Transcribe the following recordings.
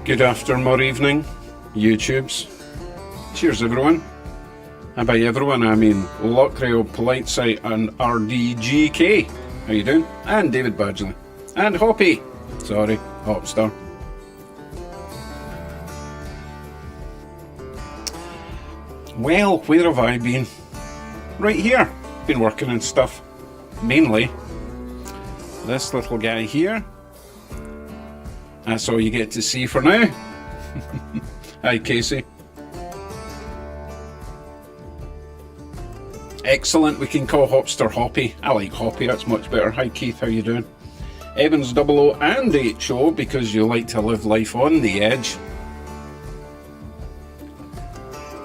Good afternoon or evening, YouTubes. Cheers, everyone. And by everyone, I mean Lockreal, Polite Sight, and RDGK. How you doing? And David Badgley. And Hoppy. Sorry, Hopstar. Well, where have I been? Right here. Been working on stuff. Mainly this little guy here. That's all you get to see for now. Hi, Casey. Excellent, we can call Hopster Hoppy. I like Hoppy, that's much better. Hi, Keith, how you doing? Evans 00 and HO, because you like to live life on the edge.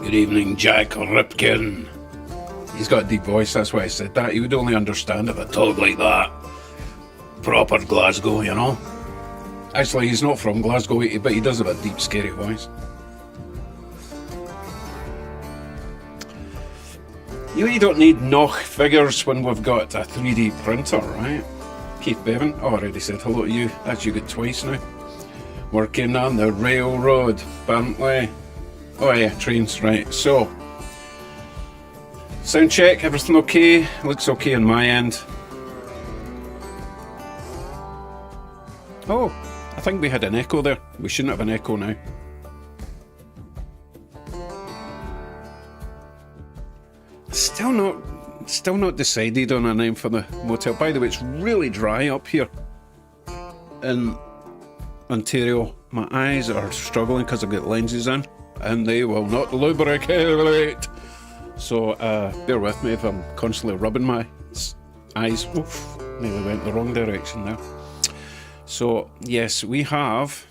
Good evening, Jack Ripkin. He's got a deep voice, that's why I said that. He would only understand if I talked like that. Proper Glasgow, you know. Actually, he's not from Glasgow, but he does have a deep, scary voice. You don't need Noch figures when we've got a 3D printer, right? Keith Bevan, oh, I already said hello to you. That's you good twice now. Working on the railroad, Bentley. Oh yeah, trains, right. So, sound check, everything okay? Looks okay on my end. Oh, I think we had an echo there. We shouldn't have an echo now. Still not decided on a name for the motel. By the way, it's really dry up here in Ontario. My eyes are struggling because I've got lenses in and they will not lubricate. So bear with me if I'm constantly rubbing my eyes. Oof, nearly went the wrong direction there. So yes, we have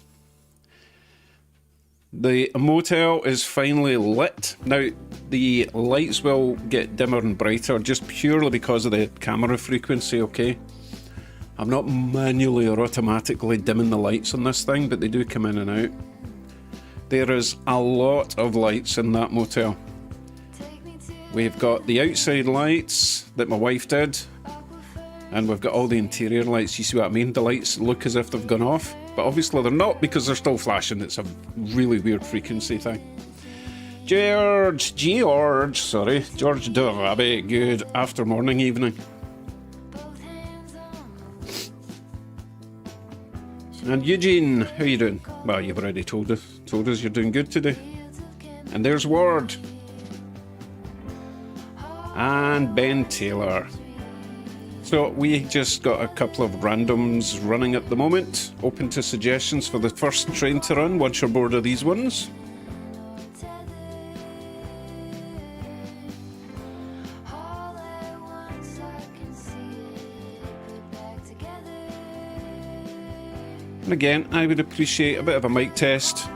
the motel is finally lit. Now the lights will get dimmer and brighter just purely because of the camera frequency, okay? I'm not manually or automatically dimming the lights on this thing, but they do come in and out. There is a lot of lights in that motel. We've got the outside lights that my wife did, and we've got all the interior lights. You see what I mean? The lights look as if they've gone off, but obviously they're not because they're still flashing. It's a really weird frequency thing. George Durabe, good after morning, evening. And Eugene, how you doing? Well, you've already told us you're doing good today. And there's Ward. And Ben Taylor. So we just got a couple of randoms running at the moment. Open to suggestions for the first train to run once you're bored of these ones. And again, I would appreciate a bit of a mic test.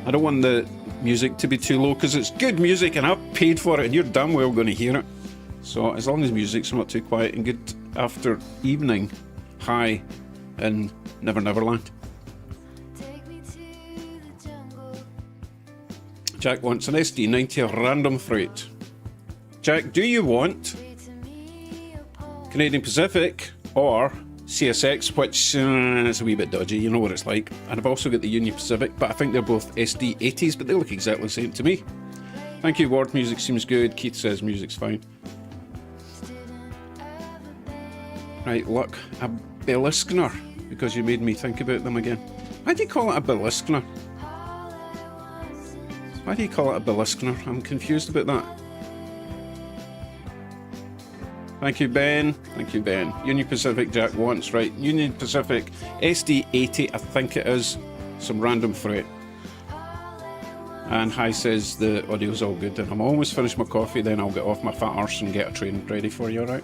I don't want the music to be too low because it's good music and I've paid for it and you're damn well going to hear it. So as long as music's not too quiet and good after evening high in Never Neverland. Jack wants an SD90 random freight. Jack, do you want Canadian Pacific or CSX, which is a wee bit dodgy, you know what it's like. And I've also got the Union Pacific, but I think they're both SD80s, but they look exactly the same to me. Thank you, Ward. Music seems good. Keith says music's fine. Right, look, a Beliskner, because you made me think about them again. Why do you call it a Beliskner? Why do you call it a Beliskner? I'm confused about that. Thank you, Ben. Thank you, Ben. Union Pacific, Jack wants, right. Union Pacific, SD80, I think it is. Some random freight. And Hi says the audio's all good. And I'm almost finished my coffee, then I'll get off my fat arse and get a train ready for you, alright?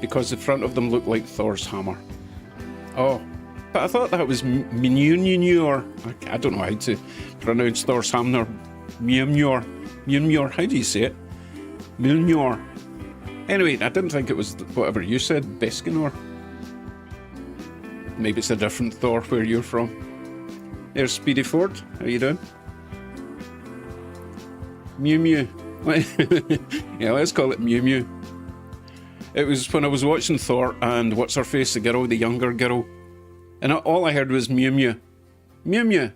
Because the front of them look like Thor's hammer. Oh, but I thought that was Mjolnir. I don't know how to pronounce Thor's hammer. Mjolnir. How do you say it? Mjolnir. Anyway, I didn't think it was whatever you said, Beskinor. Maybe it's a different Thor where you're from. There's Speedy Ford. How you doing? Mew Mew. Yeah, let's call it Mew Mew. It was when I was watching Thor and what's her face, the girl, the younger girl, and all I heard was Mew Mew. Mew Mew.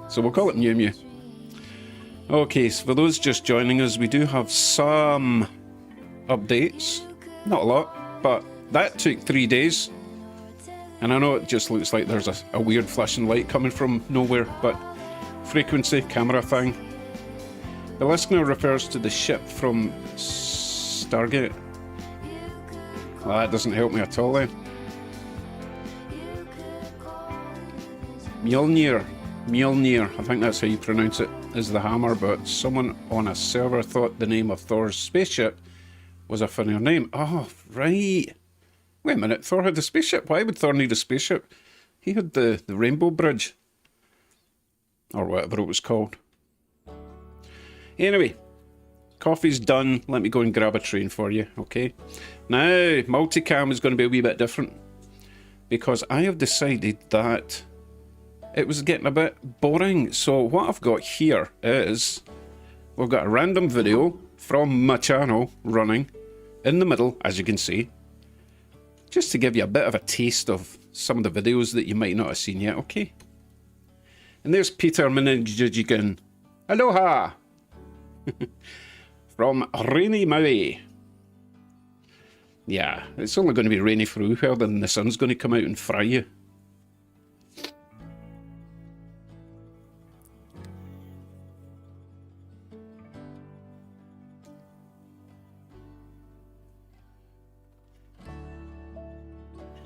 So we'll call it Mew Mew. Okay, so for those just joining us, we do have some updates. Not a lot, but that took 3 days. And I know it just looks like there's a weird flashing light coming from nowhere, but frequency, camera thing. The listener refers to the ship from Stargate. Well, that doesn't help me at all then. Mjolnir, I think that's how you pronounce it, is the hammer, but someone on a server thought the name of Thor's spaceship was a funnier name. Oh, right. Wait a minute, Thor had a spaceship? Why would Thor need a spaceship? He had the Rainbow Bridge. Or whatever it was called. Anyway, coffee's done. Let me go and grab a train for you, okay? Now, multicam is going to be a wee bit different. Because I have decided that it was getting a bit boring. So what I've got here is, we've got a random video from my channel running in the middle, as you can see. Just to give you a bit of a taste of some of the videos that you might not have seen yet, okay? And there's Peter Minijigan. Aloha! From rainy Maui. Yeah, it's only going to be rainy for a wee while, then the sun's going to come out and fry you.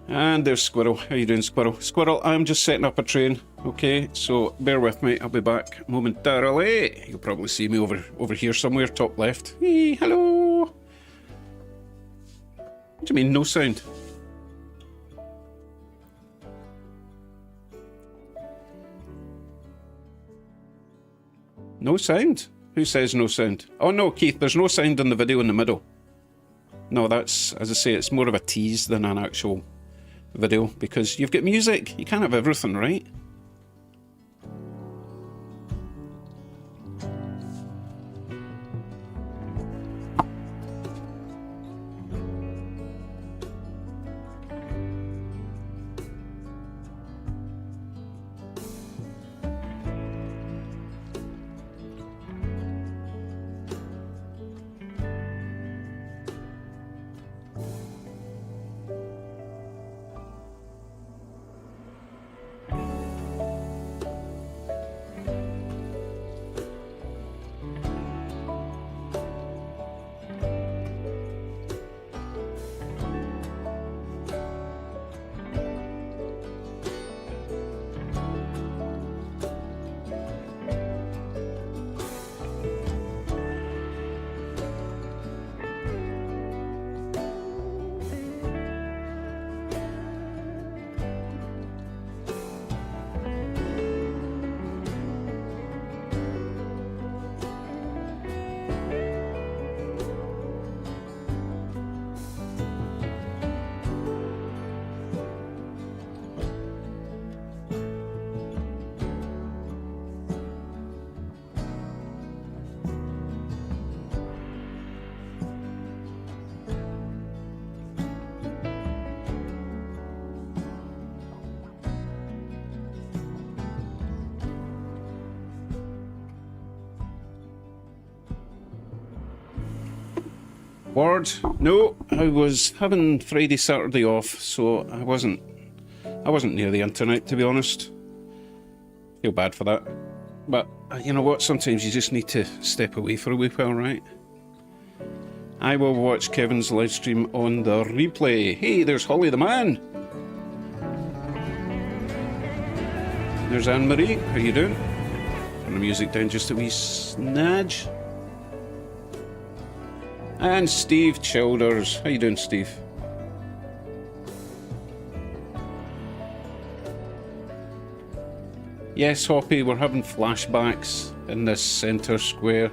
And there's Squirrel. How you doing, Squirrel? Squirrel, I'm just setting up a train. Okay, so bear with me. I'll be back momentarily. You'll probably see me over here somewhere, top left. Hey, hello. What do you mean, no sound? No sound? Who says no sound? Oh no, Keith, there's no sound in the video in the middle. No, that's, as I say, it's more of a tease than an actual video, because you've got music. You can't have everything, right? Ward? No, I was having Friday, Saturday off, so I wasn't near the internet, to be honest. Feel bad for that. But, you know what, sometimes you just need to step away for a wee while, right? I will watch Kevin's live stream on the replay. Hey, there's Holly the man! There's Anne-Marie, how you doing? Turn the music down just a wee snadge. And Steve Childers. How you doing, Steve? Yes, Hoppy, we're having flashbacks in this centre square.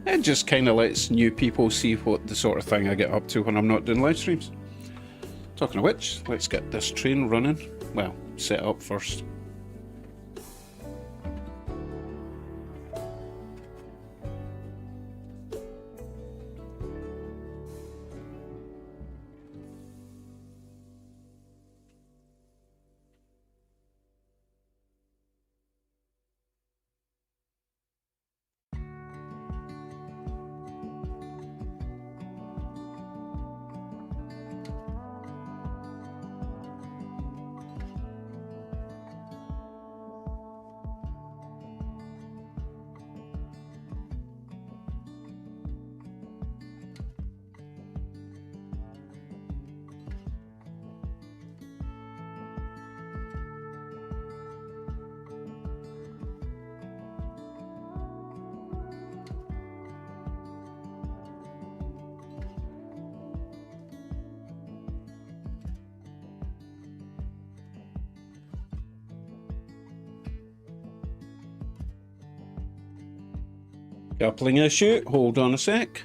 It just kind of lets new people see what the sort of thing I get up to when I'm not doing live streams. Talking of which, let's get this train running. Well, set up first. Coupling issue, hold on a sec.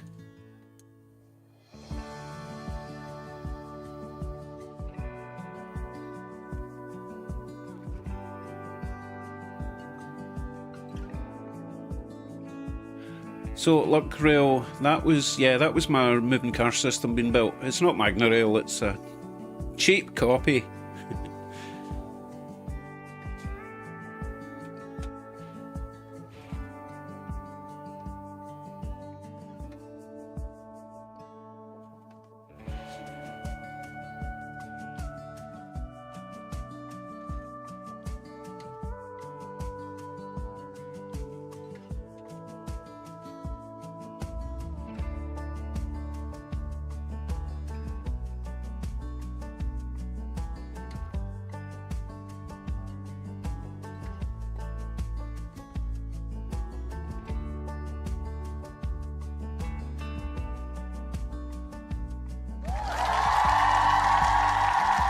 So look, rail, that was my moving car system being built. It's not Magna Rail, it's a cheap copy.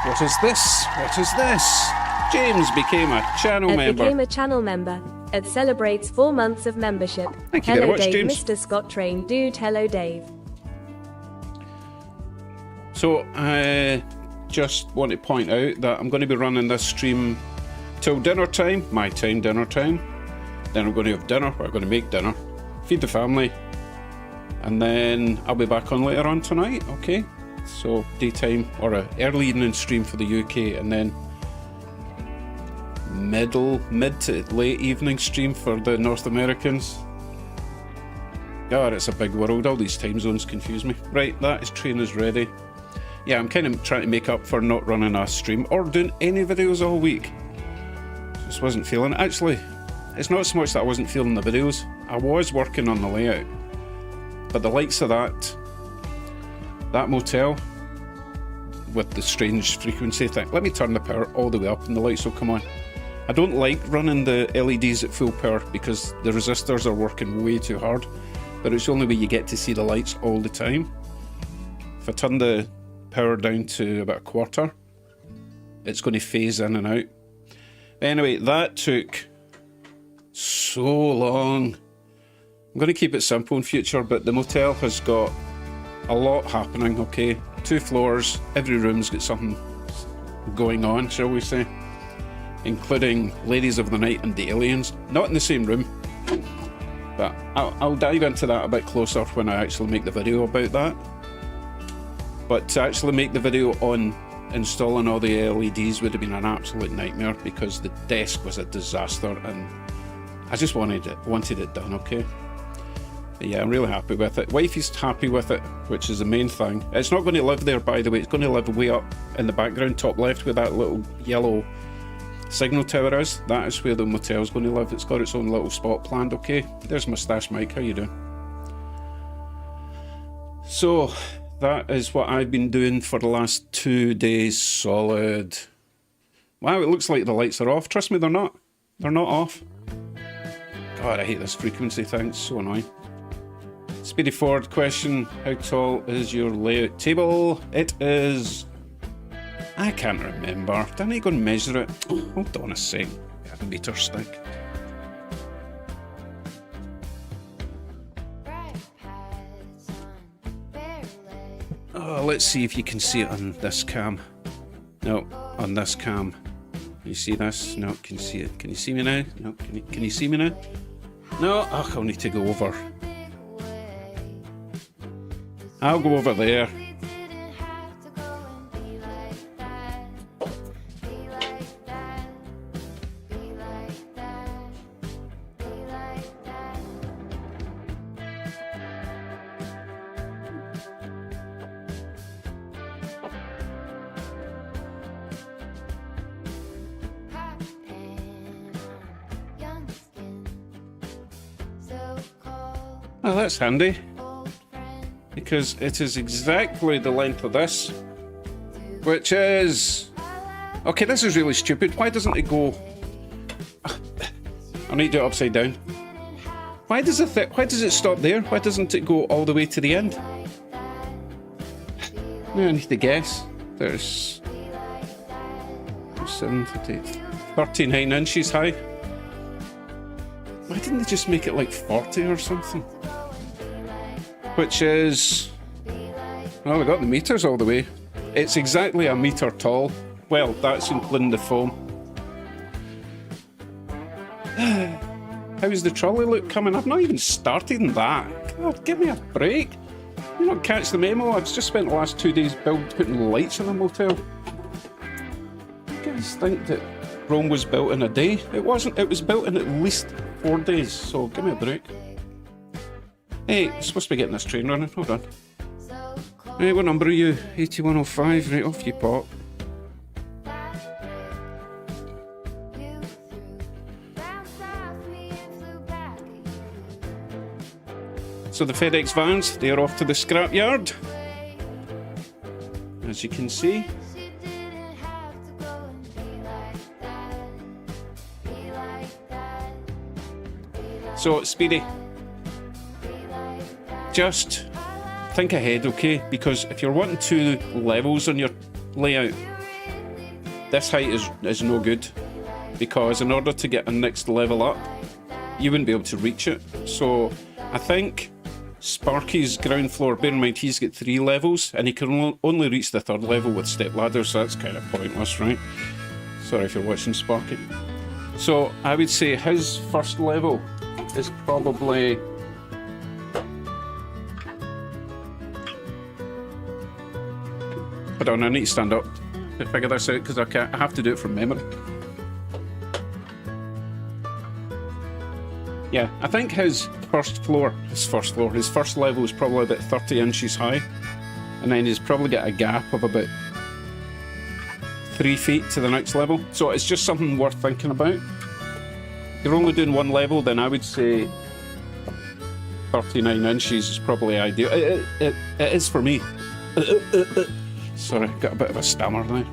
What is this? What is this? James became a channel member. Became a channel member. It celebrates 4 months of membership. Thank you hello very much, Dave, James. Mr. Scott Train Dude, hello Dave. So I just want to point out that I'm going to be running this stream till dinner time, my time, dinner time. Then I'm going to have dinner, we're going to make dinner, feed the family, and then I'll be back on later on tonight, okay? So daytime or an early evening stream for the UK, and then mid to late evening stream for the North Americans. God, it's a big world, all these time zones confuse me. Right, that is train is ready. Yeah, I'm kind of trying to make up for not running a stream or doing any videos all week. Just wasn't feeling it. Actually, it's not so much that I wasn't feeling the videos, I was working on the layout, but the likes of that motel with the strange frequency thing. Let me turn the power all the way up and the lights will come on. I don't like running the LEDs at full power because the resistors are working way too hard, but it's the only way you get to see the lights all the time. If I turn the power down to about a quarter, it's going to phase in and out. Anyway, that took so long. I'm going to keep it simple in future, but the motel has got a lot happening, okay? 2 floors, every room's got something going on, shall we say, including Ladies of the Night and the Aliens. Not in the same room, but I'll dive into that a bit closer when I actually make the video about that. But to actually make the video on installing all the LEDs would have been an absolute nightmare because the desk was a disaster and I just wanted it done, okay? But yeah, I'm really happy with it. Wifey's happy with it, which is the main thing. It's not going to live there, by the way. It's going to live way up in the background, top left, where that little yellow signal tower is. That is where the motel's going to live. It's got its own little spot planned, okay? There's Moustache Mike, how you doing? So, that is what I've been doing for the last 2 days solid. Wow, it looks like the lights are off. Trust me, they're not. They're not off. God, I hate this frequency thing. It's so annoying. Speedy Ford question, how tall is your layout table? It is... I can't remember. Didn't I go and measure it? Hold on a sec. I have a meter stick. Oh, let's see if you can see it on this cam. No, on this cam. Can you see this? No, can you see it? Can you see me now? No, can you see me now? No, oh, I'll need to go over. I'll go over there. Oh, that's handy, because it is exactly the length of this, which is... Okay, this is really stupid. Why doesn't it go... I need to do it upside down. Why does it stop there? Why doesn't it go all the way to the end? Now I need to guess. There's 39 inches high. Why didn't they just make it like 40 or something? which is... Oh, we got the meters all the way. It's exactly a metre tall. Well, that's including the foam. How's the trolley look coming? I've not even started in that. God, give me a break. You don't catch the memo? I've just spent the last 2 days putting lights in a motel. You guys think that Rome was built in a day? It wasn't. It was built in at least 4 days, so give me a break. Hey, I'm supposed to be getting this train running. Hold on. Hey, what number are you? 8105. Right, off you pop. So the FedEx vans, they're off to the scrapyard, as you can see. So, Speedy, just think ahead, okay? Because if you're wanting 2 levels on your layout, this height is no good. Because in order to get a next level up, you wouldn't be able to reach it. So, I think Sparky's ground floor, bear in mind he's got 3 levels and he can only reach the 3rd level with step ladders, so that's kind of pointless, right? Sorry if you're watching Sparky. So I would say his first level is probably... Hold on, I need to stand up to figure this out because I have to do it from memory. Yeah, I think his first level is probably about 30 inches high, and then he's probably got a gap of about 3 feet to the next level. So it's just something worth thinking about. If you're only doing 1 level, then I would say 39 inches is probably ideal. It is for me. Sorry, got a bit of a stammer now.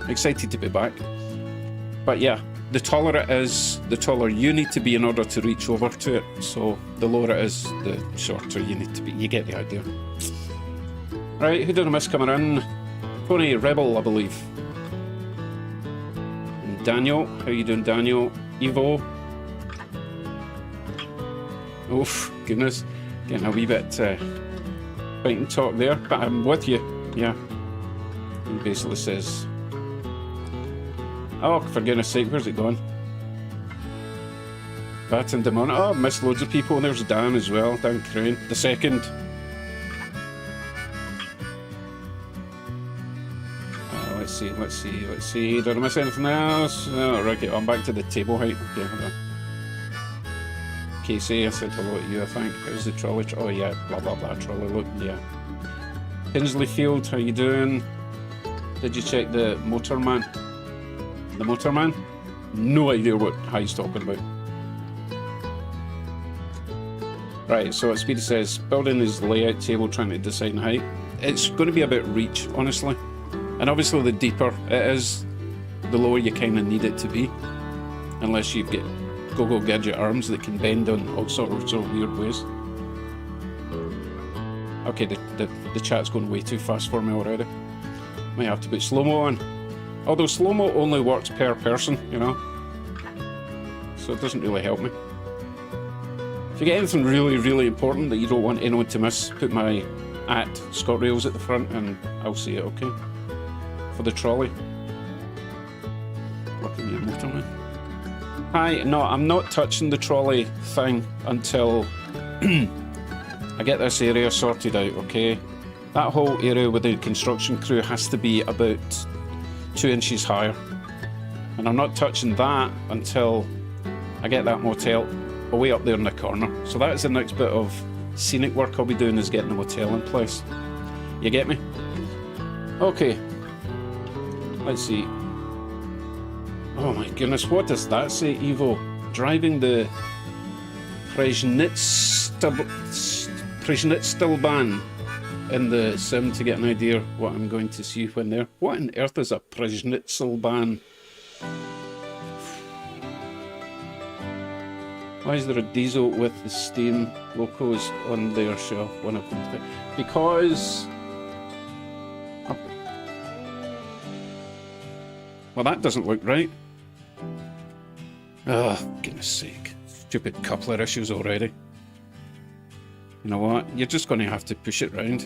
Excited to be back. But yeah, the taller it is, the taller you need to be in order to reach over to it. So the lower it is, the shorter you need to be. You get the idea. Right, who did I miss coming in? Tony Rebel, I believe. And Daniel, how you doing, Daniel? Evo. Oof, goodness. Getting a wee bit fighting talk there, but I'm with you. Yeah. He basically says... Oh, for goodness sake, where's it gone? Bat and Demon. Oh, I've missed loads of people. There's Dan as well, Dan Crane. The second. Let's see. Did I miss anything else? Oh, right, okay, I'm back to the table height. Okay, hold on. Casey, I said hello to you, I think. How's the trolley? Oh, yeah, blah, blah, blah, trolley look, yeah. Tinsley Field, how you doing? Did you check the Motorman? The Motorman? No idea what he's talking about. Right, so what Speedy says, building his layout table, trying to decide height. It's going to be about reach, honestly. And obviously the deeper it is, the lower you kind of need it to be. Unless you've got go-go gadget arms that can bend on all sorts of weird ways. Okay, the chat's going way too fast for me already. Might have to put slow-mo on. Although slow-mo only works per person, you know. So it doesn't really help me. If you get anything really, really important that you don't want anyone to miss, put my @ScottRails at the front and I'll see it, okay? For the trolley. Lucky me, Motorman. Hi, no, I'm not touching the trolley thing until I get this area sorted out, okay? That whole area with the construction crew has to be about 2 inches higher. And I'm not touching that until I get that motel away up there in the corner. So that is the next bit of scenic work I'll be doing, is getting the motel in place. You get me? Okay. Let's see. Oh my goodness, what does that say, Evo? Driving the Prejnitstelbahn in the sim to get an idea what I'm going to see when there. What on earth is a Prejnitstelbahn? Why is there a diesel with the steam locos on their shelf? One of them. Because... Well, that doesn't look right. Oh, goodness sake. Stupid coupler issues already. You know what? You're just going to have to push it round.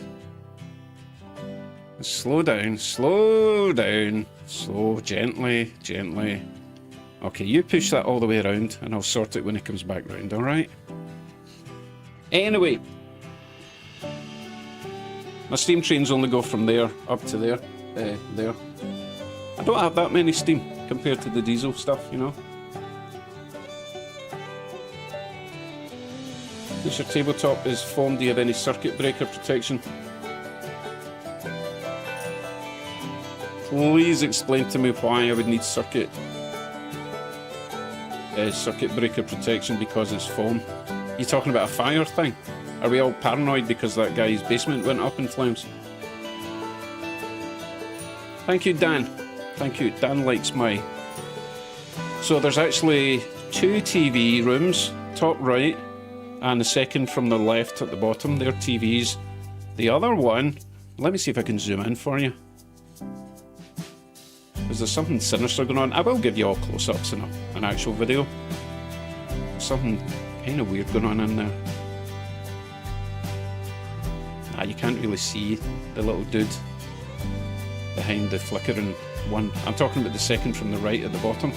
Slow down, slow down. Slow, gently, gently. Okay, you push that all the way around and I'll sort it when it comes back round, alright? Anyway. My steam trains only go from there up to there. There. I don't have that many steam compared to the diesel stuff, you know? This your tabletop is foam. Do you have any circuit breaker protection? Please explain to me why I would need circuit breaker protection because it's foam. You talking about a fire thing? Are we all paranoid because that guy's basement went up in flames? Thank you, Dan. Thank you. Dan likes my... So there's actually 2 TV rooms, top right, and the second from the left at the bottom. They're TVs. The other one, let me see if I can zoom in for you. Is there something sinister going on? I will give you all close-ups in an actual video. Something kind of weird going on in there. Nah, you can't really see the little dude behind the flickering one. I'm talking about the second from the right at the bottom.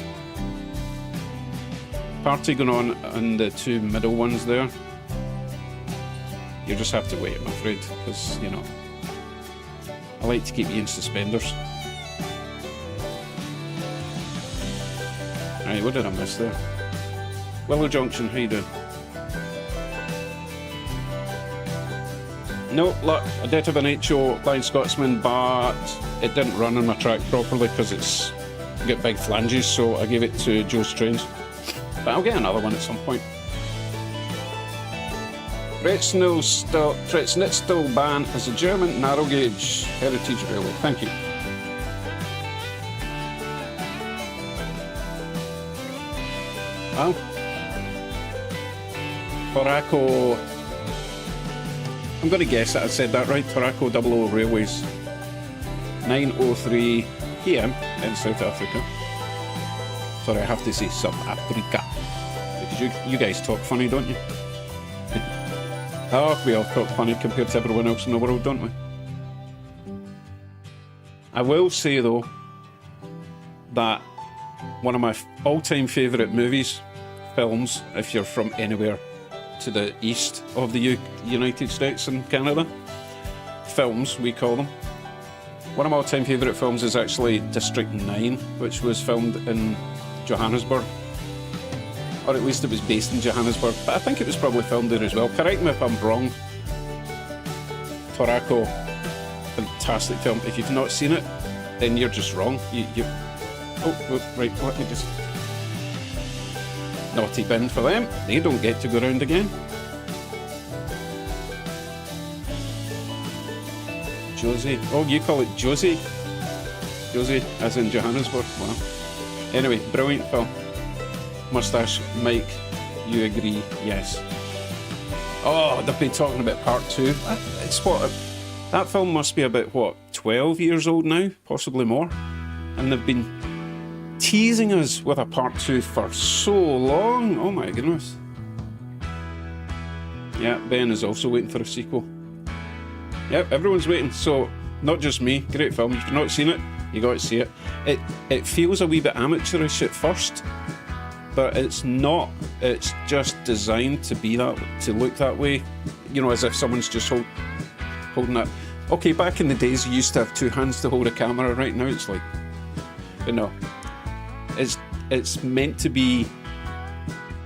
Party going on in the 2 middle ones there. You just have to wait, I'm afraid, because, you know, I like to keep you in suspenders. Right, what did I miss there? Willow Junction, how you doing? No, look, I did have an HO Blind Scotsman, but it didn't run on my track properly because it's got big flanges, so I gave it to Joe's Trains. But I'll get another one at some point. Pretznitzelbahn is a German narrow gauge heritage railway. Thank you. Well, Torraco, I'm going to guess that I said that right. Torraco 00 Railways, 9:03 PM in South Africa. Sorry, I have to say South Africa because you guys talk funny, don't you? Oh, we all talk funny compared to everyone else in the world, don't we? I will say though that one of my all-time favourite movies, films, if you're from anywhere to the east of the United States and Canada, films we call them. One of my all-time favourite films is actually District 9, which was filmed in Johannesburg. Or at least it was based in Johannesburg, but I think it was probably filmed there as well. Correct me if I'm wrong. Torraco, fantastic film. If you've not seen it, then you're just wrong. Oh, right, let me just... Naughty bin for them. They don't get to go round again. Josie. Oh, you call it Josie? Josie, as in Johannesburg. Wow. Anyway, brilliant film. Mustache Mike, you agree? Yes. Oh, they've been talking about part 2. It's what? That film must be about, what, 12 years old now? Possibly more. And they've been teasing us with a part 2 for so long. Oh my goodness. Yeah, Ben is also waiting for a sequel. Yep, everyone's waiting. So, not just me. Great film. If you've not seen it, you got to see it. It feels a wee bit amateurish at first, but it's not. It's just designed to be that, to look that way. You know, as if someone's just holding that. Okay, back in the days, you used to have 2 hands to hold a camera. Right now, it's like, you know, it's meant to be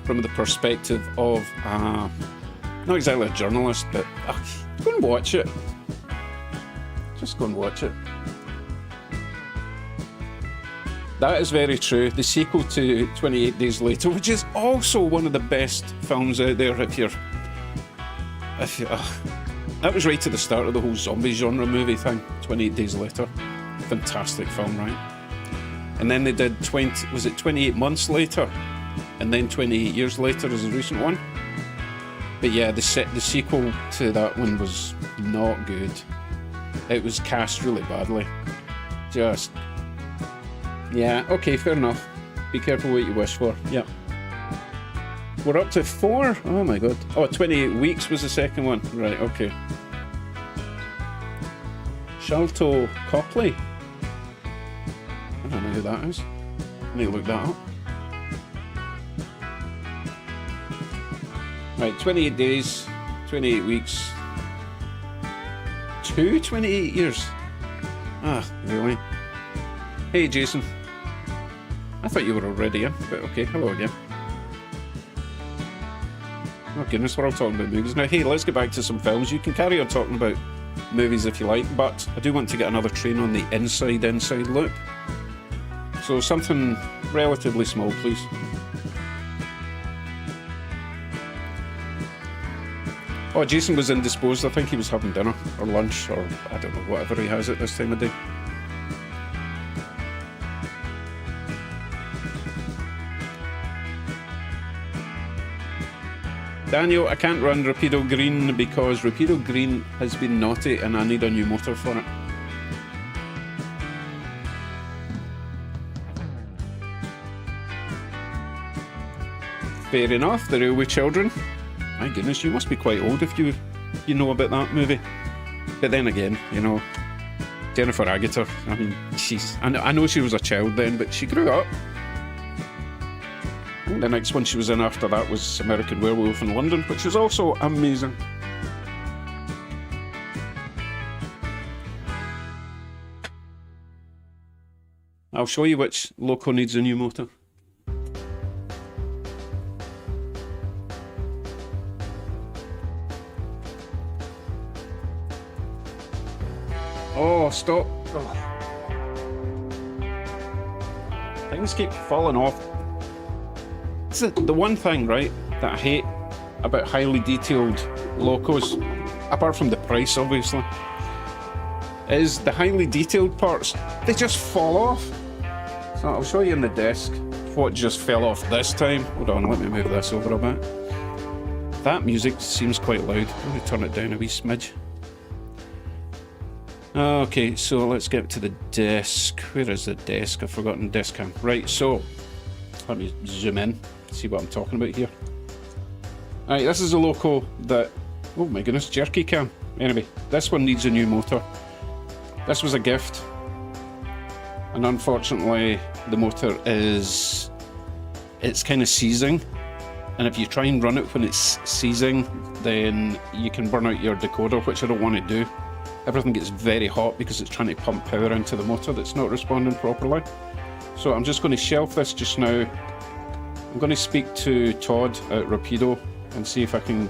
from the perspective of not exactly a journalist, but go and watch it. Just go and watch it. That is very true. The sequel to 28 Days Later, which is also one of the best films out there. If you're that was right at the start of the whole zombie genre movie thing. 28 Days Later, fantastic film, right? And then they did 28 months later, and then 28 years later is a recent one. But yeah, the sequel to that one was not good. It was cast really badly. Just, yeah, okay, fair enough. Be careful what you wish for. Yep. We're up to 4? Oh my god. Oh, 28 weeks was the second one. Right, okay. Shalto Copley. I don't know who that is. I need to look that up. Right, 28 days, 28 weeks. 28 years? Ah, really? Hey, Jason. I thought you were already in, but okay, hello again. Oh goodness, we're all talking about movies now. Hey, let's get back to some films. You can carry on talking about movies if you like, but I do want to get another train on the inside loop. So something relatively small, please. Oh, Jason was indisposed. I think he was having dinner or lunch or I don't know, whatever he has at this time of day. Daniel, I can't run Rapido Green because Rapido Green has been naughty and I need a new motor for it. Fair enough, The Railway Children. My goodness, you must be quite old if you know about that movie. But then again, you know, Jennifer Agutter, I mean, I know she was a child then, but she grew up. I think the next one she was in after that was American Werewolf in London, which is also amazing. I'll show you which loco needs a new motor. Oh, stop. Oh. Things keep falling off. It's the one thing, right, that I hate about highly detailed locos, apart from the price, obviously, is the highly detailed parts. They just fall off. So I'll show you in the desk what just fell off this time. Hold on, let me move this over a bit. That music seems quite loud. Let me turn it down a wee smidge. Okay, so let's get to the desk. Where is the desk? I've forgotten desk cam. Right, so let me zoom in, see what I'm talking about here. Alright, this is a loco that, oh my goodness, jerky cam. Anyway, this one needs a new motor. This was a gift, and unfortunately the motor it's kind of seizing, and if you try and run it when it's seizing, then you can burn out your decoder, which I don't want to do. Everything gets very hot because it's trying to pump power into the motor that's not responding properly. So I'm just going to shelf this just now. I'm going to speak to Todd at Rapido and see if I can...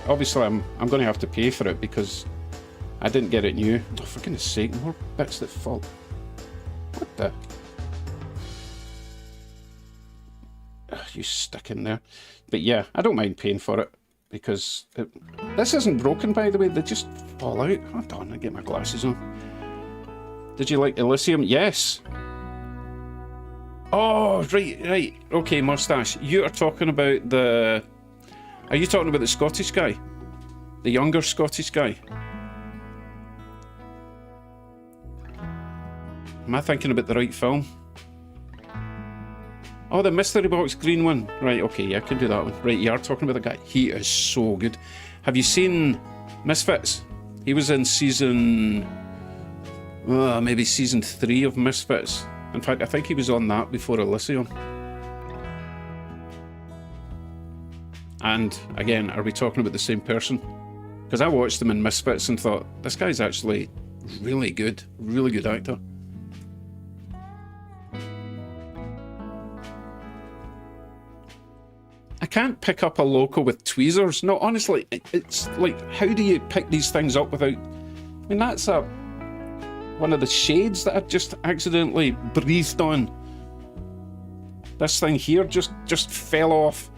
Obviously I'm going to have to pay for it because I didn't get it new. Oh, for goodness sake, more bits that fall. What the... Ugh, you stick in there. But yeah, I don't mind paying for it. Because this isn't broken, by the way, they just fall out. Hold on, I get my glasses on. Did you like Elysium? Yes. Oh, right. Okay, Mustache. You are talking about the... Are you talking about the Scottish guy? The younger Scottish guy? Am I thinking about the right film? Oh, the mystery box green one. Right, okay, yeah, I can do that one. Right, you are talking about the guy. He is so good. Have you seen Misfits? He was in season... maybe season 3 of Misfits. In fact, I think he was on that before Elysium. And, again, are we talking about the same person? Because I watched him in Misfits and thought, this guy's actually really good actor. I can't pick up a loco with tweezers. No, honestly, it's like, how do you pick these things up without... I mean, that's one of the shades that I just accidentally breathed on. This thing here just fell off.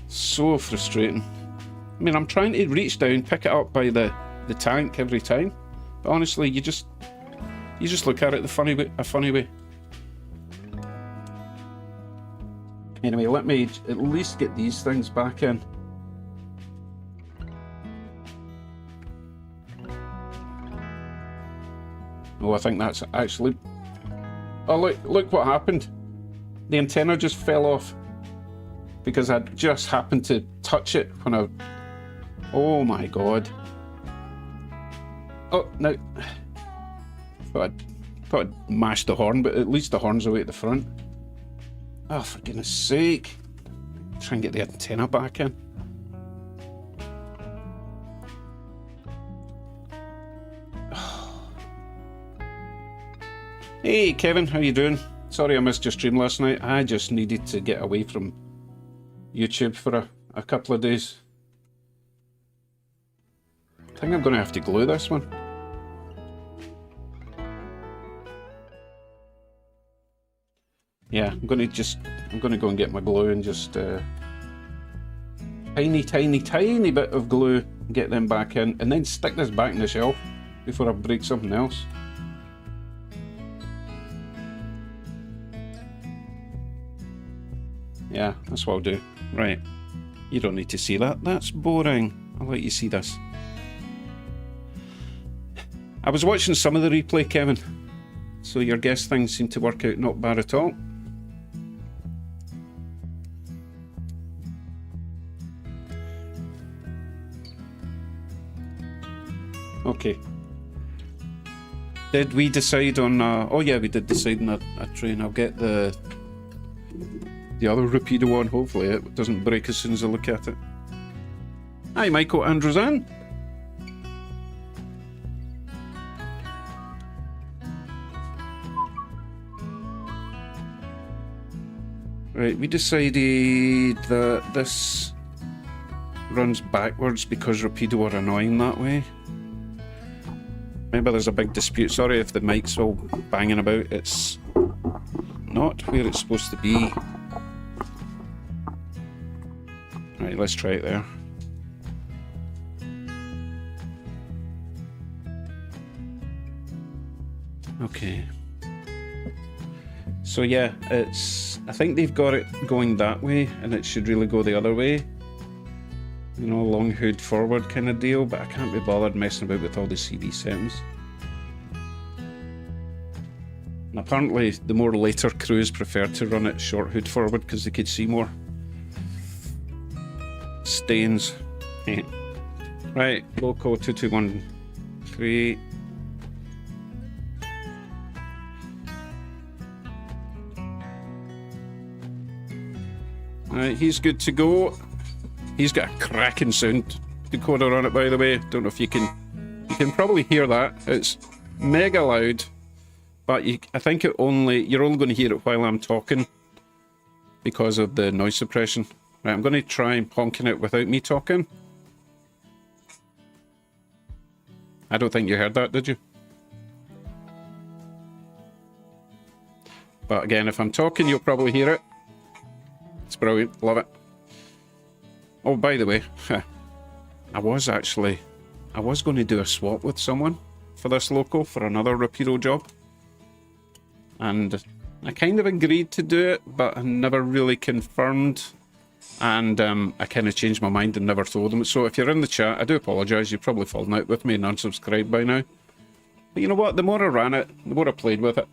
So frustrating. I mean, I'm trying to reach down, pick it up by the tank every time. But honestly, you just look at it a funny way. Anyway, let me at least get these things back in. Oh, I think that's actually... Oh, look what happened. The antenna just fell off. because I just happened to touch it when I... Oh my god. Oh, no. Thought I'd mashed the horn, but at least the horn's away at the front. Oh, for goodness sake. Try and get the antenna back in. Hey Kevin, how you doing? Sorry I missed your stream last night. I just needed to get away from YouTube for a couple of days. I think I'm going to have to glue this one. Yeah, I'm going to go and get my glue and just tiny bit of glue, get them back in, and then stick this back in the shelf before I break something else. Yeah, that's what I'll do. Right. You don't need to see that. That's boring. I'll let you see this. I was watching some of the replay, Kevin. So your guess things seem to work out not bad at all. Okay. Did we decide on... oh yeah, we did decide on a train. I'll get the other Rapido one. Hopefully it doesn't break as soon as I look at it. Hi Michael and Roseanne. Right, we decided that this runs backwards because Rapido are annoying that way. Remember, there's a big dispute. Sorry if the mic's all banging about. It's not where it's supposed to be. Right, let's try it there. Okay. So yeah, it's... I think they've got it going that way, and it should really go the other way. You know, long hood forward kind of deal, but I can't be bothered messing about with all the CD settings. And apparently the more later crews prefer to run it short hood forward because they could see more stains. Right, Loco 2213. Right, he's good to go. He's got a cracking sound decoder on it, by the way. Don't know if you can probably hear that. It's mega loud, but I think you're only going to hear it while I'm talking because of the noise suppression. Right, I'm going to try and honking it without me talking. I don't think you heard that, did you? But again, if I'm talking, you'll probably hear it. It's brilliant, love it. Oh, by the way, I was going to do a swap with someone for this Loco for another Rapido job. And I kind of agreed to do it, but I never really confirmed. And I kind of changed my mind and never told them. So if you're in the chat, I do apologise. You've probably fallen out with me and unsubscribed by now. But you know what? The more I ran it, the more I played with it,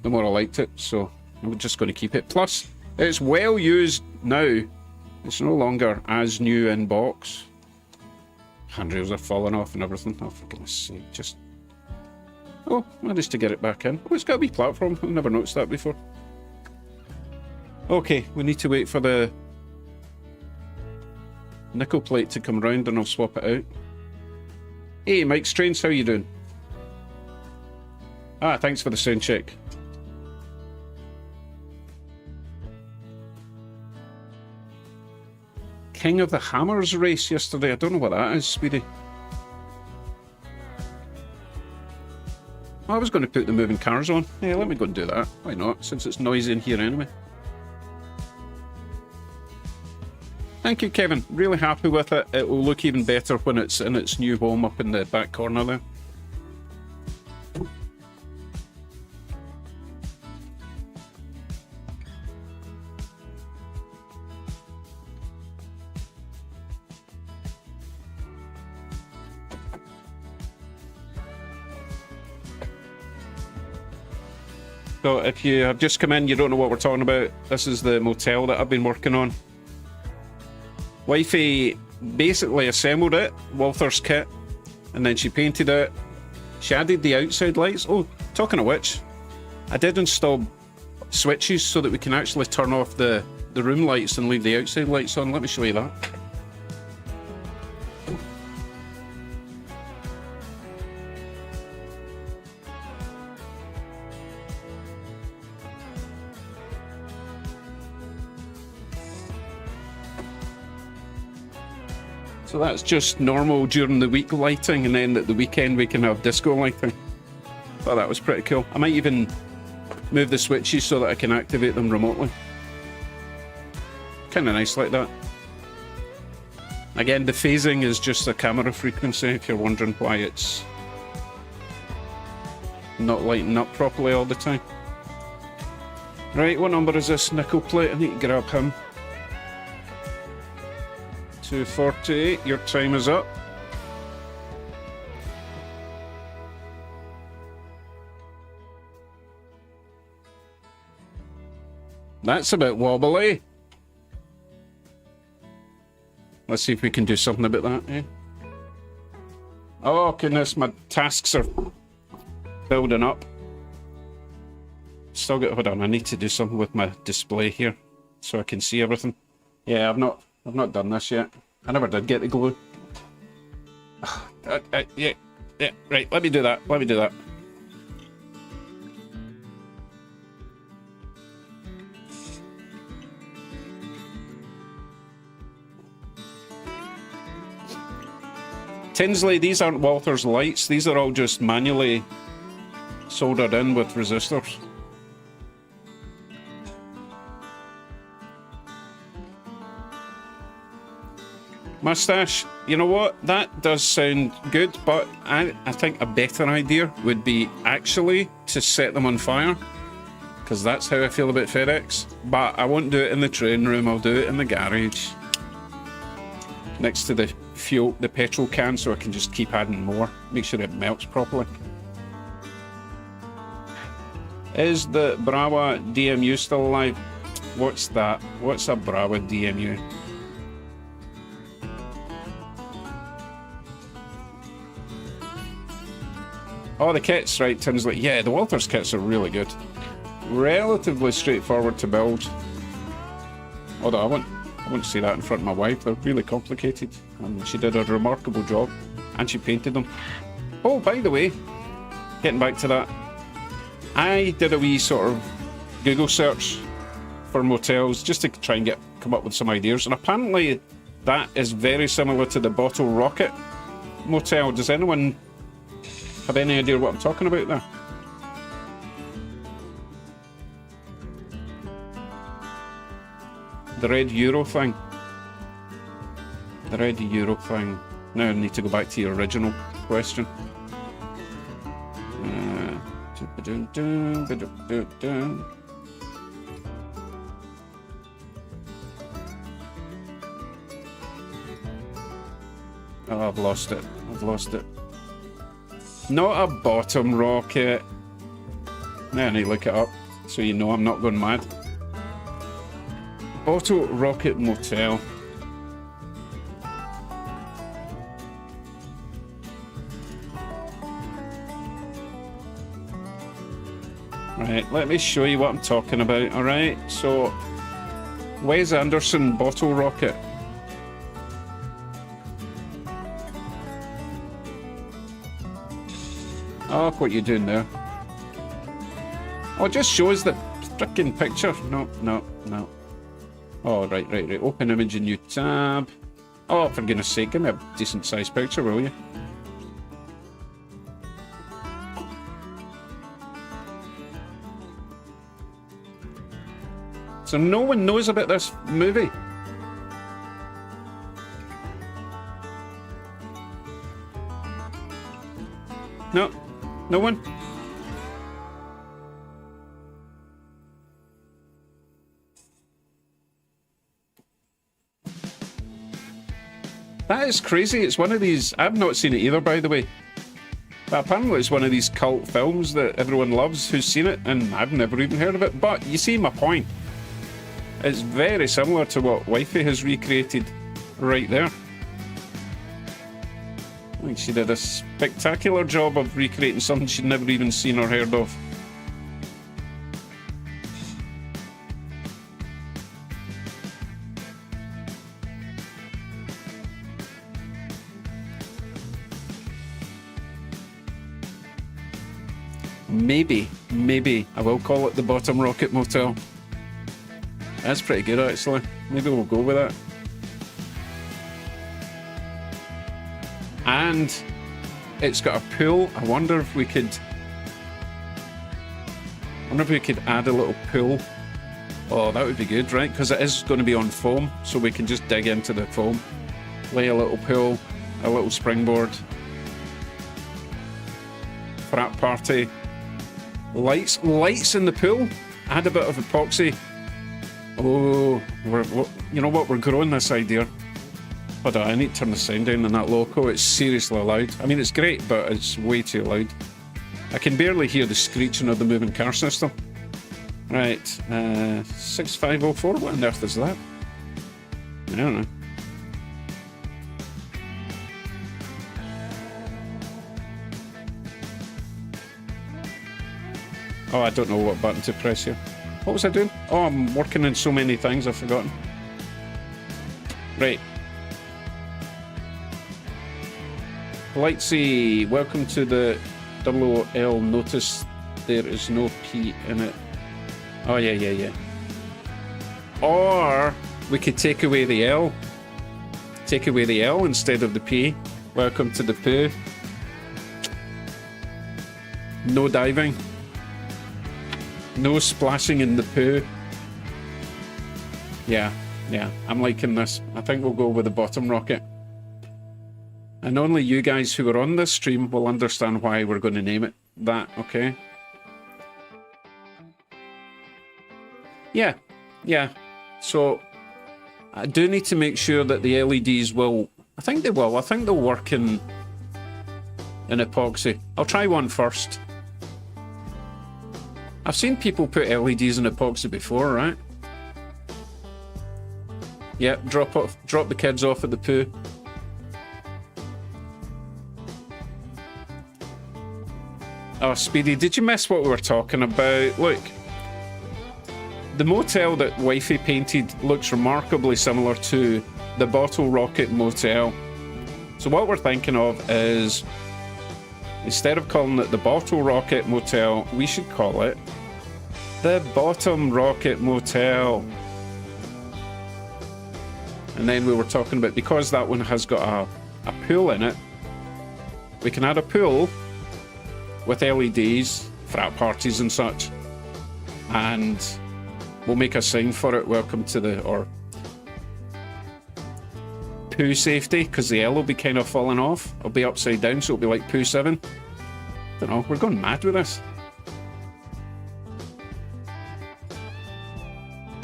the more I liked it. So I'm just going to keep it. Plus, it's well used now. It's no longer as new in box. Handrails are falling off and everything. Oh, for goodness sake, just... Oh, managed to get it back in. Oh, it's got a wee platform. I've never noticed that before. Okay, we need to wait for the nickel plate to come round and I'll swap it out. Hey, Mike Strange, how you doing? Ah, thanks for the sound check. King of the Hammers race yesterday. I don't know what that is, Speedy. I was going to put the moving cars on. Yeah, let me go and do that. Why not? Since it's noisy in here anyway. Thank you, Kevin. Really happy with it. It will look even better when it's in its new home up in the back corner there. So if you have just come in, you don't know what we're talking about, this is the motel that I've been working on. Wifey basically assembled it, Walther's kit, and then she painted it. She added the outside lights. Oh, talking of which, I did install switches so that we can actually turn off the room lights and leave the outside lights on. Let me show you that. So that's just normal during the week lighting, and then at the weekend we can have disco lighting. Thought that was pretty cool. I might even move the switches so that I can activate them remotely. Kind of nice like that. Again, the phasing is just the camera frequency, if you're wondering why it's not lighting up properly all the time. Right, what number is this nickel plate? I need to grab him. 2:48, your time is up. That's a bit wobbly. Let's see if we can do something about that, eh? Oh goodness, my tasks are building up. Still got, hold on, I need to do something with my display here so I can see everything. Yeah, I've not done this yet. I never did get the glue. Yeah, right, let me do that, let me do that. Tinsley, these aren't Walther's lights, these are all just manually soldered in with resistors. Mustache, you know what? That does sound good, but I think a better idea would be actually to set them on fire, because that's how I feel about FedEx. But I won't do it in the train room, I'll do it in the garage. Next to the fuel, the petrol can, so I can just keep adding more. Make sure it melts properly. Is the Brawa DMU still alive? What's that? What's a Brawa DMU? Oh, the kits, right, Tinsley. Yeah, the Walther's kits are really good. Relatively straightforward to build. Although I wouldn't say that in front of my wife. They're really complicated. And she did a remarkable job. And she painted them. Oh, by the way, getting back to that, I did a wee sort of Google search for motels just to try and come up with some ideas. And apparently that is very similar to the Bottle Rocket motel. Does anyone have any idea what I'm talking about there? The red Euro thing. The red Euro thing. Now I need to go back to your original question. Oh, I've lost it. I've lost it. Not a bottom rocket. Now I need to look it up so you know I'm not going mad. Bottle Rocket Motel. Right, let me show you what I'm talking about, alright? So, Wes Anderson Bottle Rocket. Oh, what you doing there? Oh, it just shows the frickin' picture. No. Oh, right. Open image in new tab. Oh, for goodness sake, give me a decent sized picture, will you? So no one knows about this movie. No one? That is crazy. It's one of these. I've not seen it either, by the way. But apparently it's one of these cult films that everyone loves who's seen it, and I've never even heard of it. But you see my point. It's very similar to what Wifey has recreated right there. I think she did a spectacular job of recreating something she'd never even seen or heard of. Maybe I will call it the Bottom Rocket Motel. That's pretty good, actually. Maybe we'll go with that. And it's got a pool. I wonder if we could add a little pool. Oh, that would be good, right? Because it is going to be on foam, so we can just dig into the foam, lay a little pool, a little springboard, frat party, lights in the pool. Add a bit of epoxy. Oh, you know what? We're growing this idea. Hold on, I need to turn the sound down on that Loco. It's seriously loud. I mean, it's great, but it's way too loud. I can barely hear the screeching of the moving car system. Right, 6504. What on earth is that? I don't know. Oh, I don't know what button to press here. What was I doing? Oh, I'm working on so many things I've forgotten. Right. Politesy, welcome to the WOL. Notice there is no P in it. Oh, yeah. Or we could take away the L. Take away the L instead of the P. Welcome to the poo. No diving. No splashing in the poo. Yeah, I'm liking this. I think we'll go with the Bottom Rocket. And only you guys who are on this stream will understand why we're going to name it that, okay? Yeah. So, I do need to make sure that the LEDs will... I think they will. I think they'll work in epoxy. I'll try one first. I've seen people put LEDs in epoxy before, right? Yeah, drop the kids off at the poo. Oh, Speedy, did you miss what we were talking about? Look, the motel that Wifey painted looks remarkably similar to the Bottle Rocket Motel. So what we're thinking of is, instead of calling it the Bottle Rocket Motel, we should call it the Bottom Rocket Motel. And then we were talking about, because that one has got a pool in it, we can add a pool with LEDs, frat parties and such. And we'll make a sign for it, welcome to the, or poo safety, because the L will be kind of falling off. It'll be upside down, so it'll be like poo 7. Don't know, we're going mad with this.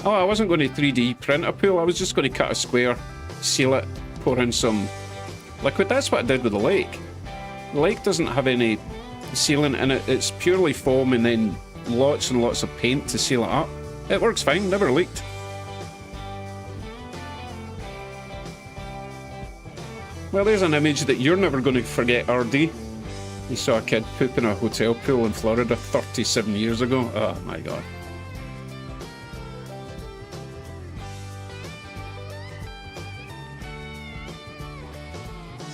Oh, I wasn't going to 3D print a pool, I was just going to cut a square, seal it, pour in some liquid. That's what I did with the lake. The lake doesn't have any sealant in it, it's purely foam and then lots and lots of paint to seal it up. It works fine, never leaked. Well, there's an image that you're never going to forget, RD. You saw a kid poop in a hotel pool in Florida 37 years ago. Oh my god.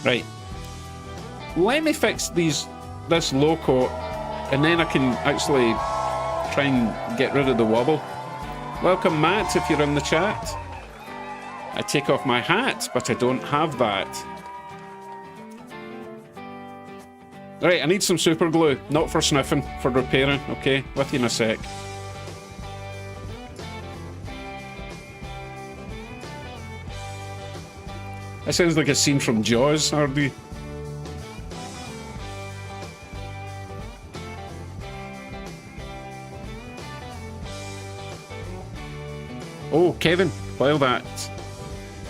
Right. Let me fix this Loco, and then I can actually try and get rid of the wobble. Welcome, Matt, if you're in the chat. I take off my hat, but I don't have that. Right, I need some super glue. Not for sniffing, for repairing. Okay, with you in a sec. That sounds like a scene from Jaws, Hardy. Oh, Kevin, while that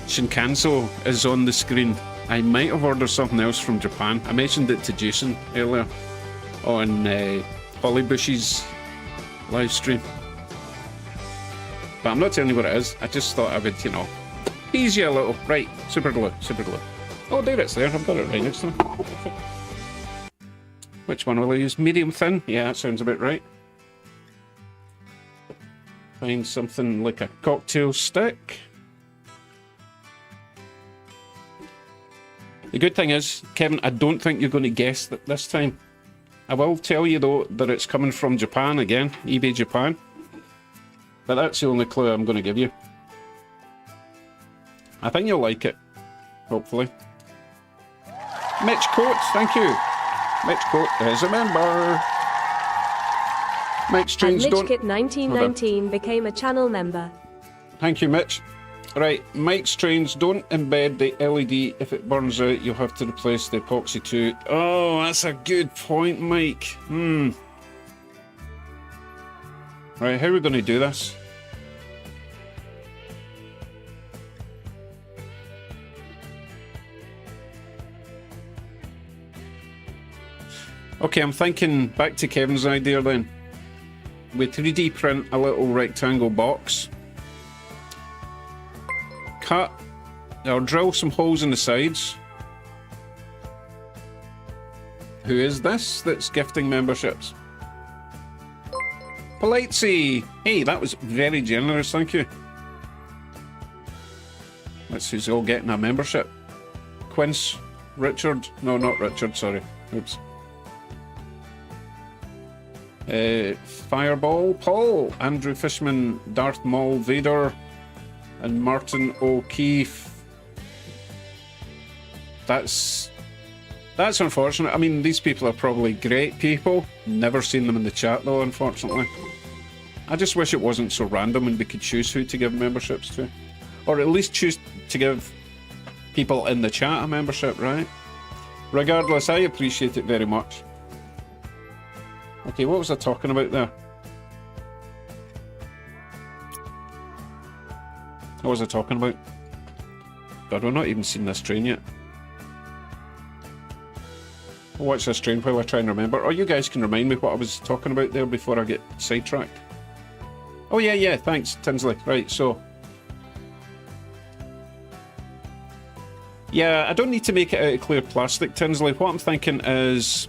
Shinkanso is on the screen, I might have ordered something else from Japan. I mentioned it to Jason earlier on Hollybush's live stream. But I'm not telling you what it is. I just thought I would, you know, ease you a little. Right, super glue, super glue. Oh, there it's there. I've got it right next to me. Perfect. Which one will I use? Medium thin? Yeah, that sounds about right. Find something like a cocktail stick. The good thing is, Kevin, I don't think you're going to guess that this time. I will tell you, though, that it's coming from Japan again, eBay Japan. But that's the only clue I'm going to give you. I think you'll like it, hopefully. Mitch Coates, thank you. Mitch Coates is a member. Mitch Trains don't... MitchKit1919 became a channel member. Thank you, Mitch. Right, Mike's Trains, don't embed the LED. If it burns out, you'll have to replace the epoxy too. Oh, that's a good point, Mike. Right, how are we going to do this? Okay, I'm thinking back to Kevin's idea then. We 3D print a little rectangle box. Cut or drill some holes in the sides. Who is this that's gifting memberships? Politesy! Hey, that was very generous, thank you. Let's see who's all getting a membership. Quince, Richard, no, not Richard, sorry. Oops. Fireball, Paul, Andrew Fishman, Darth Maul Vader, and Martin O'Keefe. That's unfortunate. I mean, these people are probably great people. Never seen them in the chat though, unfortunately. I just wish it wasn't so random and we could choose who to give memberships to. Or at least choose to give people in the chat a membership, right? Regardless, I appreciate it very much. Okay, what was I talking about there? What was I talking about? God, we've not even seen this train yet. I'll watch this train while I try and remember. Or you guys can remind me what I was talking about there before I get sidetracked. Oh yeah, thanks, Tinsley. Right, so... yeah, I don't need to make it out of clear plastic, Tinsley. What I'm thinking is...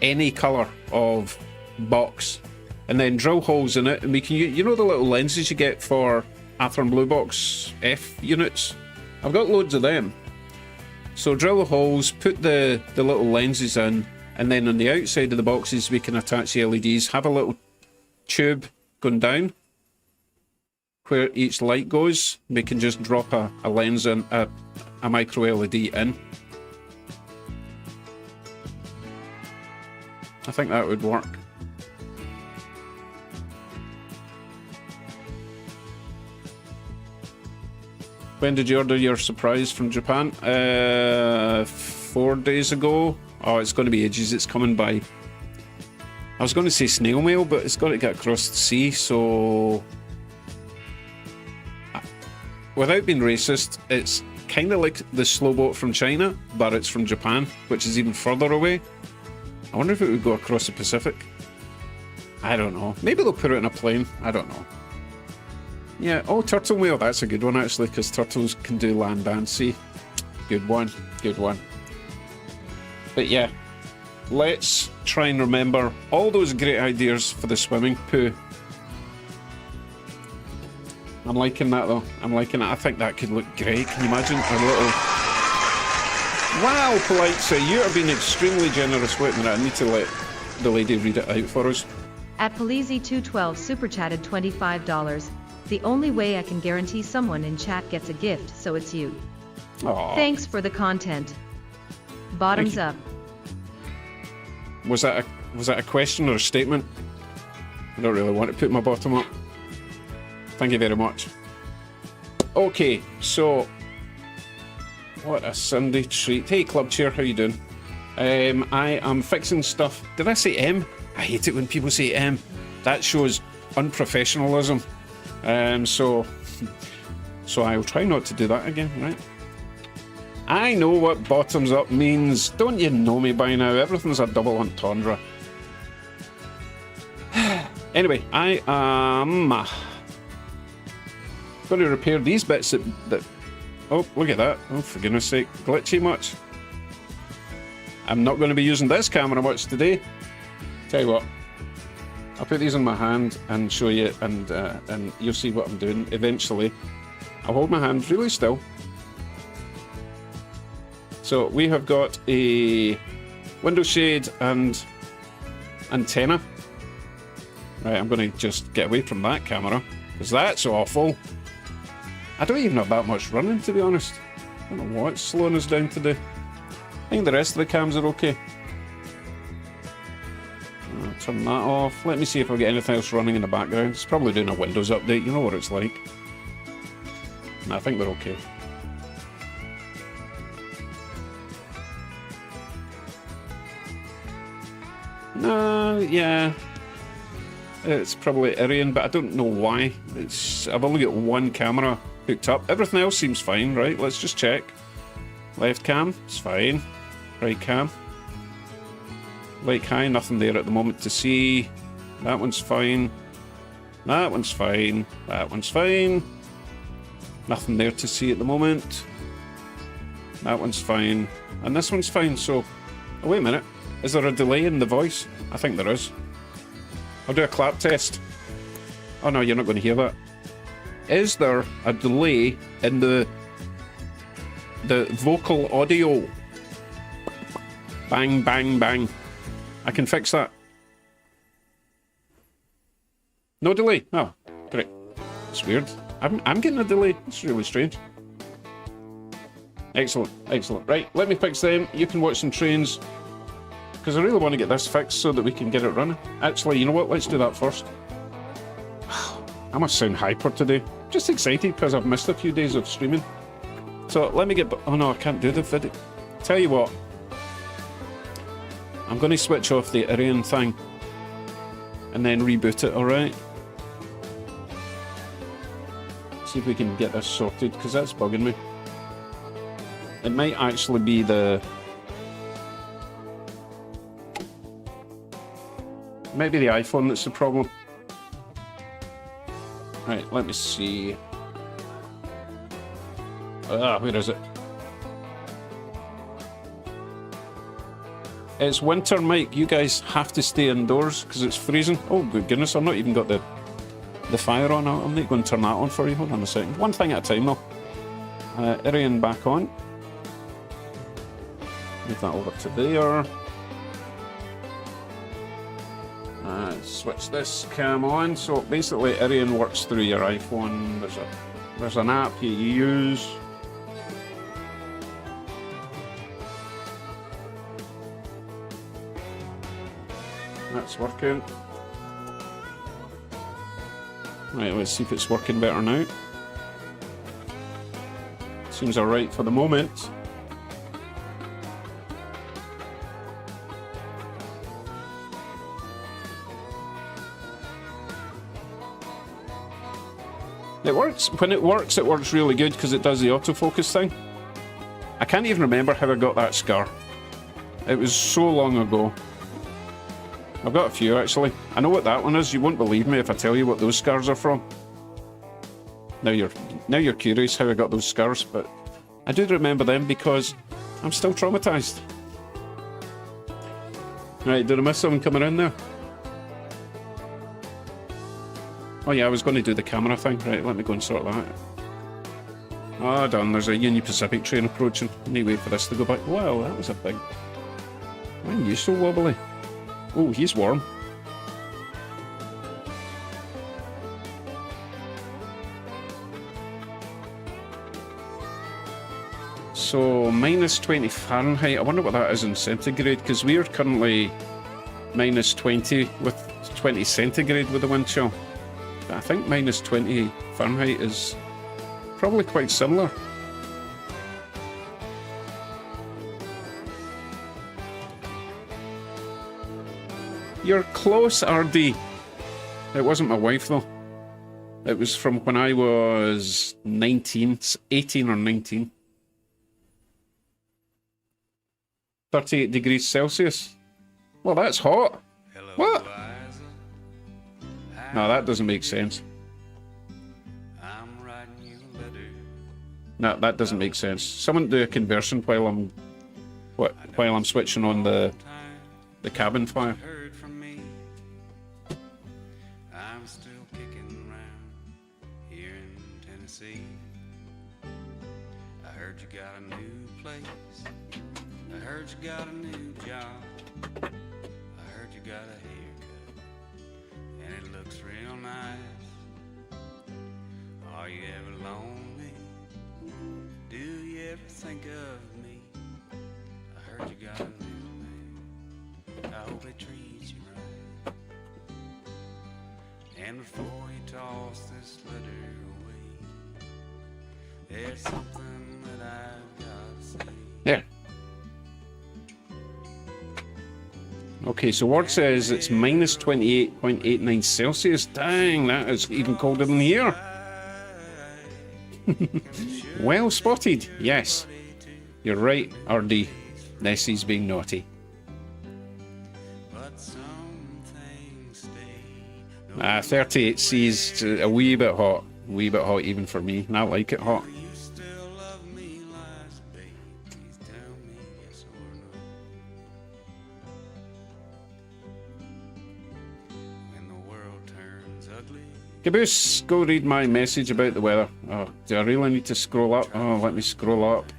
any colour of box. And then drill holes in it, and we can use... you know the little lenses you get for Athearn Blue Box F units? I've got loads of them. So drill the holes, put the little lenses in, and then on the outside of the boxes we can attach the LEDs, have a little tube going down where each light goes. We can just drop a lens in, a micro LED in. I think that would work. When did you order your surprise from Japan? 4 days ago. Oh, it's going to be ages. It's coming by... I was going to say snail mail, but it's got to get across the sea, so... without being racist, it's kind of like the slow boat from China, but it's from Japan, which is even further away. I wonder if it would go across the Pacific. I don't know. Maybe they'll put it in a plane. I don't know. Yeah, oh, turtle mail. That's a good one, actually, because turtles can do land and sea. Good one. Good one. But yeah, let's try and remember all those great ideas for the swimming poo. I'm liking that, though. I'm liking it. I think that could look great. Can you imagine a little... wow, Politesy, you are being extremely generous. Wait a minute, I need to let the lady read it out for us. At Polizzi212 super chatted $25. The only way I can guarantee someone in chat gets a gift, so it's you. Aww. Thanks for the content. Bottoms up. Was that a question or a statement? I don't really want to put my bottom up. Thank you very much. Okay, so what a Sunday treat. Hey Club Chair, how you doing? I am fixing stuff. Did I say M? I hate it when people say M. That shows unprofessionalism. So I'll try not to do that again, right? I know what bottoms up means. Don't you know me by now? Everything's a double entendre. Anyway, I am going to repair these bits that... Oh, look at that. Oh, for goodness sake. Glitchy much? I'm not going to be using this camera much today. Tell you what. I'll put these in my hand and show you, and you'll see what I'm doing eventually. I'll hold my hand really still. So we have got a window shade and antenna. Right, I'm going to just get away from that camera, because that's awful. I don't even have that much running, to be honest. I don't know what's slowing us down today. I think the rest of the cams are okay. I'll turn that off. Let me see if I've got anything else running in the background. It's probably doing a Windows update, you know what it's like. No, I think we're okay. No, yeah. It's probably Arian, but I don't know why. I've only got one camera hooked up. Everything else seems fine, right? Let's just check. Left cam, it's fine. Right cam. Light high, nothing there at the moment to see. That one's fine. That one's fine. That one's fine. Nothing there to see at the moment. That one's fine. And this one's fine, so... Oh, wait a minute. Is there a delay in the voice? I think there is. I'll do a clap test. Oh no, you're not going to hear that. Is there a delay in the vocal audio? Bang, bang, bang. I can fix that. No delay. Oh, great. It's weird. I'm getting a delay. It's really strange. Excellent, excellent. Right, let me fix them. You can watch some trains. Because I really want to get this fixed so that we can get it running. Actually, you know what? Let's do that first. I must sound hyper today. Just excited because I've missed a few days of streaming. So let me get... Oh no, I can't do the video. Tell you what. I'm going to switch off the Arian thing. And then reboot it, alright? See if we can get this sorted, because that's bugging me. It might actually be the... Maybe the iPhone that's the problem. Right, let me see. Where is it? It's winter, Mike. You guys have to stay indoors because it's freezing. Oh, good goodness, I've not even got the fire on. I'm not going to turn that on for you. Hold on a second. One thing at a time, though. Arian back on. Move that over to there. Switch this cam on. So basically, Arian works through your iPhone. There's an app you use. That's working. Right, let's see if it's working better now. Seems alright for the moment. It works. When it works really good because it does the autofocus thing. I can't even remember how I got that scar. It was so long ago. I've got a few actually. I know what that one is. You won't believe me if I tell you what those scars are from. Now you're curious how I got those scars, but I do remember them because I'm still traumatized. Right, did I miss someone coming in there? Oh yeah, I was going to do the camera thing. Right, let me go and sort that. Oh, done. There's a Union Pacific train approaching. I need to wait for this to go by. Wow, that was a big... Why are you so wobbly? Oh, he's warm. So, minus 20 Fahrenheit. I wonder what that is in centigrade, because we're currently minus 20 with 20 centigrade with the wind chill. But I think minus 20 Fahrenheit is probably quite similar. You're close, RD. It wasn't my wife, though. It was from when I was 19, 18 or 19. 38 degrees Celsius. Well, that's hot. What? No, that doesn't make sense. No, that doesn't make sense. Someone do a conversion while I'm switching on the cabin fire. I'm still kicking around here in Tennessee. I heard you got a new place. I heard you got a new job. I heard you got a haircut, and it looks real nice. Are you ever lonely? Do you ever think of me? I heard you got a new man. I hope it treats you right. And before you toss this letter away, there's something that I've got to say. There. Okay, so Ward says it's minus 28.89 Celsius. Dang, that is even colder than here. Well spotted. Yes. You're right, RD. Nessie's being naughty. But some things stay. 38C is a wee bit hot. A wee bit hot even for me. And I like it hot. You still love me, last babe. Please tell me yes or no. When the world turns ugly. Caboose, go read my message about the weather. Oh, do I really need to scroll up? Oh, let me scroll up.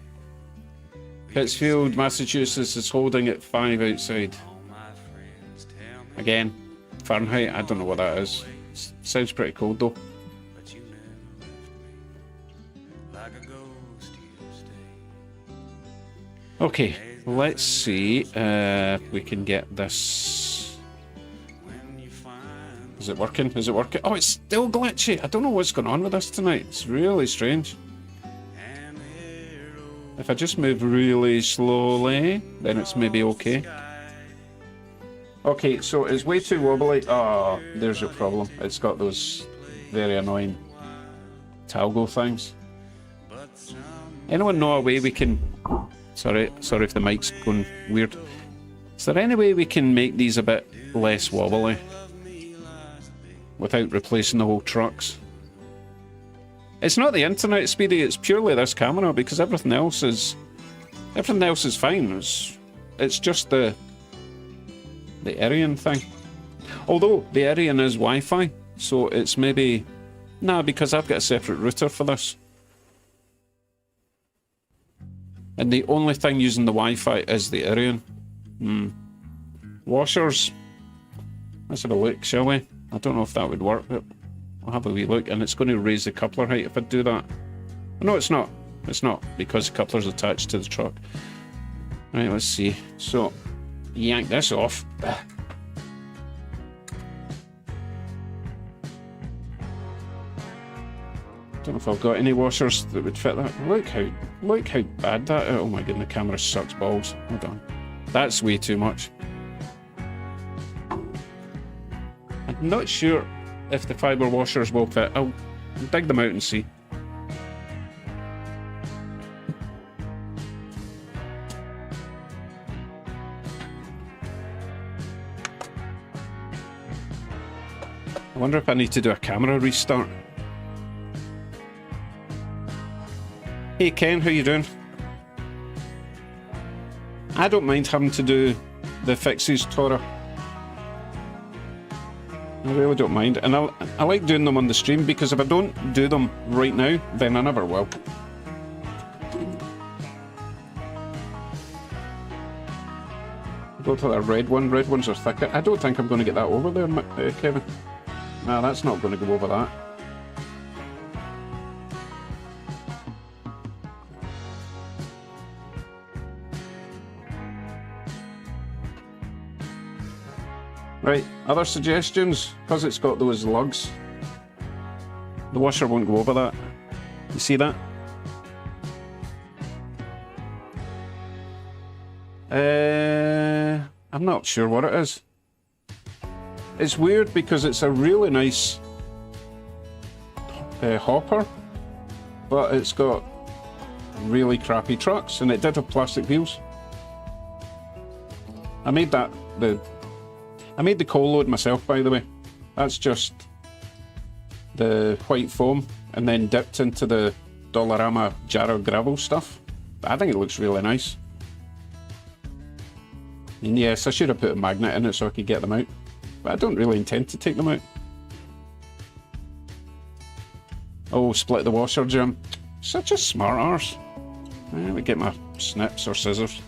Pittsfield, Massachusetts is holding at 5 outside. All my friends tell me. Again, Fahrenheit, I don't know what that is. Sounds pretty cold though. But you never left me. Like a ghost you stay. Okay, let's see if we can get this. When you find Is it working? Is it working? Oh, it's still glitchy. I don't know what's going on with this tonight. It's really strange. an arrow If I just move really slowly, then it's maybe okay. Okay, so it's way too wobbly. Oh, there's your problem. It's got those very annoying toggle things. Anyone know a way we can... Sorry if the mic's going weird. Is there any way we can make these a bit less wobbly without replacing the whole trucks? It's not the internet, Speedy, it's purely this camera, because everything else is fine. It's just the Arian thing. Although the Arian is Wi-Fi, so it's maybe... Nah, because I've got a separate router for this. And the only thing using the Wi-Fi is the Arian. Washers. Let's have a look, shall we? I don't know if that would work, but I'll have a wee look. And it's going to raise the coupler height if I do that. No, it's not. It's not, because the coupler's attached to the truck. Right, let's see. So, yank this off. Don't know if I've got any washers that would fit that. Look how bad that is. Oh my goodness, the camera sucks balls. Hold on. That's way too much. I'm not sure if the fibre washers will fit. I'll dig them out and see. I wonder if I need to do a camera restart. Hey Ken, how you doing? I don't mind having to do the fixes, Tora. I really don't mind, and I like doing them on the stream, because if I don't do them right now, then I never will. Go to that red one. Red ones are thicker. I don't think I'm going to get that over there, Kevin. Nah, that's not going to go over that. Right, other suggestions? Because it's got those lugs, the washer won't go over that. You see that? I'm not sure what it is. It's weird because it's a really nice hopper, but it's got really crappy trucks, and it did have plastic wheels. I made that I made the coal load myself, by the way. That's just the white foam and then dipped into the Dollarama jar of gravel stuff. But I think it looks really nice. And yes, I should have put a magnet in it so I could get them out. But I don't really intend to take them out. Oh, split the washer, Jim. Such a smart arse. Let me get my snips or scissors.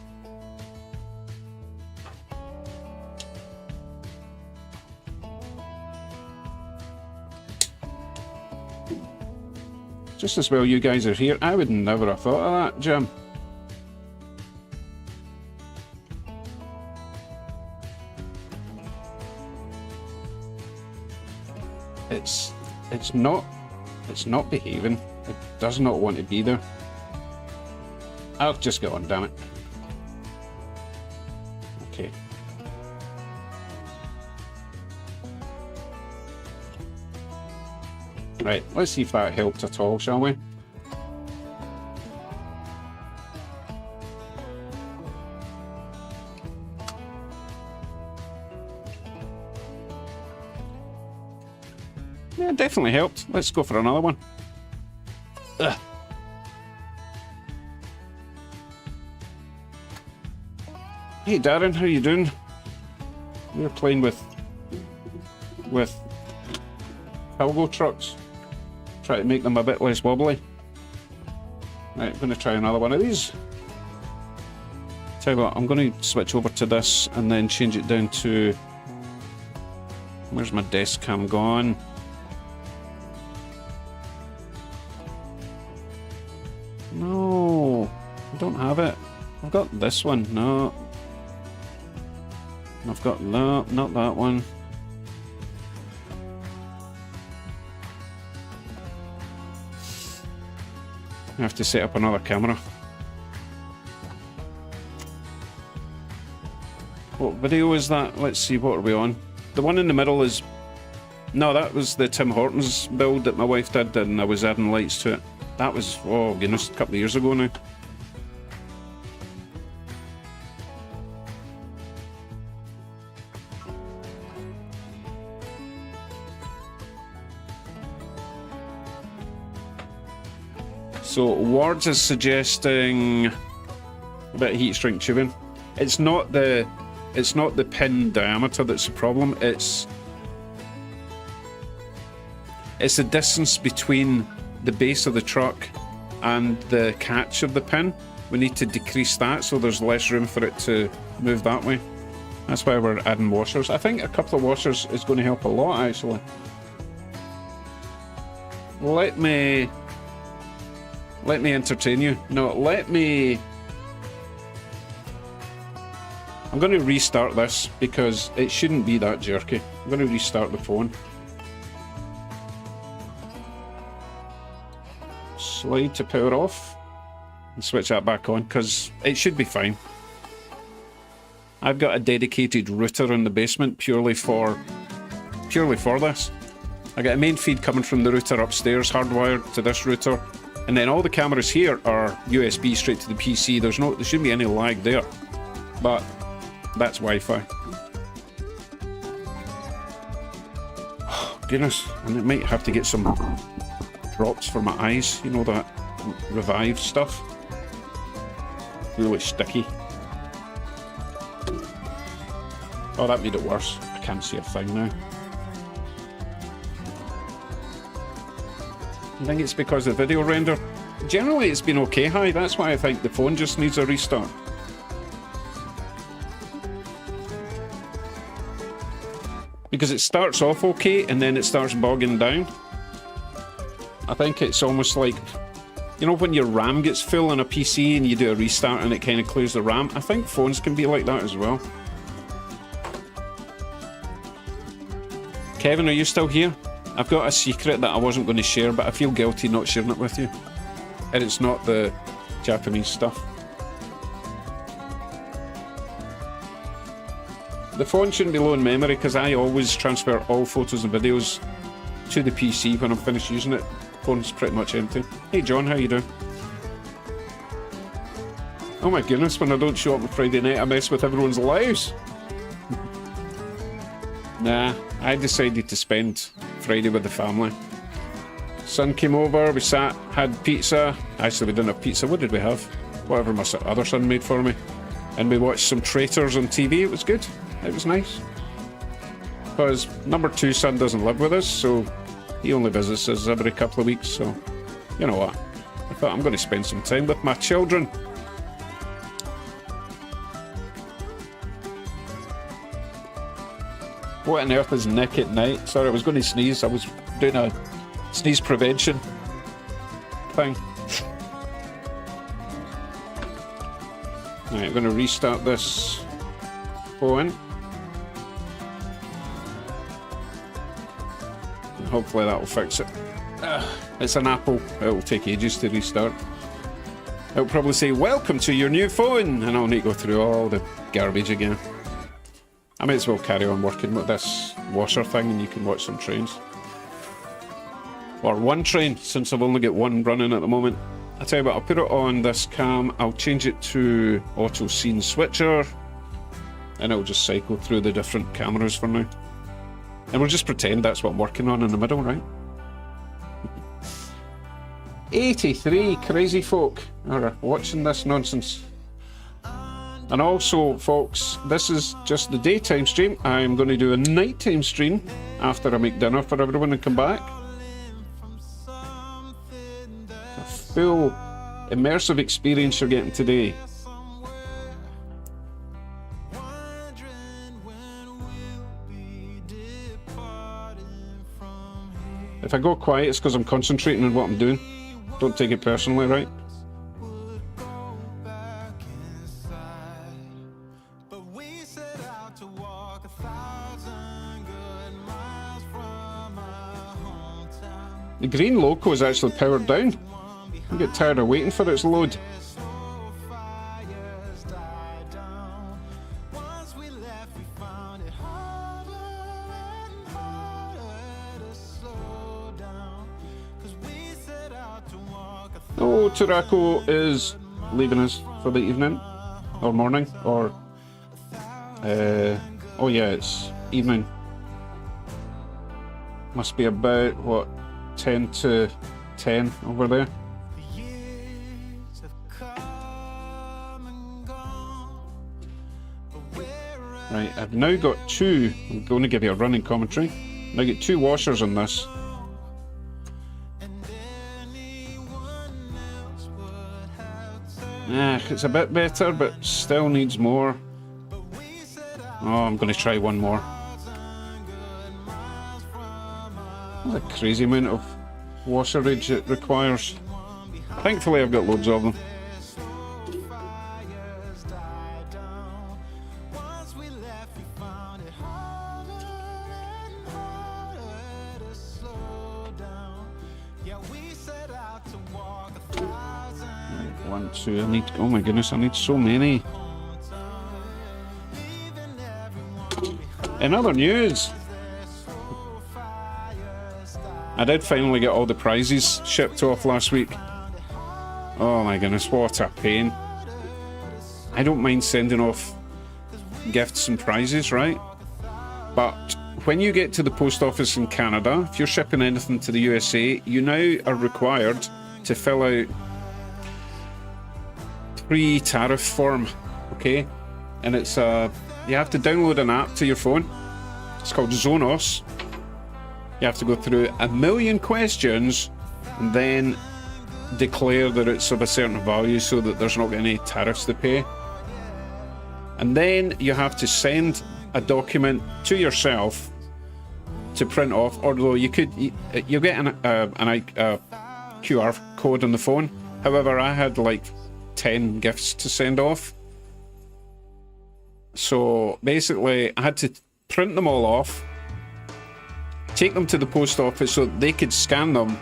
Just as well you guys are here. I would never have thought of that, Jim. It's not behaving. It does not want to be there. I'll just get on, damn it. Okay. Right, let's see if that helped at all, shall we? Yeah, definitely helped. Let's go for another one. Ugh. Hey Darren, how you doing? We're playing with Pilgo trucks. Try to make them a bit less wobbly. Right, I'm going to try another one of these. Tell you what, I'm going to switch over to this and then change it down to... Where's my desk cam gone? No, I don't have it. I've got this one. No. I've got that, not that one. I have to set up another camera. What video is that? Let's see, what are we on? The one in the middle is... No, that was the Tim Hortons build that my wife did and I was adding lights to it. That was, oh goodness, a couple of years ago now. So Wards is suggesting a bit of heat shrink tubing. It's not the pin diameter that's the problem. It's the distance between the base of the truck and the catch of the pin. We need to decrease that so there's less room for it to move that way. That's why we're adding washers. I think a couple of washers is going to help a lot, actually. Let me entertain you. No, I'm going to restart this because it shouldn't be that jerky. I'm going to restart the phone. Slide to power off and switch that back on because it should be fine. I've got a dedicated router in the basement purely for this. I got a main feed coming from the router upstairs, hardwired to this router, and then all the cameras here are USB straight to the PC. There shouldn't be any lag there, but that's Wi-Fi. Oh, goodness, and it might have to get some drops for my eyes, you know, that Revive stuff. Really sticky. Oh, that made it worse. I can't see a thing now. I think it's because of the video render. Generally it's been okay, hi, that's why I think the phone just needs a restart. Because it starts off okay and then it starts bogging down. I think it's almost like, you know, when your RAM gets full on a PC and you do a restart and it kind of clears the RAM. I think phones can be like that as well. Kevin, are you still here? I've got a secret that I wasn't going to share, but I feel guilty not sharing it with you. And it's not the Japanese stuff. The phone shouldn't be low in memory because I always transfer all photos and videos to the PC when I'm finished using it. Phone's pretty much empty. Hey John, how you doing? Oh my goodness, when I don't show up on Friday night I mess with everyone's lives. Nah, I decided to spend Friday with the family. Son came over, we sat, had pizza. Actually, we didn't have pizza. What did we have? Whatever my other son made for me. And we watched some Traitors on TV. It was good. It was nice. Because number 2 son doesn't live with us, so he only visits us every couple of weeks. So, you know what? I thought I'm going to spend some time with my children. What on earth is Nick at night? Sorry, I was going to sneeze. I was doing a sneeze prevention thing. Right, I'm going to restart this phone. And hopefully that will fix it. It's an Apple. It will take ages to restart. It'll probably say, "Welcome to your new phone," and I'll need to go through all the garbage again. I might as well carry on working with this washer thing and you can watch some trains. Or one train, since I've only got one running at the moment. I tell you what, I'll put it on this cam, I'll change it to auto scene switcher, and it'll just cycle through the different cameras for now. And we'll just pretend that's what I'm working on in the middle, right? 83 crazy folk are watching this nonsense. And also, folks, this is just the daytime stream. I'm going to do a nighttime stream after I make dinner for everyone and come back. A full immersive experience you're getting today. If I go quiet, it's because I'm concentrating on what I'm doing. Don't take it personally, right? The green loco is actually powered down. I get tired of waiting for its load. Oh, Turaco is leaving us for the evening, or morning, or... oh yeah, it's evening. Must be about, what, 10 to 10 over there. Right, I've now got 2, I'm going to give you a running commentary. Now get 2 washers on this. It's a bit better, but still needs more. Oh, I'm going to try one more. That's a crazy amount of washerage it requires. Thankfully, I've got loads of them. One, two, I need, oh my goodness, I need so many. In other news, I did finally get all the prizes shipped off last week. Oh my goodness, what a pain. I don't mind sending off gifts and prizes, right? But when you get to the post office in Canada, if you're shipping anything to the USA, you now are required to fill out pre-tariff form, okay? And it's you have to download an app to your phone. It's called Zonos. You have to go through 1,000,000 questions and then declare that it's of a certain value so that there's not any tariffs to pay. And then you have to send a document to yourself to print off, although you'll get a QR code on the phone. However, I had like 10 gifts to send off. So basically, I had to print them all off, take them to the post office so they could scan them,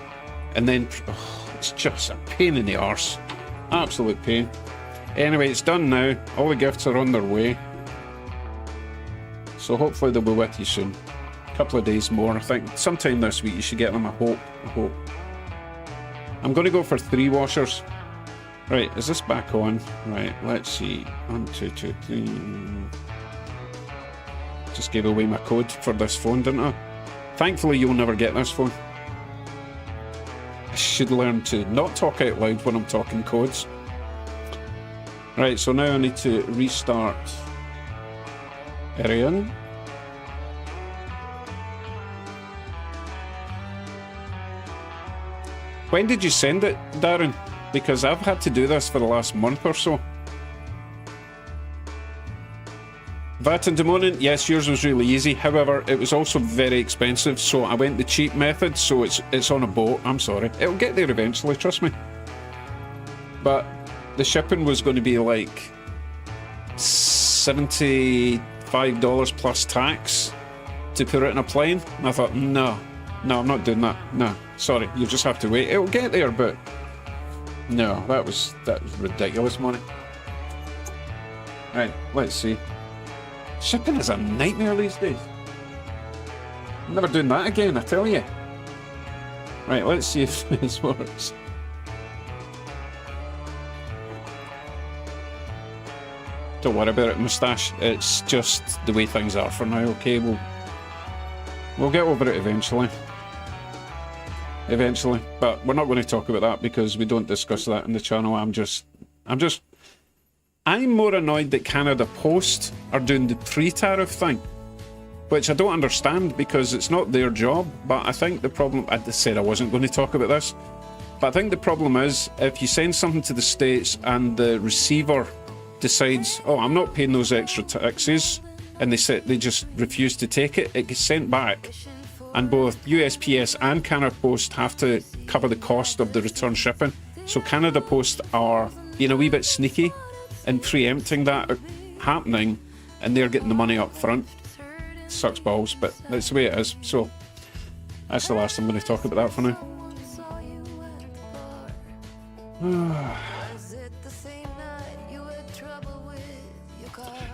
and then it's just a pain in the arse. Absolute pain. Anyway, it's done now. All the gifts are on their way. So hopefully they'll be with you soon. A couple of days more. I think sometime this week you should get them, I hope. I'm going to go for 3 washers. Right, is this back on? Right, let's see. 1, 2, 2, 3. Just gave away my code for this phone, didn't I? Thankfully, you'll never get this phone. I should learn to not talk out loud when I'm talking codes. Right, so now I need to restart Arian. When did you send it, Darren? Because I've had to do this for the last month or so. VAT and Demonin, yes, yours was really easy. However, it was also very expensive, so I went the cheap method, so it's on a boat. I'm sorry. It'll get there eventually, trust me. But the shipping was going to be like $75 plus tax to put it in a plane. And I thought, no, I'm not doing that. No, sorry, you just have to wait. It'll get there, but no, that was ridiculous money. Right, let's see. Shipping is a nightmare these days. I'm never doing that again, I tell you. Right, let's see if this works. Don't worry about it, moustache. It's just the way things are for now, okay? We'll get over it eventually. Eventually. But we're not going to talk about that because we don't discuss that in the channel. I'm more annoyed that Canada Post are doing the pre-tariff thing, which I don't understand because it's not their job. But I think the problem, I said I wasn't going to talk about this, but I think the problem is if you send something to the States and the receiver decides, oh, I'm not paying those extra taxes, and they just refuse to take it, it gets sent back. And both USPS and Canada Post have to cover the cost of the return shipping. So Canada Post are being a wee bit sneaky and preempting that happening, and they're getting the money up front. Sucks balls, but that's the way it is. So that's the last I'm going to talk about that for now.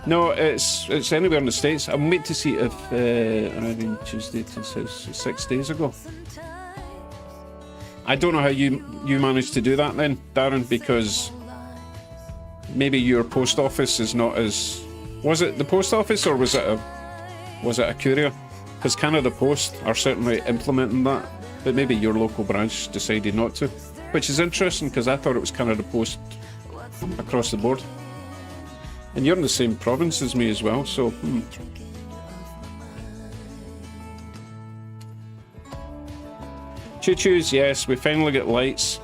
No, it's anywhere in the States. I'm waiting to see if arriving Tuesday to 6 days ago. I don't know how you managed to do that then, Darren, because maybe your post office is not as... Was it the post office or was it a courier? Because Canada Post are certainly implementing that, but maybe your local branch decided not to, which is interesting because I thought it was Canada Post across the board. And you're in the same province as me as well, so... Choo-choos, yes, we finally get lights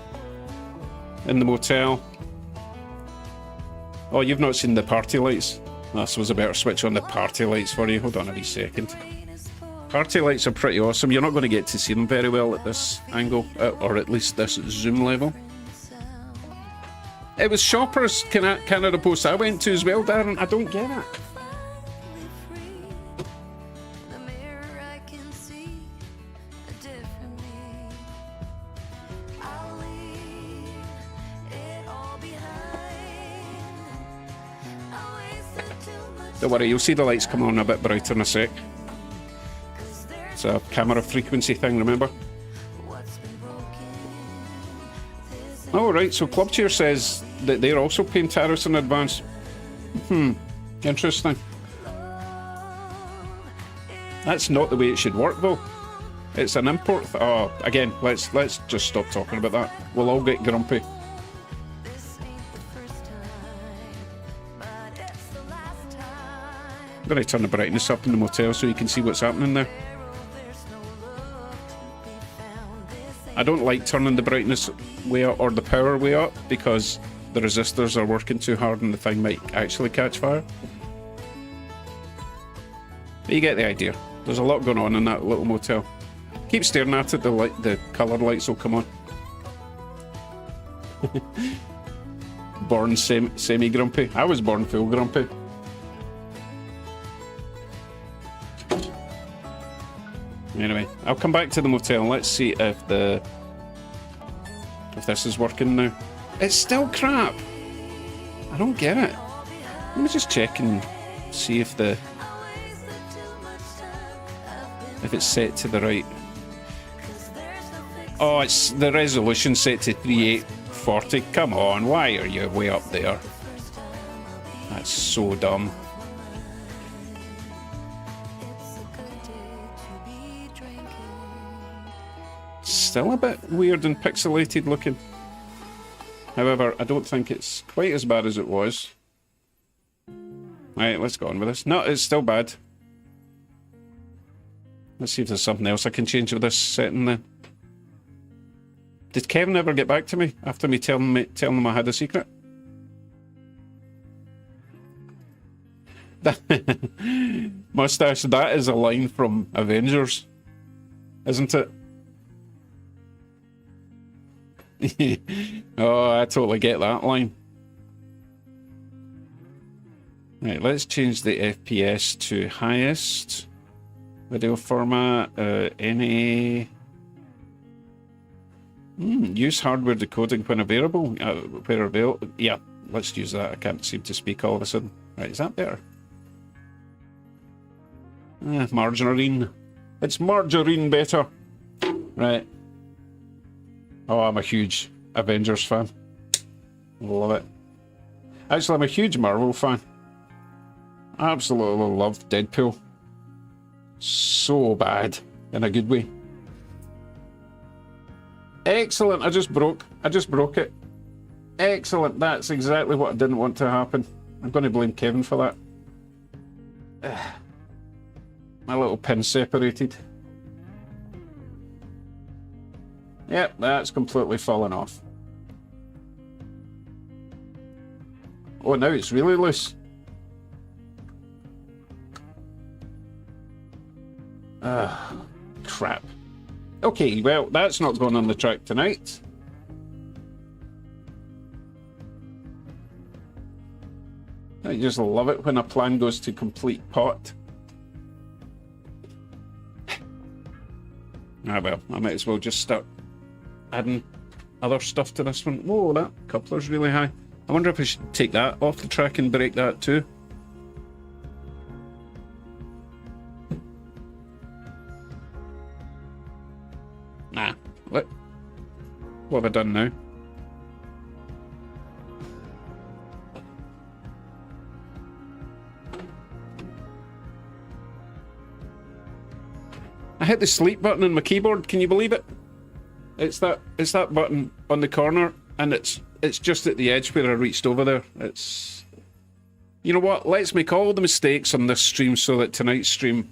in the motel. Oh, you've not seen the party lights? I suppose I better switch on the party lights for you. Hold on a wee second. Party lights are pretty awesome. You're not going to get to see them very well at this angle, or at least this zoom level. It was Shoppers Canada Post I went to as well, Darren. I don't get it. Don't worry, you'll see the lights come on a bit brighter in a sec. It's a camera frequency thing, remember? Oh, right, so Club Cheer says that they're also paying tariffs in advance. Interesting. That's not the way it should work, though. It's an import. Oh, again, let's just stop talking about that. We'll all get grumpy. I'm going to turn the brightness up in the motel so you can see what's happening there. I don't like turning the brightness way up or the power way up because the resistors are working too hard and the thing might actually catch fire. But you get the idea. There's a lot going on in that little motel. Keep staring at it, the coloured lights will come on. Born semi-grumpy. I was born full grumpy. Anyway, I'll come back to the motel and let's see if this is working now. It's still crap. I don't get it. Let me just check and see if it's set to the right. Oh, it's the resolution set to 3840. Come on, why are you way up there? That's so dumb. still a bit weird and pixelated looking. However, I don't think it's quite as bad as it was. Right, let's go on with this. No, it's still bad. Let's see if there's something else I can change with this setting then. Did Kevin ever get back to me after me telling him I had a secret? Mustache, that is a line from Avengers, isn't it? Oh, I totally get that line. Right, let's change the FPS to highest. Video format, NA. Use hardware decoding when available. Where available. Yeah, let's use that. I can't seem to speak all of a sudden. Right, is that better? Margarine. It's margarine better. Right. Oh, I'm a huge Avengers fan. Love it. Actually, I'm a huge Marvel fan. Absolutely love Deadpool. So bad. In a good way. Excellent. I just broke it. Excellent. That's exactly what I didn't want to happen. I'm going to blame Kevin for that. My little pin separated. Yep, that's completely fallen off. Oh, now it's really loose. Crap. Okay, well, that's not going on the track tonight. I just love it when a plan goes to complete pot. Well, I might as well just start adding other stuff to this one. Whoa, that coupler's really high. I wonder if I should take that off the track and break that too. Nah, what have I done now? I hit the sleep button on my keyboard, can you believe it? It's that button on the corner, and it's just at the edge where I reached over there. It's... You know what? Let's make all the mistakes on this stream so that tonight's stream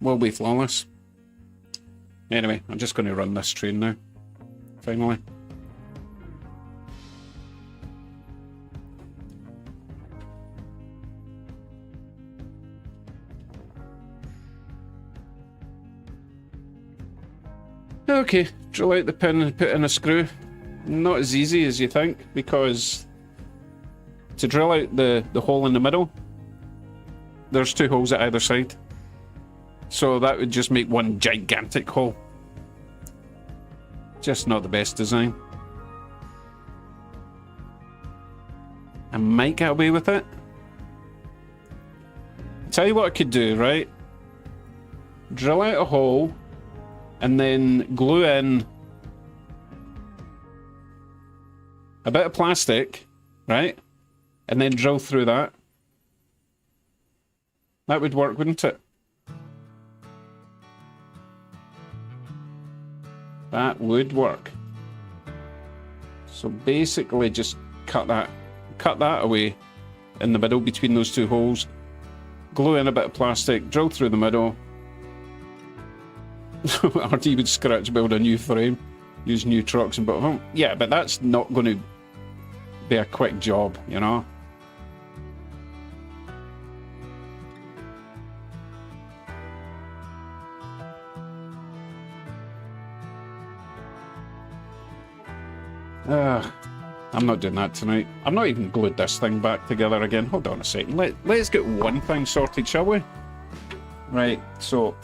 will be flawless. Anyway, I'm just going to run this train now. Finally. Okay, drill out the pin and put in a screw. Not as easy as you think, because to drill out the hole in the middle, there's two holes at either side. So that would just make one gigantic hole. Just not the best design. I might get away with it. Tell you what I could do, right? Drill out a hole and then glue in a bit of plastic, right? And then drill through that. That would work, wouldn't it? That would work. So basically just cut that away in the middle between those two holes. Glue in a bit of plastic, drill through the middle. RT would scratch build a new frame, use new trucks and but yeah, but that's not going to be a quick job, you know. I'm not doing that tonight. I'm not even glued this thing back together again. Hold on a second. Let's get one thing sorted, shall we? Right, so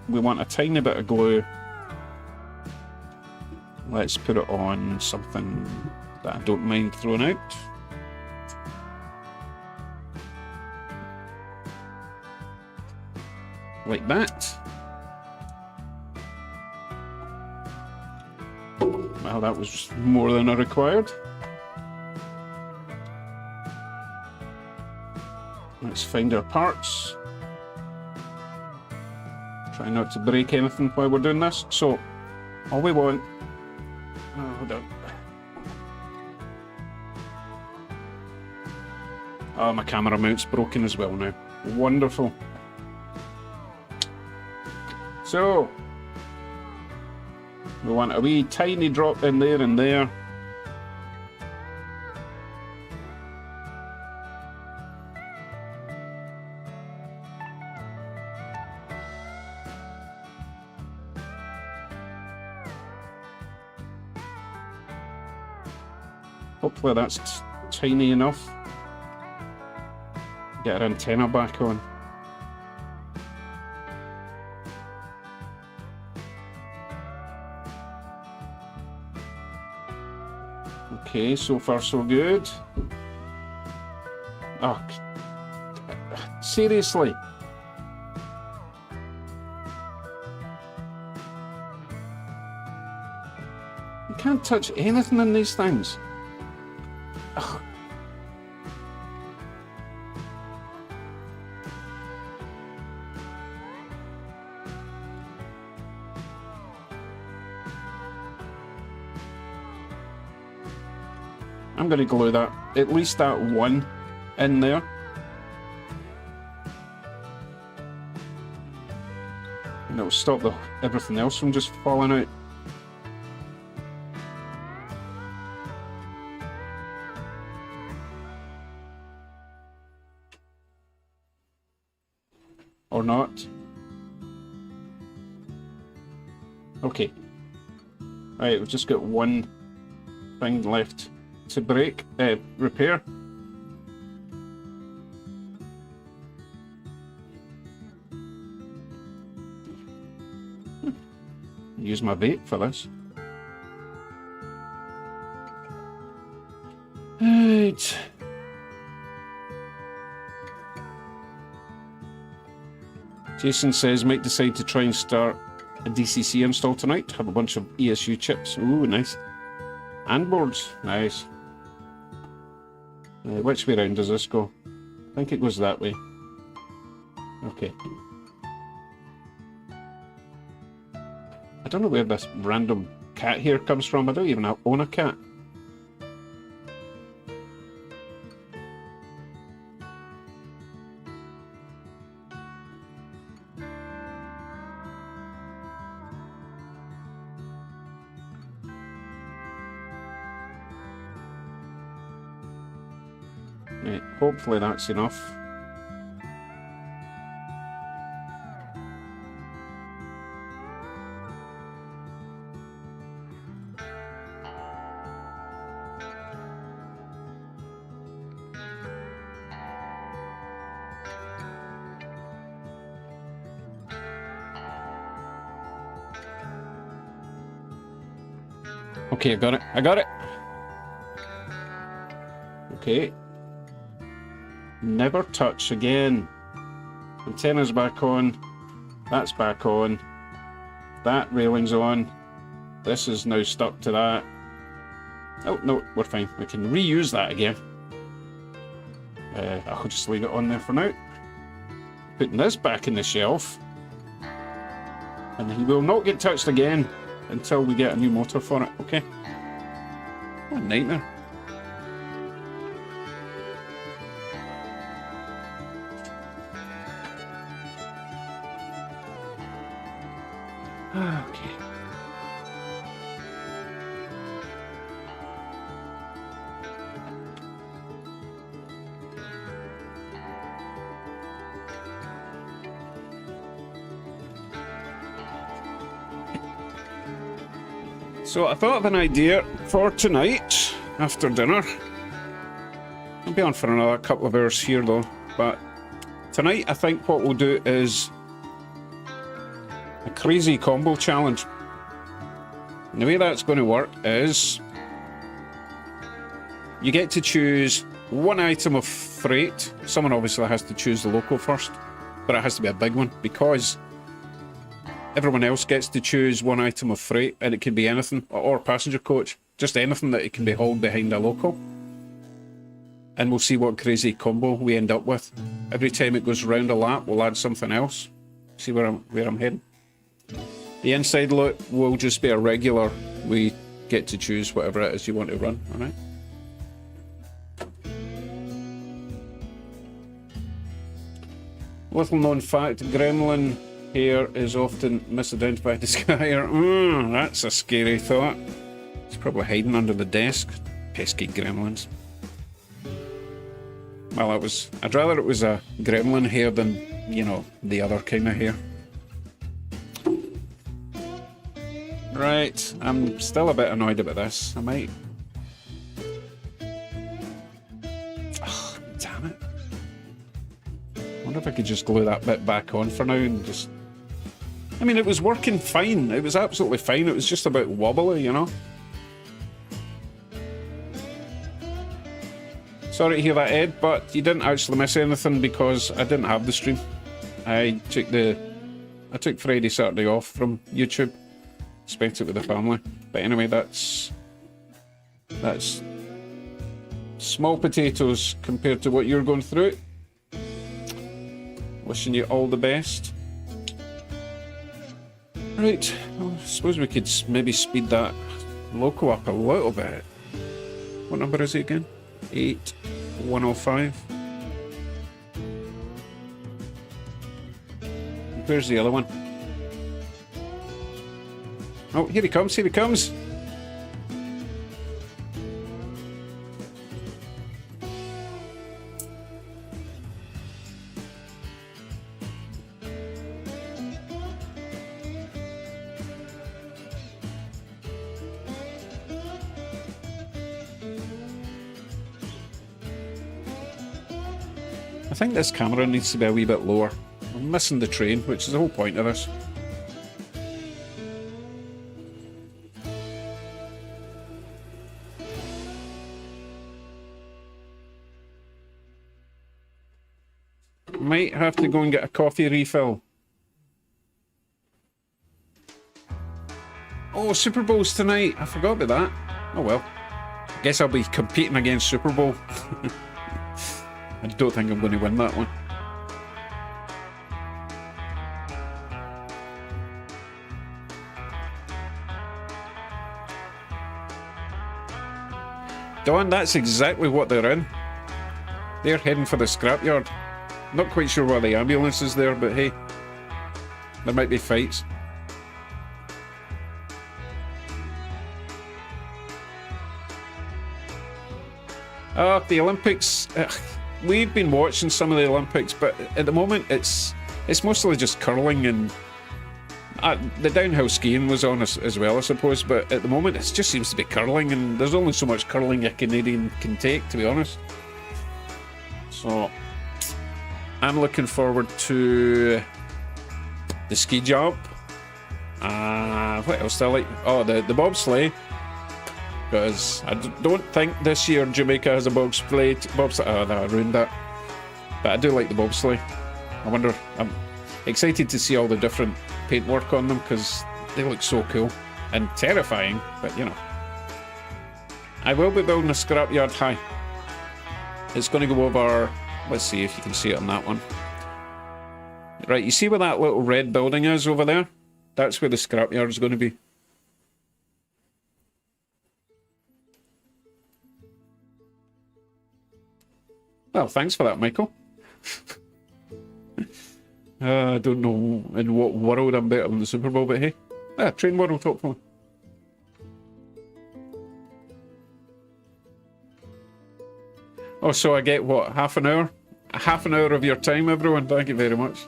we want a tiny bit of glue. Let's put it on something that I don't mind throwing out. Like that. Well, that was more than I required. Let's find our parts. Try not to break anything while we're doing this. So, all we want... Oh, hold on. Oh, my camera mount's broken as well now. Wonderful. So, we want a wee tiny drop in there and there. Hopefully that's tiny enough. Get our antenna back on. Okay, so far so good. Oh, seriously. You can't touch anything in these things. Ugh. I'm going to glue that, at least that one in there. And it'll stop everything else from just falling out. Or not. Okay. Right, we've just got one thing left to repair. Use my vape for this. Right. Jason says, might decide to try and start a DCC install tonight. Have a bunch of ESU chips. Ooh, nice. And boards. Nice. Which way round does this go? I think it goes that way. Okay. I don't know where this random cat hair comes from. I don't even own a cat. Right, hopefully that's enough. Okay, I got it. I got it. Okay. Never touch again. Antenna's back on. That's back on. That railing's on. This is now stuck to that. Oh, no, we're fine. We can reuse that again. I'll just leave it on there for now. Putting this back in the shelf. And he will not get touched again until we get a new motor for it, okay? What a nightmare. Okay. So I thought of an idea for tonight after dinner. I'll be on for another couple of hours here though, but tonight I think what we'll do is a crazy combo challenge. And the way that's going to work is you get to choose one item of freight. Someone obviously has to choose the loco first, but it has to be a big one because everyone else gets to choose one item of freight, and it can be anything, or passenger coach, just anything that it can be hauled behind a loco. And we'll see what crazy combo we end up with. Every time it goes round a lap, we'll add something else. See where I'm heading? The inside loop will just be a regular. We get to choose whatever it is you want to run, alright? Little known fact, gremlin hair is often misidentified as sky hair. That's a scary thought. It's probably hiding under the desk. Pesky gremlins. Well, I'd rather it was a gremlin hair than, you know, the other kind of hair. Right, I'm still a bit annoyed about this. I might... Oh, damn it. I wonder if I could just glue that bit back on for now and just... I mean, it was working fine. It was absolutely fine. It was just a bit wobbly, you know? Sorry to hear that, Ed, but you didn't actually miss anything because I didn't have the stream. I took Friday, Saturday off from YouTube. Spent it with the family. But anyway, that's small potatoes compared to what you're going through. Wishing you all the best. Right, well, I suppose we could maybe speed that loco up a little bit. What number is it again? 8105. Where's the other one? Oh, here he comes, here he comes! I think this camera needs to be a wee bit lower. I'm missing the train, which is the whole point of this. Might have to go and get a coffee refill. Oh, Super Bowl's tonight. I forgot about that. Oh well. Guess I'll be competing against Super Bowl. I don't think I'm going to win that one. Don, that's exactly what they're in. They're heading for the scrapyard. Not quite sure why the ambulance is there, but hey, there might be fights. The Olympics. We've been watching some of the Olympics, but at the moment it's mostly just curling and the downhill skiing was on as well, I suppose. But at the moment it just seems to be curling, and there's only so much curling a Canadian can take, to be honest. So I'm looking forward to the ski jump. What else do I like? Oh, the bobsleigh. Because I don't think this year Jamaica has a bobsleigh. Oh, no, I ruined that. But I do like the bobsleigh. I wonder, I'm excited to see all the different paintwork on them because they look so cool and terrifying, but you know. I will be building a scrapyard high. It's going to go over, let's see if you can see it on that one. Right, you see where that little red building is over there? That's where the scrapyard is going to be. Well, thanks for that, Michael. I don't know in what world I'm better than the Super Bowl, but hey. Train world, hopefully. Oh, so I get, what, half an hour? Half an hour of your time, everyone. Thank you very much.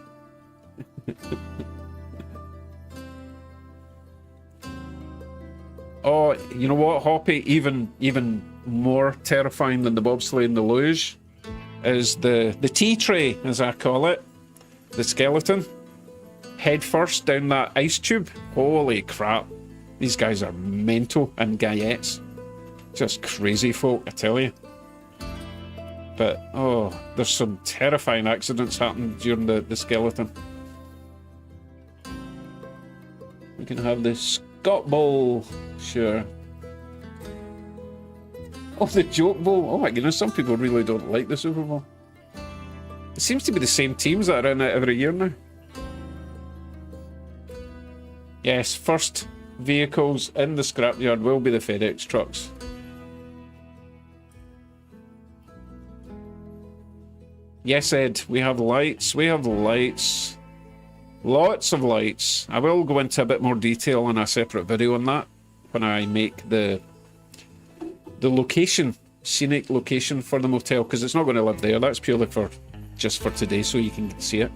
Oh, you know what, Hoppy? Even more terrifying than the bobsleigh and the luge is the tea tray, as I call it. The skeleton. Head first down that ice tube. Holy crap. These guys are mental, and gayettes. Just crazy folk, I tell you. But, oh, there's some terrifying accidents happening during the skeleton. We can have the Scott Bowl, sure. Oh, the Joke Bowl. Oh my goodness, some people really don't like the Super Bowl. It seems to be the same teams that are in it every year now. Yes, first vehicles in the scrapyard will be the FedEx trucks. Yes, Ed, we have lights. We have lights. Lots of lights. I will go into a bit more detail in a separate video on that when I make the location, scenic location for the motel, because it's not going to live there. That's purely for just for today, so you can see it.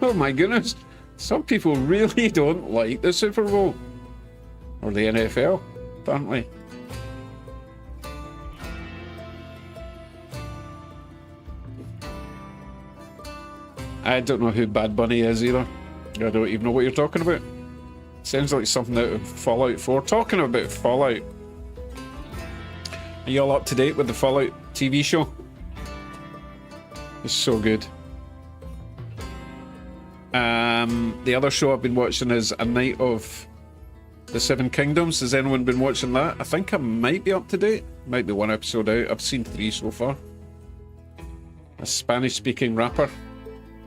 Oh my goodness. Some people really don't like the Super Bowl. Or the NFL, apparently. I don't know who Bad Bunny is either. I don't even know what you're talking about. Sounds like something out of Fallout 4. Talking about Fallout. Are you all up to date with the Fallout TV show? It's so good. The other show I've been watching is A Night of the Seven Kingdoms. Has anyone been watching that? I think I might be up to date. Might be one episode out. I've seen 3 so far. A Spanish-speaking rapper.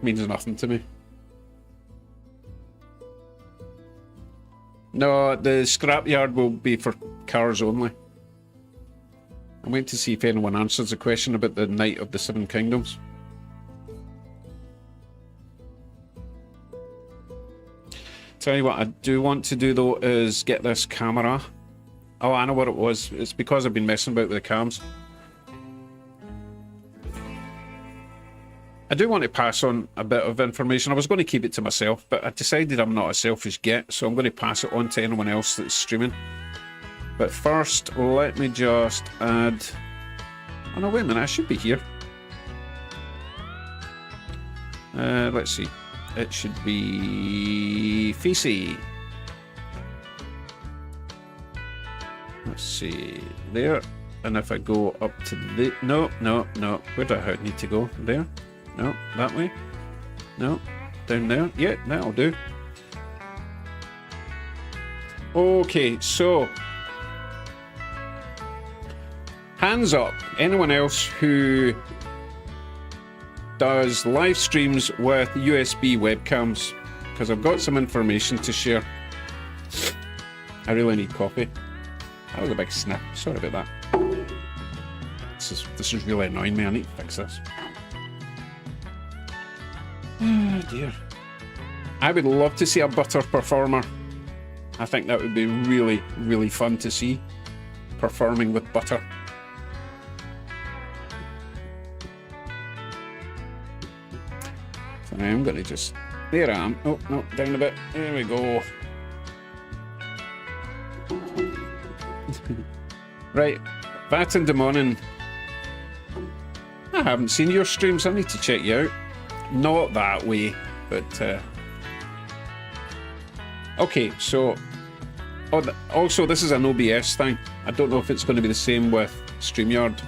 Means nothing to me. No, the scrapyard will be for cars only. I'm waiting to see if anyone answers the question about the Night of the Seven Kingdoms. Tell you what I do want to do though is get this camera. Oh, I know what it was. It's because I've been messing about with the cams. I do want to pass on a bit of information. I was going to keep it to myself, but I decided I'm not a selfish git, so I'm going to pass it on to anyone else that's streaming. But first, let me just add... Oh no, wait a minute, I should be here. Let's see. It should be... Facey. Let's see. There. And if I go up to the... No. Where do I need to go? There. No, that way. No, down there. Yeah, that'll do. Okay, so hands up. Anyone else who does live streams with USB webcams? Because I've got some information to share. I really need coffee. That was a big snap. Sorry about that. This is really annoying me. I need to fix this. Oh dear. I would love to see a butter performer. I think that would be really, really fun to see. Performing with butter. So I'm going to just... There I am. Oh, no, down a bit. There we go. Right. Vat and Demonin. I haven't seen your streams. I need to check you out. Not that way, but... Okay, so... Also, this is an OBS thing. I don't know if it's going to be the same with StreamYard.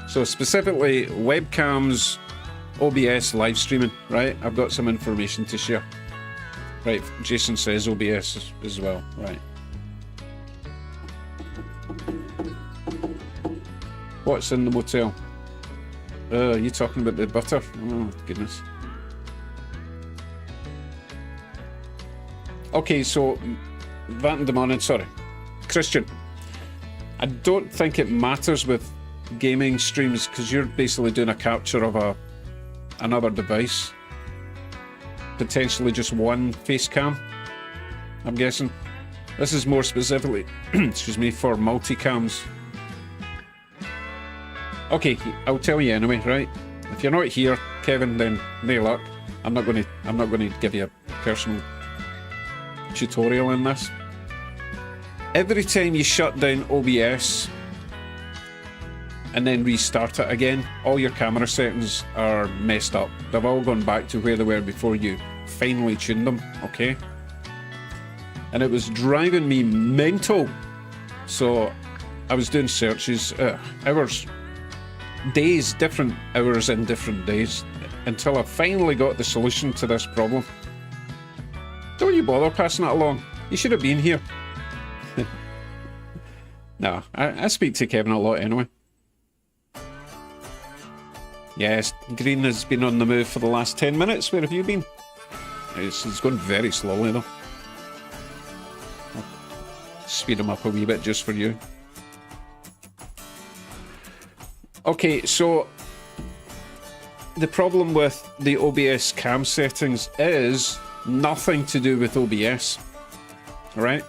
So specifically, webcams, OBS live streaming, right? I've got some information to share. Right, Jason says OBS as well, right. What's in the motel? You talking about the butter? Oh, goodness. Okay, so... Vat and Demonin, sorry. Christian. I don't think it matters with gaming streams, because you're basically doing a capture of another device. Potentially just one face cam, I'm guessing. This is more specifically, excuse me, for multicams. Okay, I'll tell you anyway, right? If you're not here, Kevin, then no luck. I'm not going to give you a personal tutorial in this. Every time you shut down OBS and then restart it again, all your camera settings are messed up. They've all gone back to where they were before you finally tuned them, okay? And it was driving me mental. So I was doing searches, hours, days, different hours in different days, until I finally got the solution to this problem. Don't you bother passing it along. You should have been here. No, I speak to Kevin a lot anyway. Yes, Green has been on the move for the last 10 minutes. Where have you been? It's going very slowly though. I'll speed him up a wee bit just for you. Okay, so the problem with the OBS cam settings is nothing to do with OBS, alright?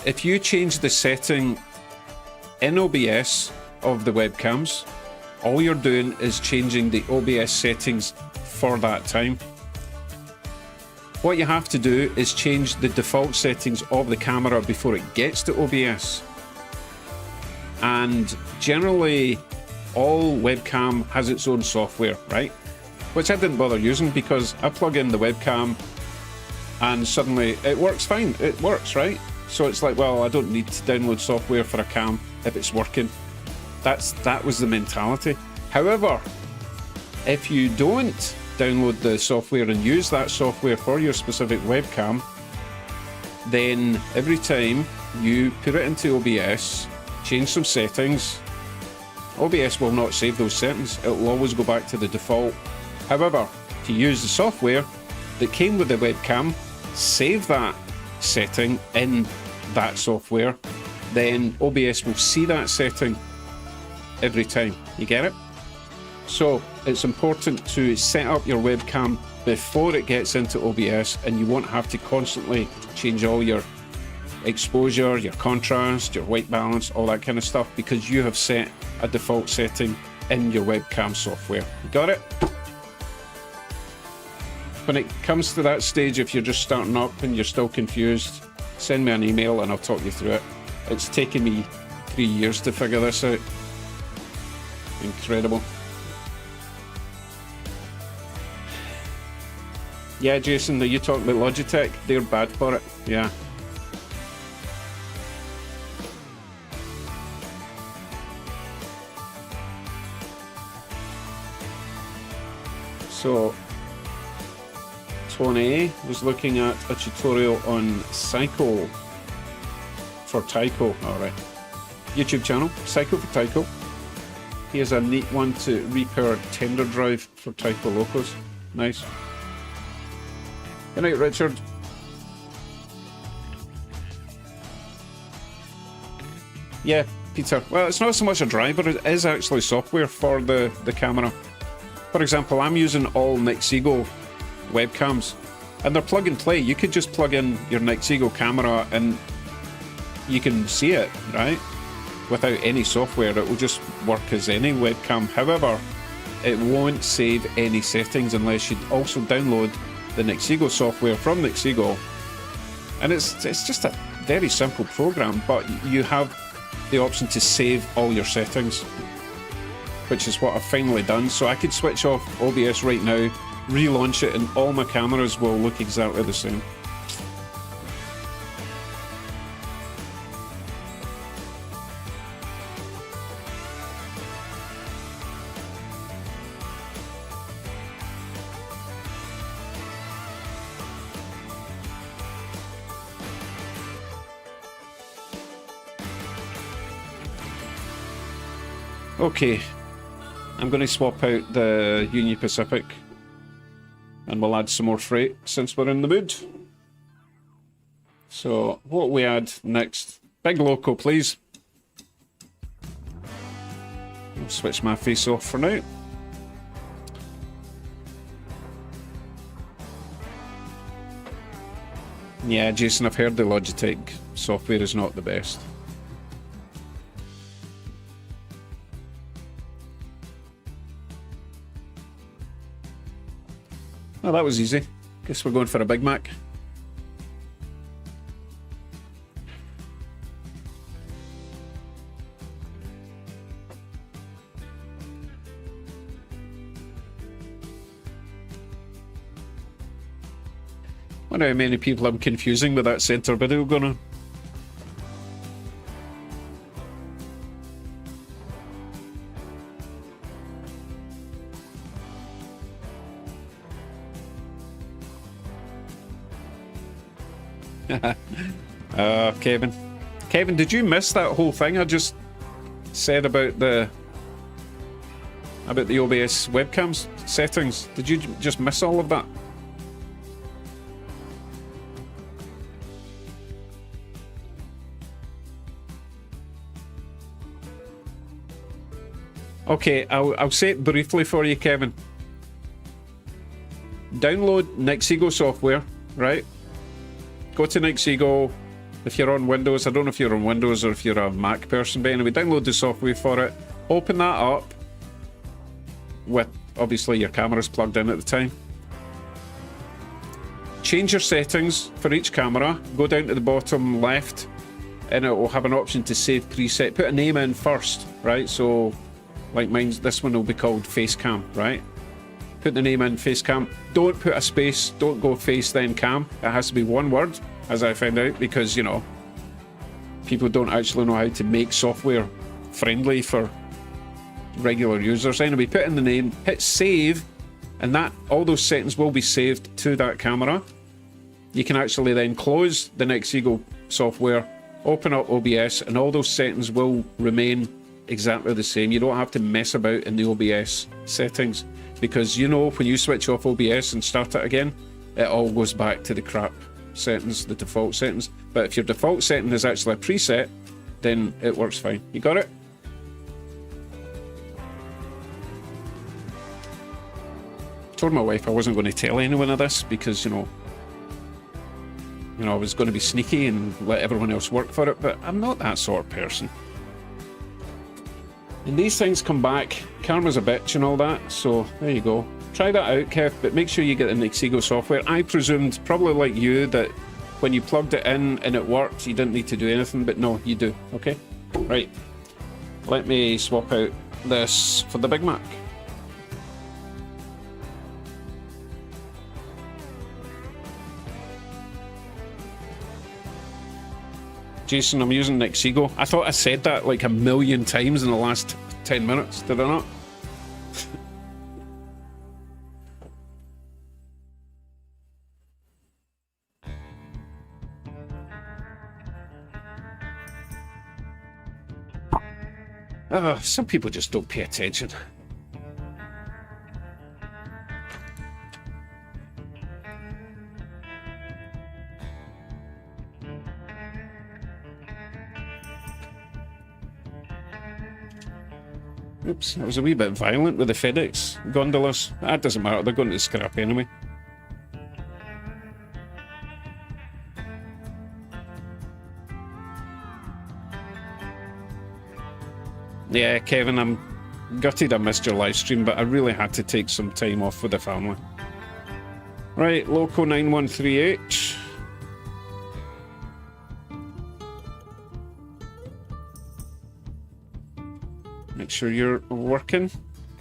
If you change the setting in OBS of the webcams, all you're doing is changing the OBS settings for that time. What you have to do is change the default settings of the camera before it gets to OBS. And generally, all webcam has its own software, right? Which I didn't bother using because I plug in the webcam and suddenly it works fine. It works, right? So it's like, well, I don't need to download software for a cam if it's working. That was the mentality. However, if you don't download the software and use that software for your specific webcam, then every time you put it into OBS, change some settings, OBS will not save those settings. It will always go back to the default. However, to use the software that came with the webcam, save that setting in that software, then OBS will see that setting every time. You get it? So it's important to set up your webcam before it gets into OBS, and you won't have to constantly change all your exposure, your contrast, your white balance, all that kind of stuff, because you have set a default setting in your webcam software. Got it? When it comes to that stage, if you're just starting up and you're still confused, send me an email and I'll talk you through it. It's taken me 3 years to figure this out. Incredible. Yeah, Jason, you talking about Logitech? They're bad for it. Yeah. So, Tony was looking at a tutorial on Psycho for Tycho. Alright. YouTube channel, Psycho for Tycho. He has a neat one to repair tender drive for Tycho Locos. Nice. Good night, Richard. Yeah, Peter. Well, it's not so much a driver, it is actually software for the camera. For example, I'm using all Nexigo webcams, and they're plug and play. You could just plug in your Nexigo camera and you can see it, right? Without any software, it will just work as any webcam. However, it won't save any settings unless you also download the Nexigo software from Nexigo. And it's just a very simple program, but you have the option to save all your settings, which is what I've finally done. So I could switch off OBS right now, relaunch it, and all my cameras will look exactly the same. Okay, I'm going to swap out the Union Pacific and we'll add some more freight since we're in the mood. So what we add next? Big Loco, please. I'll switch my face off for now. Yeah, Jason, I've heard the Logitech software is not the best. Oh, that was easy. Guess we're going for a Big Mac. I wonder how many people I'm confusing with that center video going on. Kevin. Kevin, did you miss that whole thing I just said about the about the OBS webcam settings? Did you just miss all of that? Okay, I'll say it briefly for you, Kevin. Download Nexego software, right? Go to Nexego. If you're on Windows, I don't know if you're on Windows or if you're a Mac person, but anyway, download the software for it. Open that up with, obviously, your camera's plugged in at the time. Change your settings for each camera. Go down to the bottom left and it will have an option to save preset. Put a name in first, right? So, like mine's, this one will be called face cam, right? Put the name in, face cam. Don't put a space, don't go face then cam. It has to be one word, as I found out, because, you know, people don't actually know how to make software friendly for regular users. Anyway, put in the name, hit save, and that all those settings will be saved to that camera. You can actually then close the Nexego software, open up OBS, and all those settings will remain exactly the same. You don't have to mess about in the OBS settings, because you know when you switch off OBS and start it again, it all goes back to the crap settings, the default settings. But if your default setting is actually a preset, then it works fine. You got it? Told my wife I wasn't going to tell anyone of this because, you know, I was going to be sneaky and let everyone else work for it, but I'm not that sort of person. And these things come back, karma's a bitch and all that, so there you go. Try that out, Kev, but make sure you get the Nexego software. I presumed, probably like you, that when you plugged it in and it worked, you didn't need to do anything, but no, you do, okay? Right, let me swap out this for the Big Mac. Jason, I'm using Nexego. I thought I said that like a million times in the last 10 minutes, did I not? Some people just don't pay attention. Oops, that was a wee bit violent with the FedEx gondolas. That doesn't matter, they're going to scrap anyway. Yeah, Kevin, I'm gutted I missed your live stream, but I really had to take some time off with the family. Right, Loco 913H. Make sure you're working.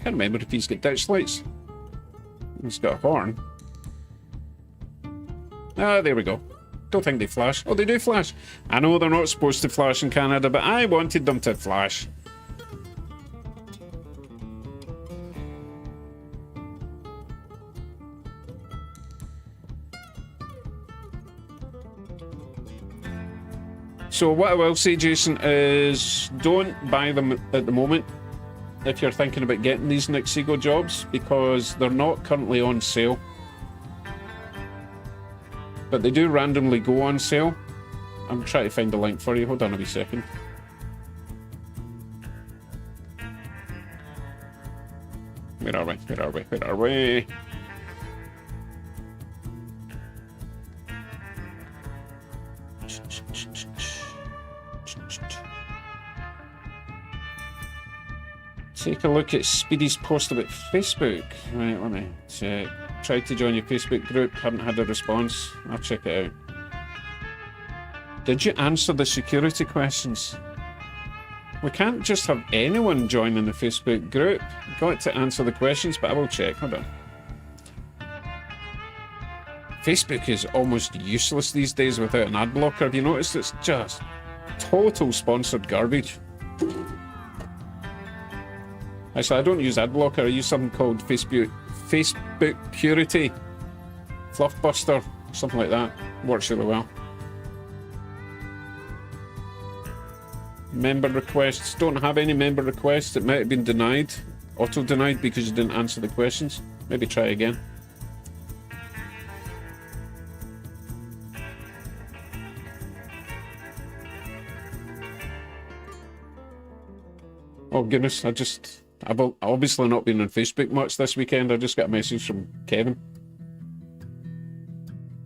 Can't remember if he's got ditch lights. He's got a horn. Ah, there we go. Don't think they flash. Oh, they do flash. I know they're not supposed to flash in Canada, but I wanted them to flash. So what I will say, Jason, is don't buy them at the moment if you're thinking about getting these Nexego jobs, because they're not currently on sale. But they do randomly go on sale. I'm trying to find the link for you. Hold on a wee second. Where are we? Where are we? Where are we? Take a look at Speedy's post about Facebook. Right, let me check. Tried to join your Facebook group, haven't had a response. I'll check it out. Did you answer the security questions? We can't just have anyone joining the Facebook group. Got to answer the questions, but I will check. Hold on. Facebook is almost useless these days without an ad blocker. Have you noticed? It's just total sponsored garbage. Actually, I don't use ad blocker. I use something called Facebook Purity, Fluffbuster, something like that. Works really well. Member requests. Don't have any member requests. It might have been denied. auto-denied because you didn't answer the questions. Maybe try again. Oh goodness, I've obviously not been on Facebook much this weekend. I just got a message from Kevin.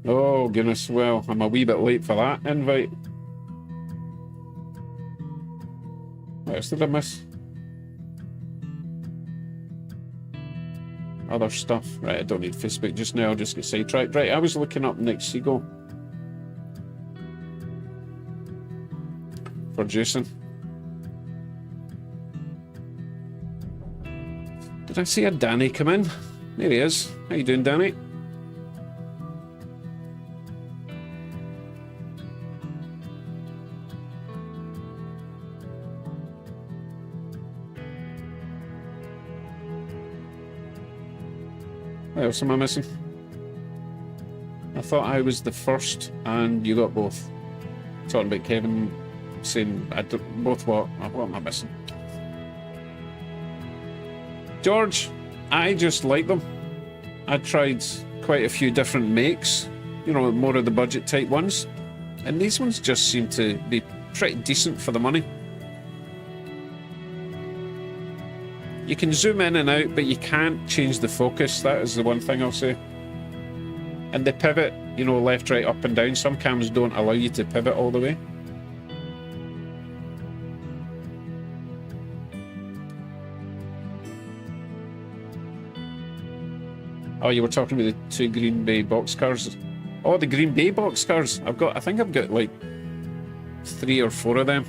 Oh goodness, well, I'm a wee bit late for that invite. What else did I miss? Other stuff. Right, I don't need Facebook just now, I'll just get sidetracked. Right, I was looking up Nick Siegel for Jason. Did I see a Danny come in? There he is. How you doing, Danny? What else am I missing? I thought I was the first and you got both. Talking about Kevin saying both what? What am I missing? George, I just like them. I tried quite a few different makes, you know, more of the budget type ones, and these ones just seem to be pretty decent for the money. You can zoom in and out, but you can't change the focus. That is the one thing I'll say. And the pivot, you know, left, right, up and down. Some cams don't allow you to pivot all the way. Oh, you were talking about the 2 Green Bay boxcars. Oh, the Green Bay boxcars. I think I've got like 3 or 4 of them.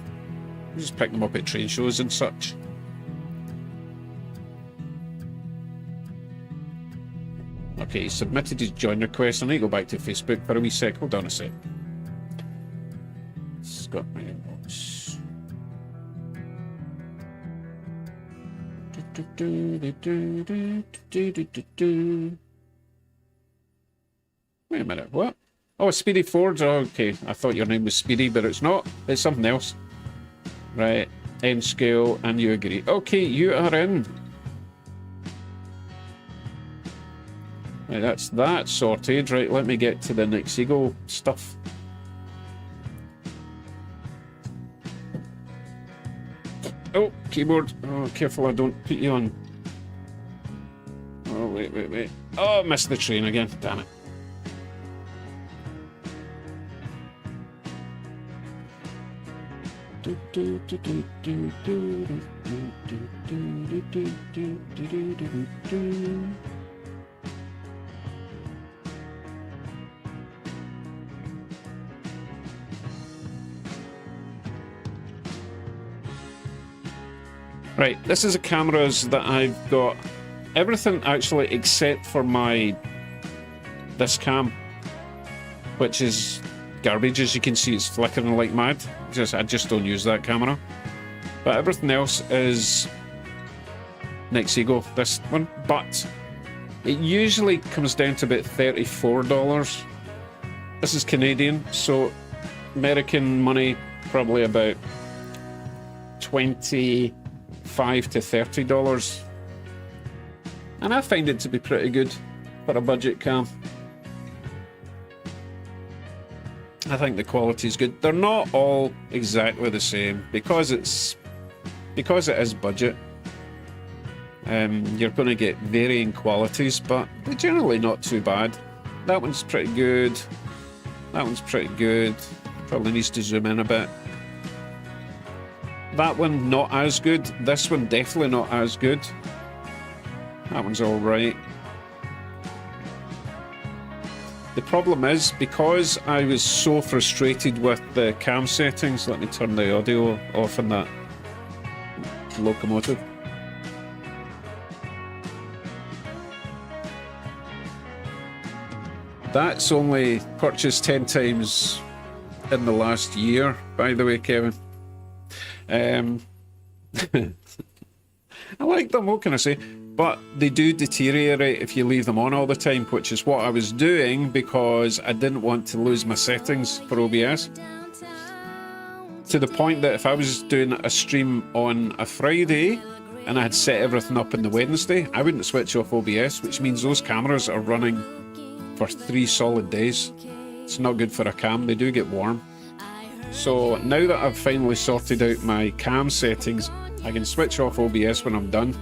I just pick them up at train shows and such. Okay, he submitted his join request. I need to go back to Facebook for a wee sec. Hold on a sec. Scott my inbox. Wait a minute, what? Oh, Speedy Ford. Oh, okay, I thought your name was Speedy, but it's not. It's something else. Right, end scale, and you agree. Okay, you are in. Right, that's that sorted. Right, let me get to the Nick Siegel stuff. Oh, keyboard. Oh, careful I don't put you on. Oh, wait. Oh, missed the train again. Damn it. Right, this is a cameras that I've got everything actually except for this cam, which is garbage. As you can see, it's flickering like mad. I just don't use that camera. But everything else is Nick Siegel, this one. But it usually comes down to about $34. This is Canadian, so American money probably about $25 to $30, and I find it to be pretty good for a budget cam. I think the quality is good. They're not all exactly the same because it is budget. You're going to get varying qualities, but they're generally not too bad. That one's pretty good. That one's pretty good. Probably needs to zoom in a bit. That one not as good. This one definitely not as good. That one's all right. The problem is, because I was so frustrated with the cam settings, let me turn the audio off on that Locomotive. That's only purchased 10 times in the last year, by the way, Kevin. I like them, what can I say? But they do deteriorate if you leave them on all the time, which is what I was doing because I didn't want to lose my settings for OBS. To the point that if I was doing a stream on a Friday and I had set everything up on the Wednesday, I wouldn't switch off OBS, which means those cameras are running for 3 solid days. It's not good for a cam, they do get warm. So now that I've finally sorted out my cam settings, I can switch off OBS when I'm done,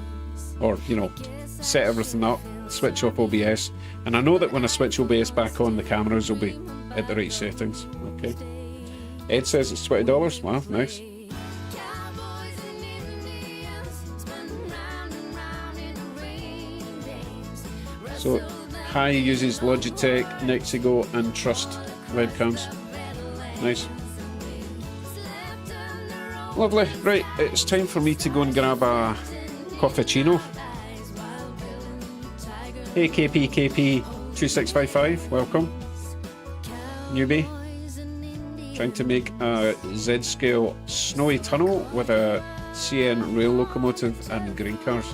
or, you know, set everything up, switch off OBS, and I know that when I switch OBS back on, the cameras will be at the right settings. Okay. Ed says it's $20. Wow, nice. So, Hi uses Logitech, Nexigo, and Trust webcams. Nice. Lovely. Right, it's time for me to go and grab a coffeeccino. Hey KP26555, welcome. Newbie. Trying to make a Z-scale snowy tunnel with a CN rail locomotive and green cars.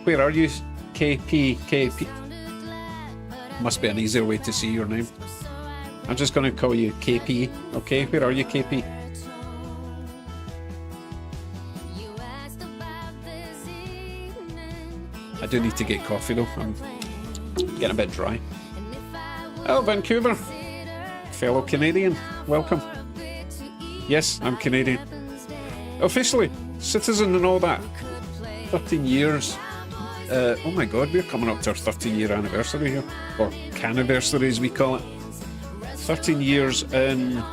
Where are you, KP? Must be an easier way to see your name. I'm just going to call you KP, okay? Where are you, KP? I do need to get coffee though, I'm getting a bit dry. Oh, Vancouver! Fellow Canadian, welcome. Yes, I'm Canadian. Officially, citizen and all that. 13 years. Oh my god, we're coming up to our 13-year anniversary here. Or caniversary as we call it. 13 years in...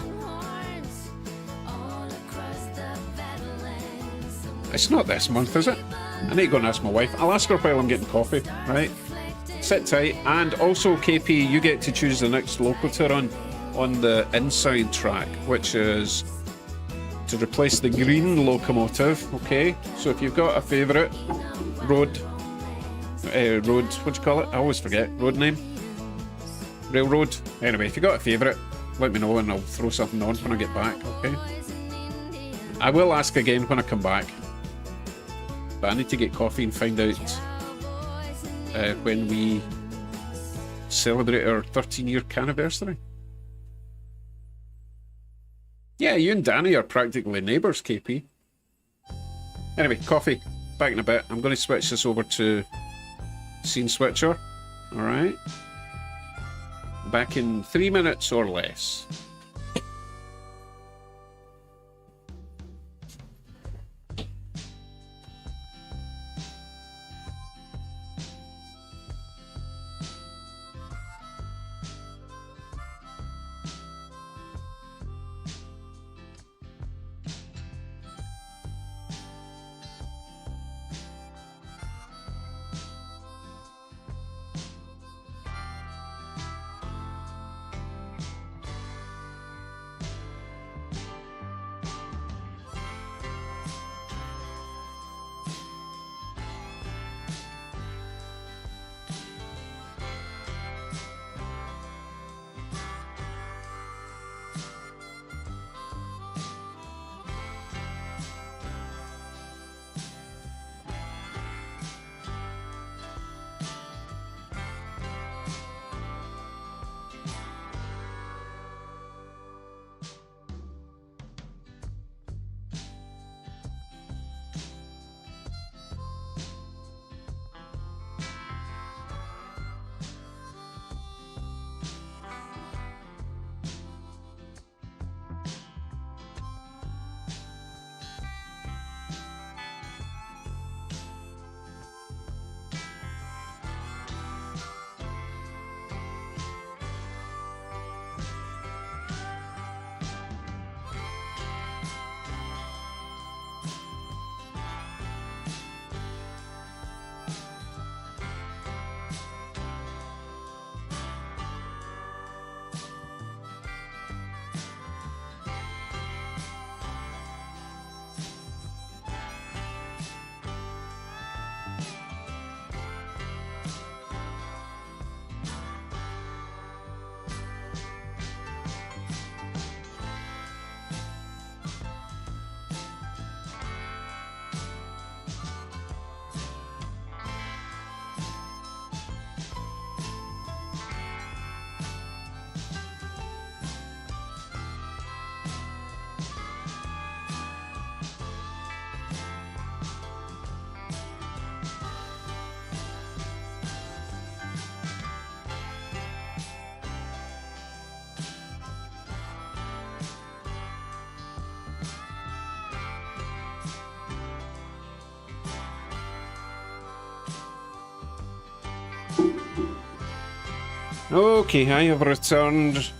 It's not this month, is it? I need to go and ask my wife. I'll ask her while I'm getting coffee, right? Sit tight. And also, KP, you get to choose the next loco to run on the inside track, which is to replace the green locomotive, okay? So if you've got a favourite road, what do you call it? I always forget. Road name? Railroad? Anyway, if you've got a favourite, let me know and I'll throw something on when I get back, okay? I will ask again when I come back. But I need to get coffee and find out when we celebrate our 13-year anniversary. Yeah, you and Danny are practically neighbours, KP. Anyway, coffee. Back in a bit. I'm going to switch this over to Scene Switcher. Alright. Back in 3 minutes or less. Okay, I have returned.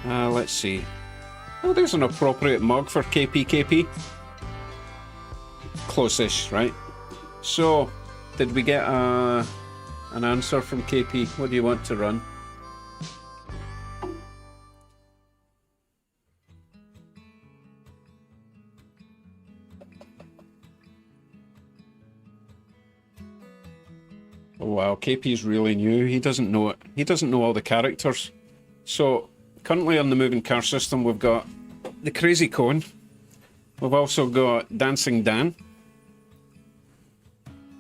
Let's see. Oh, there's an appropriate mug for KP. Close-ish, right? So, did we get an answer from KP? What do you want to run? Oh wow, KP's really new. He doesn't know it. He doesn't know all the characters. So, currently on the moving car system, we've got the Crazy Cone. We've also got Dancing Dan.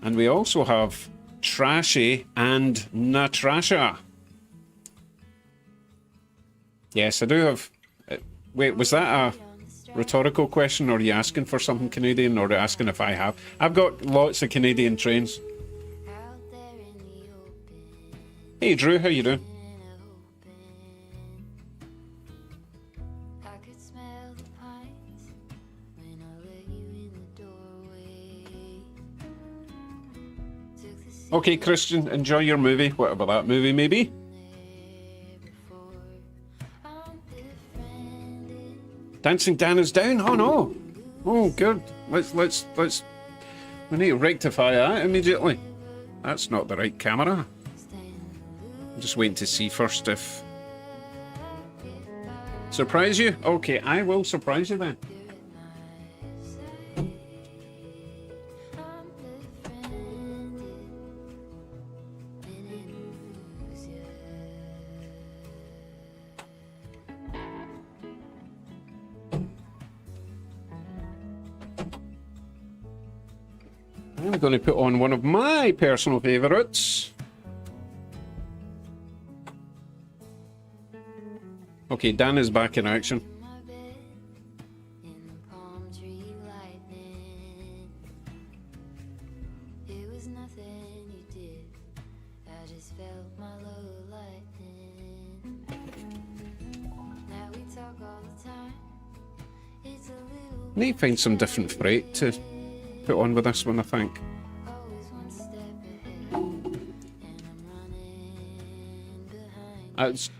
And we also have Trashy and Natrasha. Yes, I do have... wait, was that a rhetorical question, or are you asking for something Canadian, or asking if I have? I've got lots of Canadian trains. Hey Drew, how you doing? Okay, Christian, enjoy your movie, whatever that movie may be. Dancing Dan is down? Oh no! Oh good. Let's we need to rectify that immediately. That's not the right camera. I'm just waiting to see first if... Surprise you? Okay, I will surprise you then. I'm going to put on one of my personal favourites. Okay, Dan is back in action. I need to find some different freight to put on with this one, I think.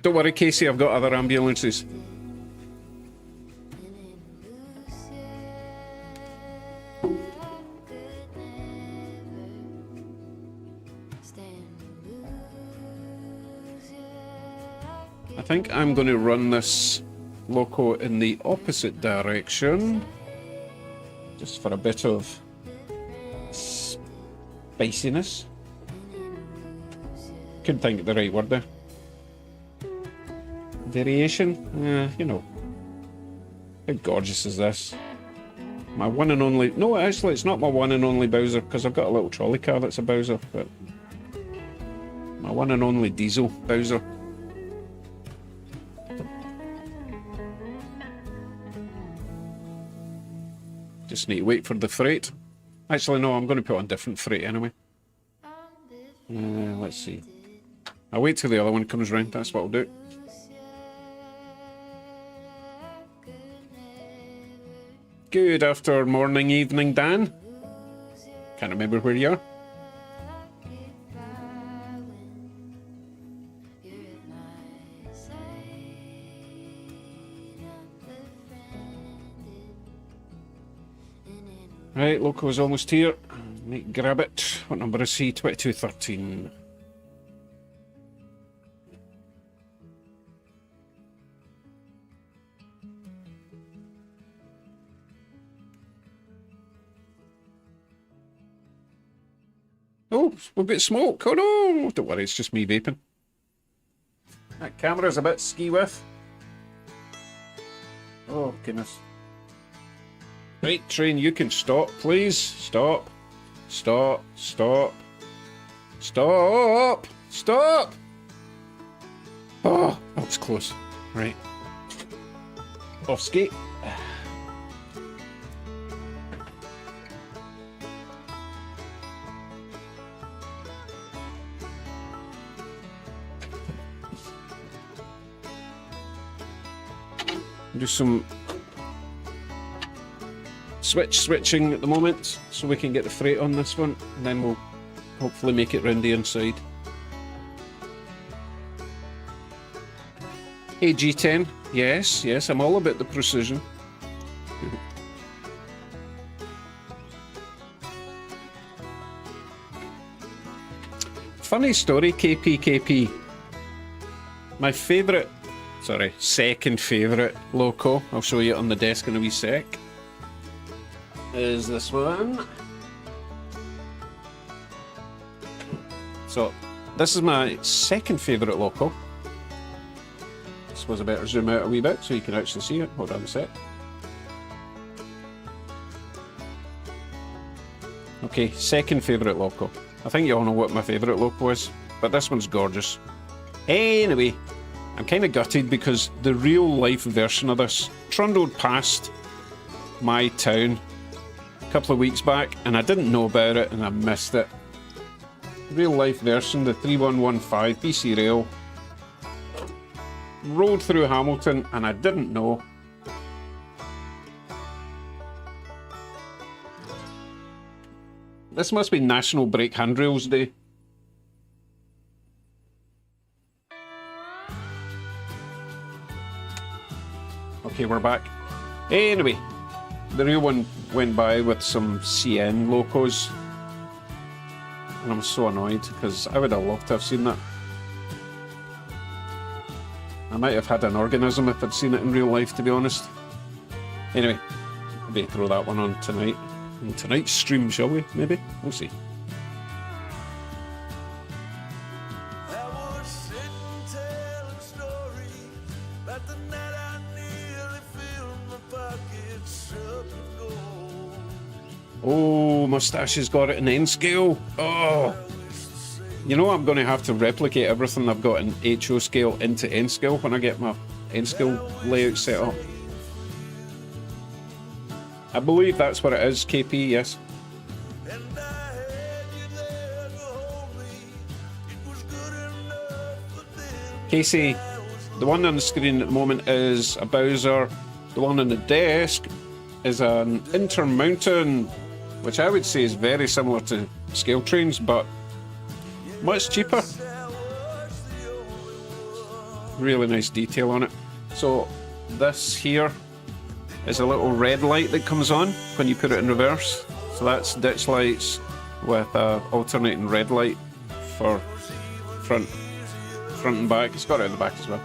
Don't worry, Casey, I've got other ambulances. I think I'm going to run this loco in the opposite direction, just for a bit of spiciness. Couldn't think of the right word there. Variation? You know. How gorgeous is this? My one and only... No, actually, it's not my one and only Bowser, because I've got a little trolley car that's a Bowser, but... My one and only diesel Bowser. Just need to wait for the freight. Actually, no, I'm going to put on different freight anyway. Let's see. I'll wait till the other one comes round, that's what I'll do. Good after morning, evening, Dan. Can't remember where you are. Right, Loco's almost here. Need to grab it. What number is he? 2213. Oh, we've got smoke. Oh no! Don't worry, it's just me vaping. That camera's a bit ski-whiff. Oh, goodness. Right, train, you can stop, please. Stop. Stop. Stop. Stop. Stop! Oh, that was close. Right. Off skate. Do some switching at the moment so we can get the freight on this one, and then we'll hopefully make it round the inside. Hey G10, yes, yes, I'm all about the precision. Funny story, KP. My favourite, sorry, second favourite loco, I'll show you it on the desk in a wee sec, is this one. So, this is my second favourite loco. I suppose I better zoom out a wee bit so you can actually see it. Hold on a sec. Okay, second favourite loco. I think you all know what my favourite loco is, but this one's gorgeous. Anyway, I'm kind of gutted because the real life version of this trundled past my town a couple of weeks back and I didn't know about it and I missed it. Real life version, the 3115 BC Rail, rolled through Hamilton and I didn't know. This must be National Brake Handrails Day. Okay, we're back. Anyway, the real one went by with some CN locos. And I'm so annoyed because I would have loved to have seen that. I might have had an organism if I'd seen it in real life, to be honest. Anyway, maybe throw that one on tonight. In tonight's stream, shall we? Maybe? We'll see. Oh, Moustache has got it in N scale. Oh, you know I'm going to have to replicate everything I've got in HO scale into N scale when I get my N scale layout set up. I believe that's what it is, KP, yes. Casey, the one on the screen at the moment is a Bowser. The one on the desk is an Intermountain, which I would say is very similar to scale trains, but much cheaper. Really nice detail on it. So this here is a little red light that comes on when you put it in reverse. So that's ditch lights with a alternating red light for front and back. It's got it in the back as well.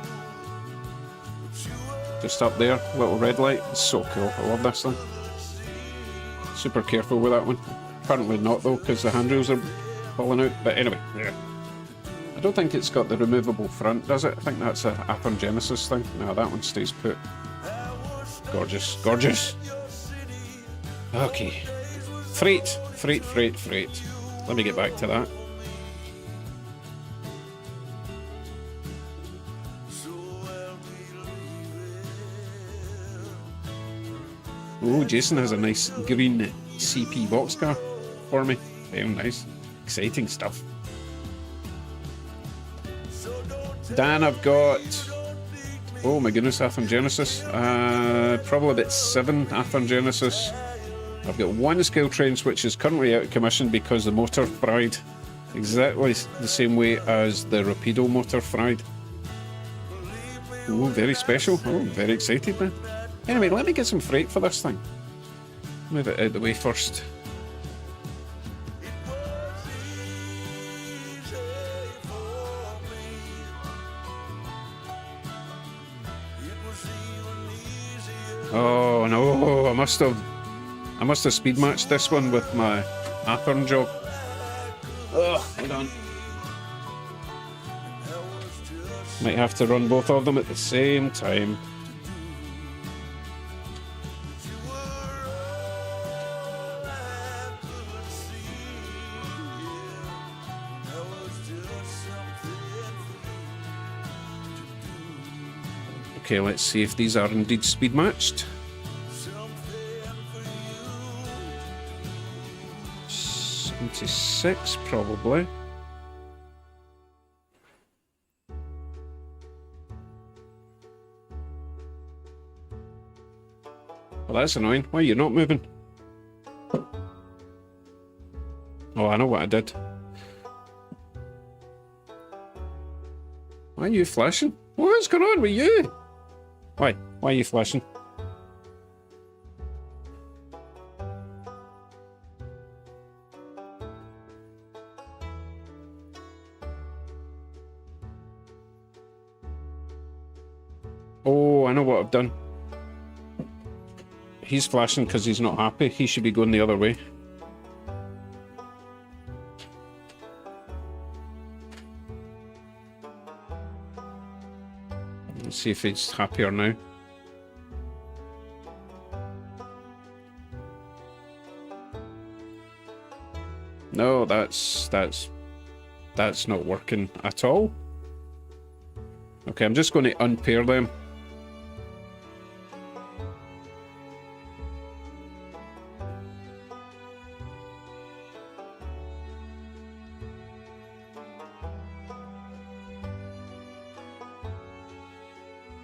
Just up there, little red light. It's so cool. I love this thing. Super careful with that one. Apparently not though, because the handrails are falling out. But anyway, yeah. I don't think it's got the removable front, does it? I think that's a Athearn Genesis thing. No, that one stays put. Gorgeous, gorgeous. Okay. Freight. Let me get back to that. Oh, Jason has a nice green CP boxcar for me. Very nice. Exciting stuff. Dan, I've got... Oh my goodness, Athearn Genesis. Probably about 7 Athearn Genesis. I've got 1 scale trains which is currently out of commission because the motor fried exactly the same way as the Rapido motor fried. Oh, very special. Oh, I'm very excited now. Anyway, let me get some freight for this thing. Move it out of the way first. Oh no, I must have speed matched this one with my Athearn job. Oh, hold on. Might have to run both of them at the same time. Okay, let's see if these are indeed speed matched. 76 probably. Well, that's annoying. Why are you not moving? Oh, I know what I did. Why are you flashing? What's going on with you? Why? Why are you flashing? Oh, I know what I've done. He's flashing because he's not happy. He should be going the other way. Let's see if he's happier now. No, that's not working at all. Okay, I'm just going to unpair them.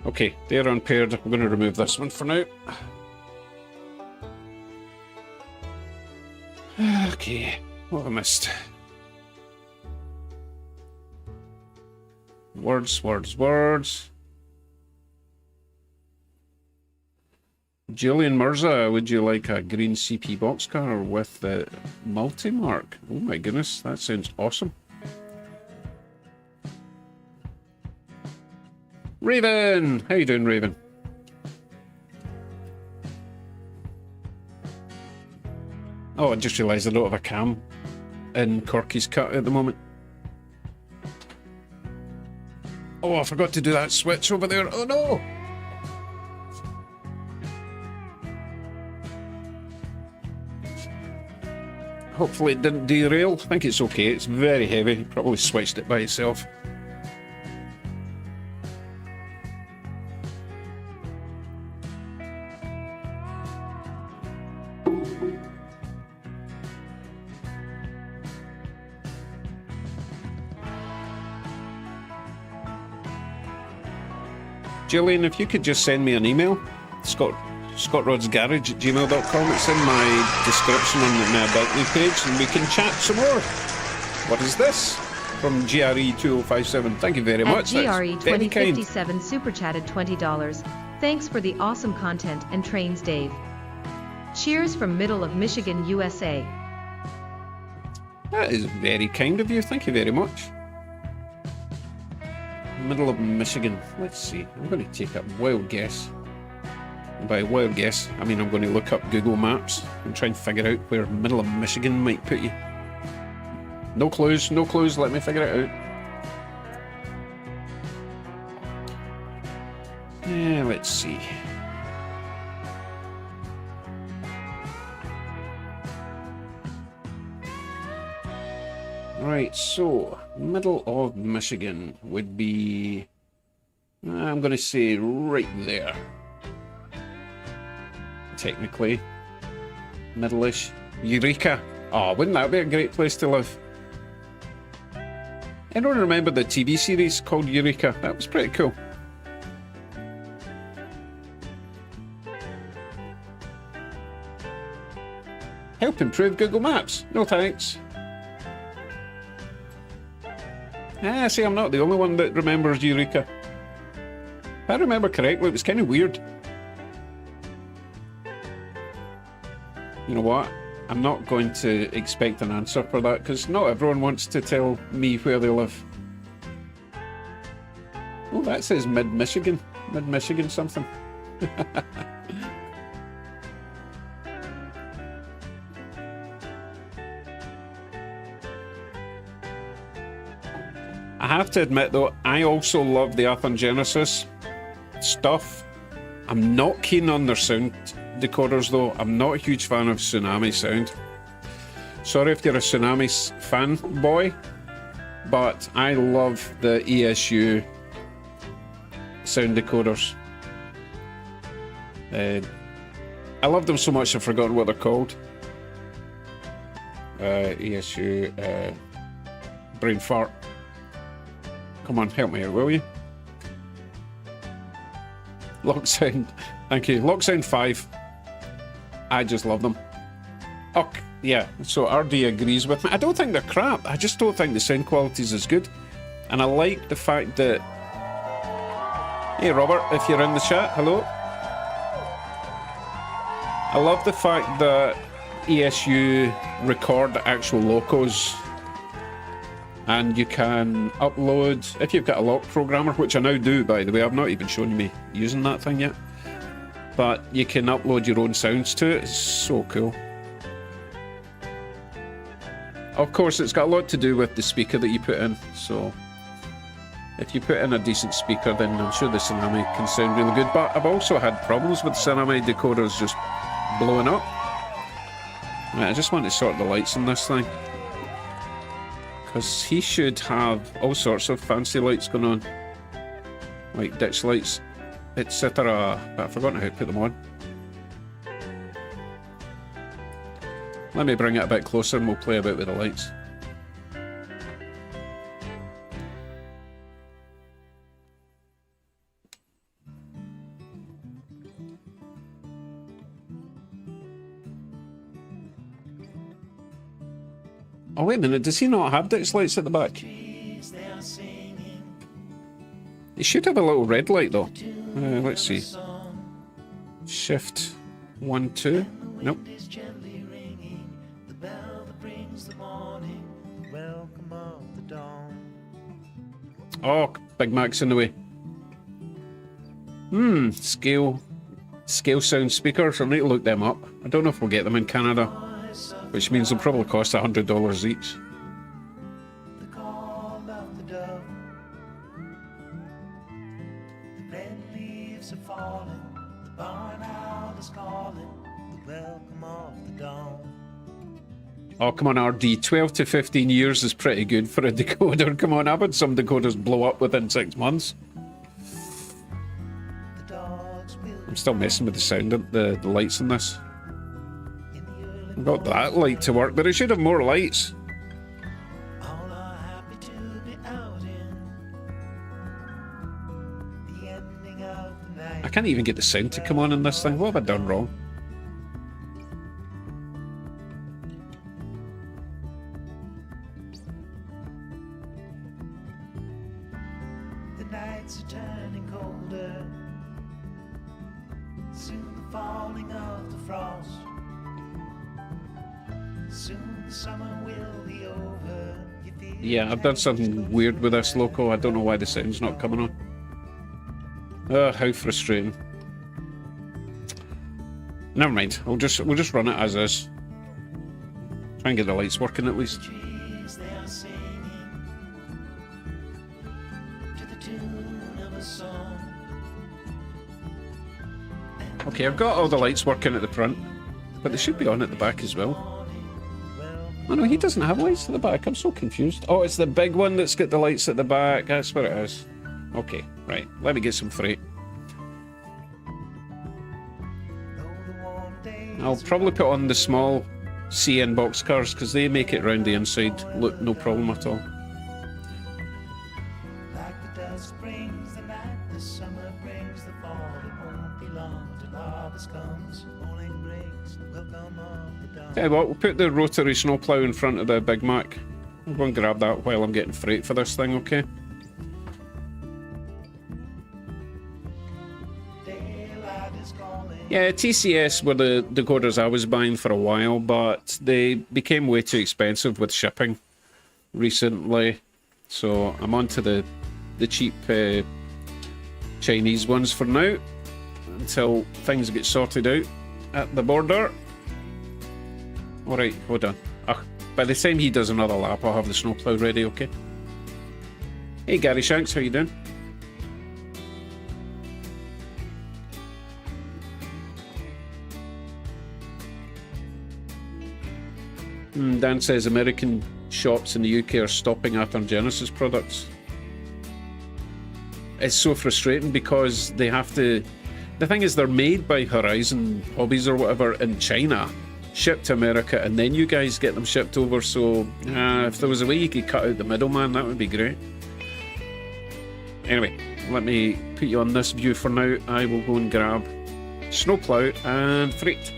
Okay, they're unpaired. I'm going to remove this one for now. Okay, what have I missed? Words, words, words. Julian Mirza, would you like a green CP boxcar with the multi-mark? Oh my goodness, that sounds awesome. Raven! How you doing, Raven? Oh, I just realised I don't have a cam in Corky's cut at the moment. Oh, I forgot to do that switch over there. Oh no! Hopefully it didn't derail. I think it's okay. It's very heavy. Probably switched it by itself. Gillian, if you could just send me an email, scottroddsgarage@gmail.com. It's in my description on my About Me page, and we can chat some more. What is this? From GRE2057. Thank you very much. At GRE2057 super chatted $20. Thanks for the awesome content and trains, Dave. Cheers from middle of Michigan, USA. That is very kind of you. Thank you very much. Middle of Michigan. Let's see. I'm going to take a wild guess. And by wild guess, I mean I'm going to look up Google Maps and try and figure out where middle of Michigan might put you. No clues, no clues. Let me figure it out. Yeah, let's see. Right, so middle of Michigan would be, I'm going to say right there. Technically, middle-ish. Eureka. Oh, wouldn't that be a great place to live? Anyone remember the TV series called Eureka? That was pretty cool. Help improve Google Maps. No thanks. Ah, see, I'm not the only one that remembers Eureka. If I remember correctly, it was kind of weird. You know what? I'm not going to expect an answer for that, because not everyone wants to tell me where they live. Oh, that says mid-Michigan. Mid-Michigan something. I have to admit though, I also love the Athon Genesis stuff. I'm not keen on their sound decoders though. I'm not a huge fan of Tsunami sound. Sorry if you're a Tsunami fanboy, but I love the ESU sound decoders. I love them so much I've forgotten what they're called. ESU brain fart. Come on, help me out, will you? Lock Sound. Thank you. Lock Sound 5. I just love them. Oh, yeah. So RD agrees with me. I don't think they're crap. I just don't think the sound quality is as good. And I like the fact that Hey Robert, if you're in the chat, hello. I love the fact that ESU record actual locos, and you can upload, if you've got a lock programmer, which I now do by the way, I've not even shown me using that thing yet, but you can upload your own sounds to it. It's so cool. Of course, it's got a lot to do with the speaker that you put in, so if you put in a decent speaker, then I'm sure the Tsunami can sound really good. But I've also had problems with Tsunami decoders just blowing up. Right, I just want to sort the lights in this thing, because he should have all sorts of fancy lights going on, like ditch lights, etc. But I've forgotten how to put them on. Let me bring it a bit closer and we'll play about with the lights. Oh wait a minute, does he not have ditch lights at the back? He should have a little red light though. Let's see. Shift 1, 2. Nope. Oh, Big Mac's in the way. Scale sound speakers. I need to look them up. I don't know if we'll get them in Canada, which means they'll probably cost $100 each. Oh, come on, RD. 12 to 15 years is pretty good for a decoder. Come on, I've had some decoders blow up within 6 months. I'm still messing with the sound of the lights in this. I've got that light to work, but it should have more lights. I can't even get the sound to come on in this thing. What have I done wrong? Yeah, I've done something weird with this loco. I don't know why the sound's not coming on. Oh, how frustrating. Never mind. We'll just run it as is. Try and get the lights working at least. Okay, I've got all the lights working at the front, but they should be on at the back as well. Oh no, he doesn't have lights at the back. I'm so confused. Oh, it's the big one that's got the lights at the back. That's what it is. Okay, right. Let me get some freight. I'll probably put on the small CN box cars because they make it round the inside look no problem at all. Tell you what, we'll put the rotary snowplow in front of the Big Mac. I'll go and grab that while I'm getting freight for this thing, okay? Yeah, TCS were the decoders I was buying for a while, but they became way too expensive with shipping recently. So I'm on to the cheap Chinese ones for now, until things get sorted out at the border. Alright, hold on. By the time he does another lap, I'll have the snowplow ready, okay? Hey Gary Shanks, how you doing? Dan says American shops in the UK are stopping Atom Genesis products. It's so frustrating because they have to... The thing is, they're made by Horizon Hobbies or whatever in China, shipped to America, and then you guys get them shipped over, so if there was a way you could cut out the middleman, that would be great. Anyway, let me put you on this view for now. I will go and grab snowplow and freight.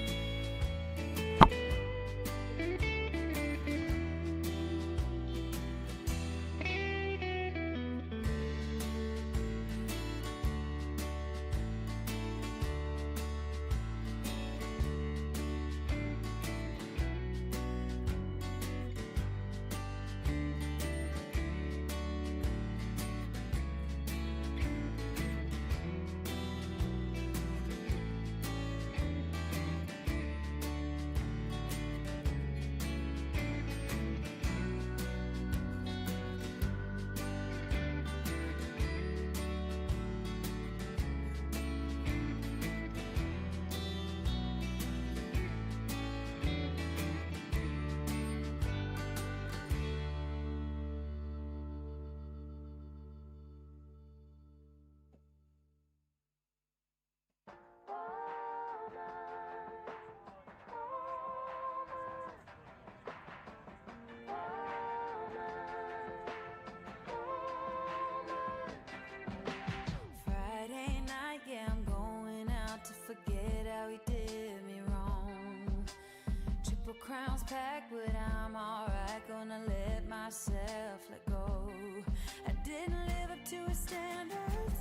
forget how he did me wrong. Triple crowns packed, but I'm alright. Gonna let myself let go. I didn't live up to his standards,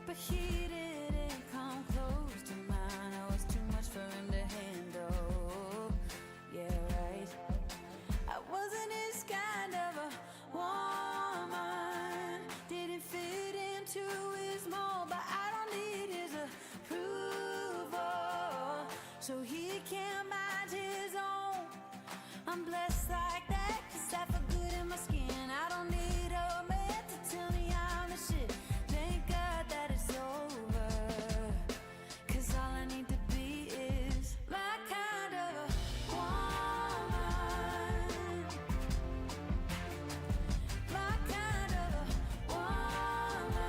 but he didn't come close to mine. I was too much for him to handle. Yeah, right. I wasn't his kind of a woman. Didn't fit into his mold, but I don't need his approval, so he can't mind his own. I'm blessed like that, 'cause I feel good in my skin. I don't need a man to tell me I'm the shit. Thank God that it's over, 'cause all I need to be is my kind of a woman. My kind of a woman.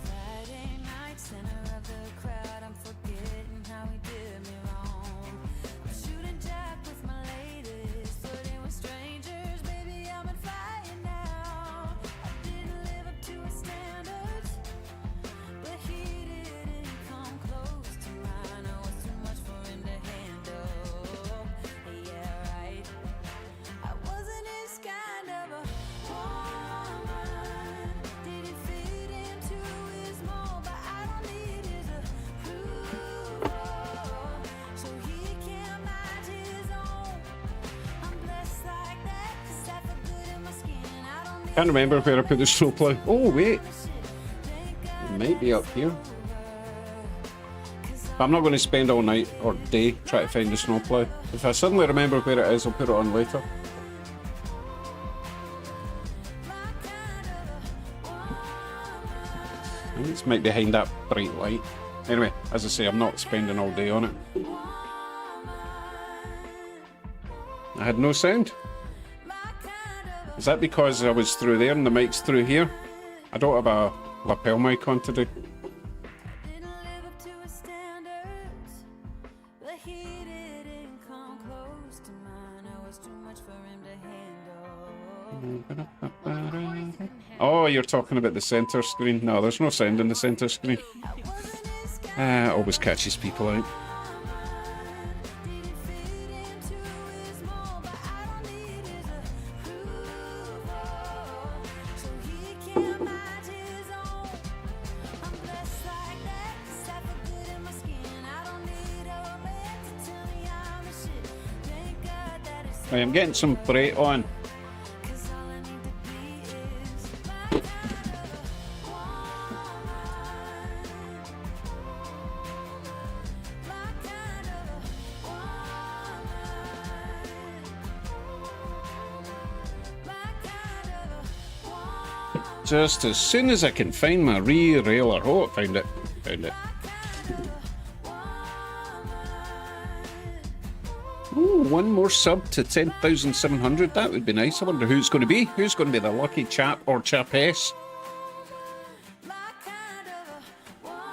Friday night, center of the crowd, I'm forgetting how he did me wrong. I'm shooting jack with my ladies, flirting with strangers, baby, I'm on fire now. I didn't live up to his standards, but he didn't come close to mine. I was too much for him to handle. Yeah, right. I wasn't his kind of a woman. Didn't fit into his mold, but I don't need his approval, so he can't mind his own. I'm blessed like that, 'cause I feel good in my skin. I don't need Can't remember where I put the snowplow. Oh, wait. Thank God It might be up here. But I'm not going to spend all night or day trying to find the snowplow. If I suddenly remember where it is, I'll put it on later. I think it's might behind that bright light. Anyway, as I say, I'm not spending all day on it. I had no sound. Is that because I was through there and the mic's through here? I don't have a lapel mic on today. didn't live up to his standards, but he didn't come close to mine. I was too much for him to handle. Oh, you're talking about the centre screen. No, there's no sound in the centre screen. I wasn't his kind Always catches people out. of didn't fit into his mold, but I don't need his approval, so he can't mind his own. I'm blessed like that, 'cause I feel good in my skin. I don't need a man to tell me I'm the shit. Thank God that it's Right, I'm getting some bright on. 'cause all I need to be is my kind of woman. My kind of woman. My kind of woman. Just as soon as I can find my re-railer. Oh, found it. Found it. Ooh, one more sub to 10,700. That would be nice. I wonder who it's going to be. Who's going to be the lucky chap or chapess? My kind of woman.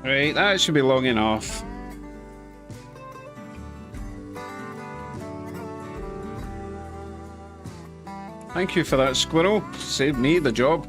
Right, that should be long enough. Thank you for that, squirrel. Saved me the job.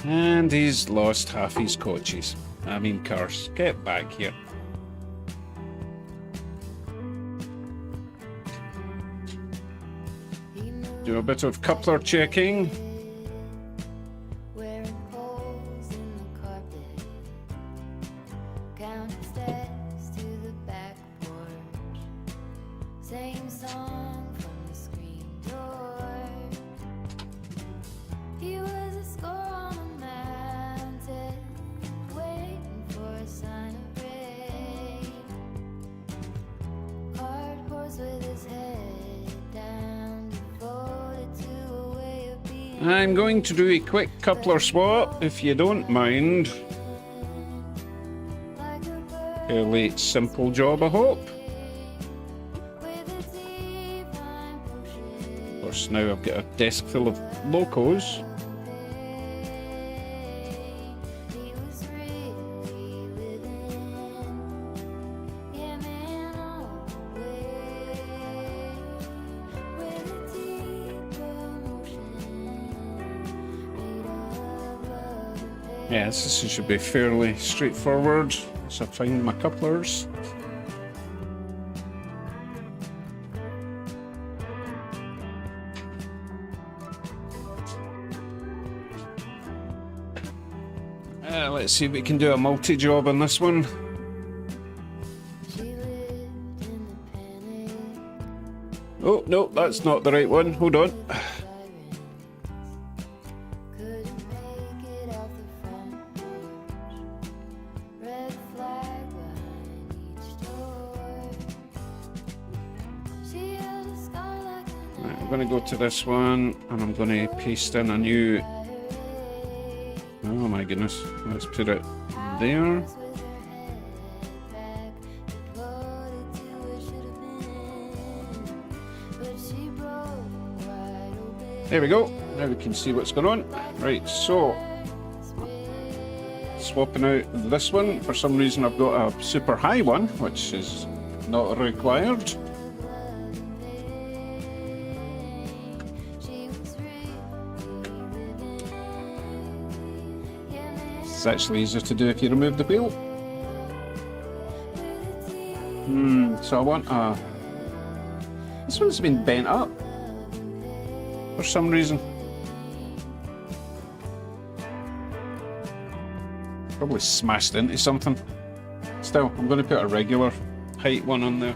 And he's lost half his coaches. I mean cars. Get back here. Do a bit of coupler checking. Wearing holes in the carpet, counting steps to the back porch. Same song from the screen door. He was a score on a mountain, waiting for a sign of rain. Hard horse with his head down, devoted to a way of being. I'm going to do a quick coupler swap, if you don't mind. Like a bird Fairly simple job, I hope. with a deep line pushing. Of course, now I've got a desk full of locos. He was really living, yeah, man, all the way. With a deep emotion, made of love and pain. Yeah, this should be fairly straightforward. So I find my couplers. Let's see if we can do a multi-job on this one. She lived in the panic. Oh, no, that's not the right one. Hold on. Couldn't make it off the front porch. Red flag behind each door. She held a scar like a Right, I'm going to go to this one and I'm going to paste in a new... Oh my goodness. Let's put it there. knife with her head back, devoted to where should have been. But she broke wide open. There we go. Now we can see what's going on. Right, so... Swapping out this one. For some reason I've got a super high one, which is not required. She was really living, yeah, man, It's actually easier to do if you remove the wheel. with a deep So I want a... This one's been bent up. For some reason. Probably smashed into something. Still, I'm going to put a regular height one on there.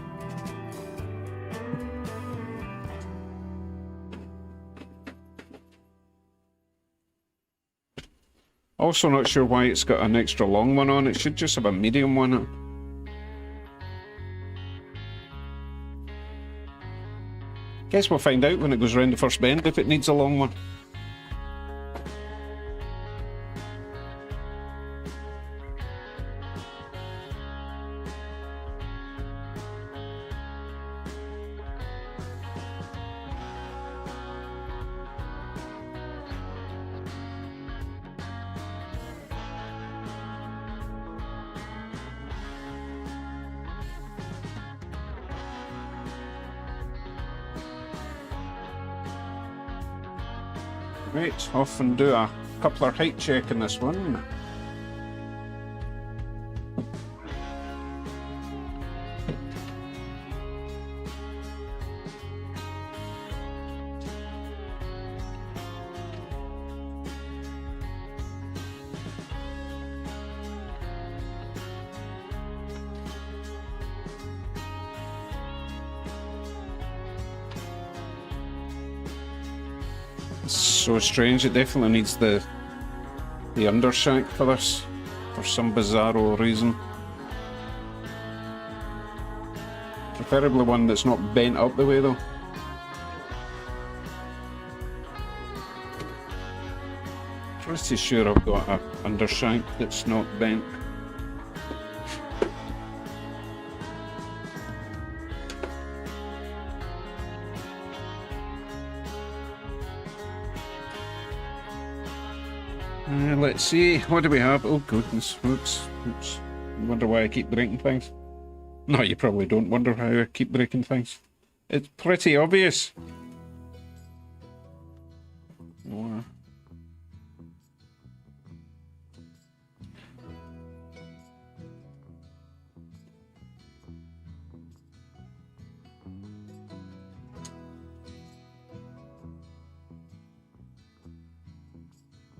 Also not sure why it's got an extra long one on. It should just have a medium one. Guess we'll find out when it goes round the first bend if it needs a long one. Right, off and do a coupler height check in this one. It's so strange, it definitely needs the undershank for this, for some bizarro reason. Preferably one that's not bent up the way though. Pretty sure I've got an undershank that's not bent. Let's see, what do we have? Oh goodness, oops. You wonder why I keep breaking things? No, you probably don't wonder how I keep breaking things. It's pretty obvious. Or...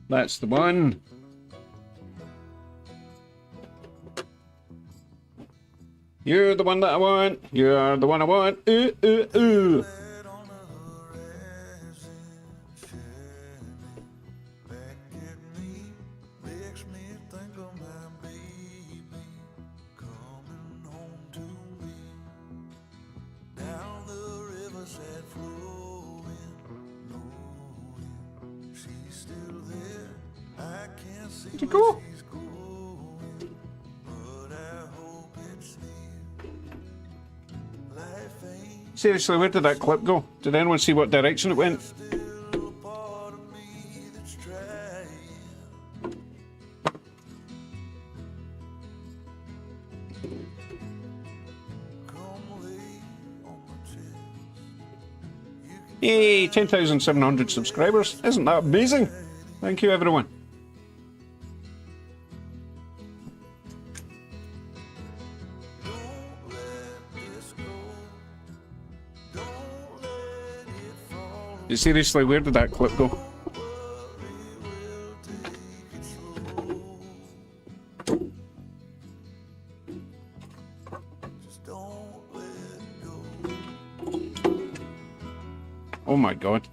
That's the one. You're the one that I want. You're the one I want. Ooh, ooh, ooh. Where'd you go? Seriously, where did that clip go? Did anyone see what direction it went? Hey, 10,700 subscribers. Isn't that amazing? Thank you, everyone. Seriously, where did that clip go? Oh my god.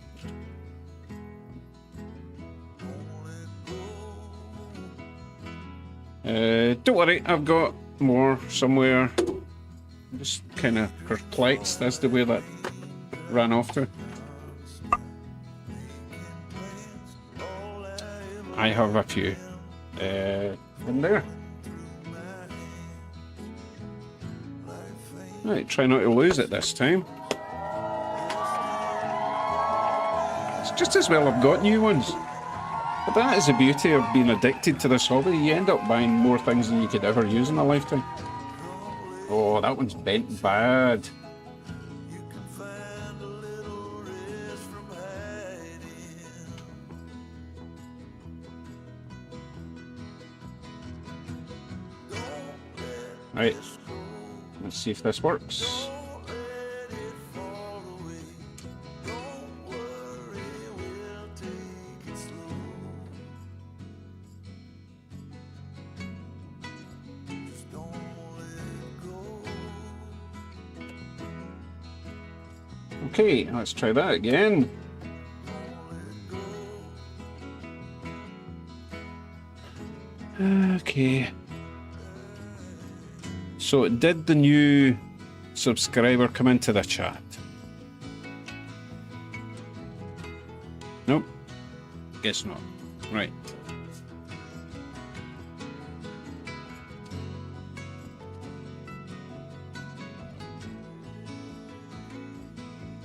Don't worry, I've got more somewhere. I'm just kind of perplexed as to where that ran off to. I have a few in there. Right, try not to lose it this time. It's just as well I've got new ones. But that is the beauty of being addicted to this hobby. You end up buying more things than you could ever use in a lifetime. Oh, that one's bent bad. Right, let's see if this works. Okay, let's try that again. Okay. So, did the new subscriber come into the chat? Nope. Guess not. Right.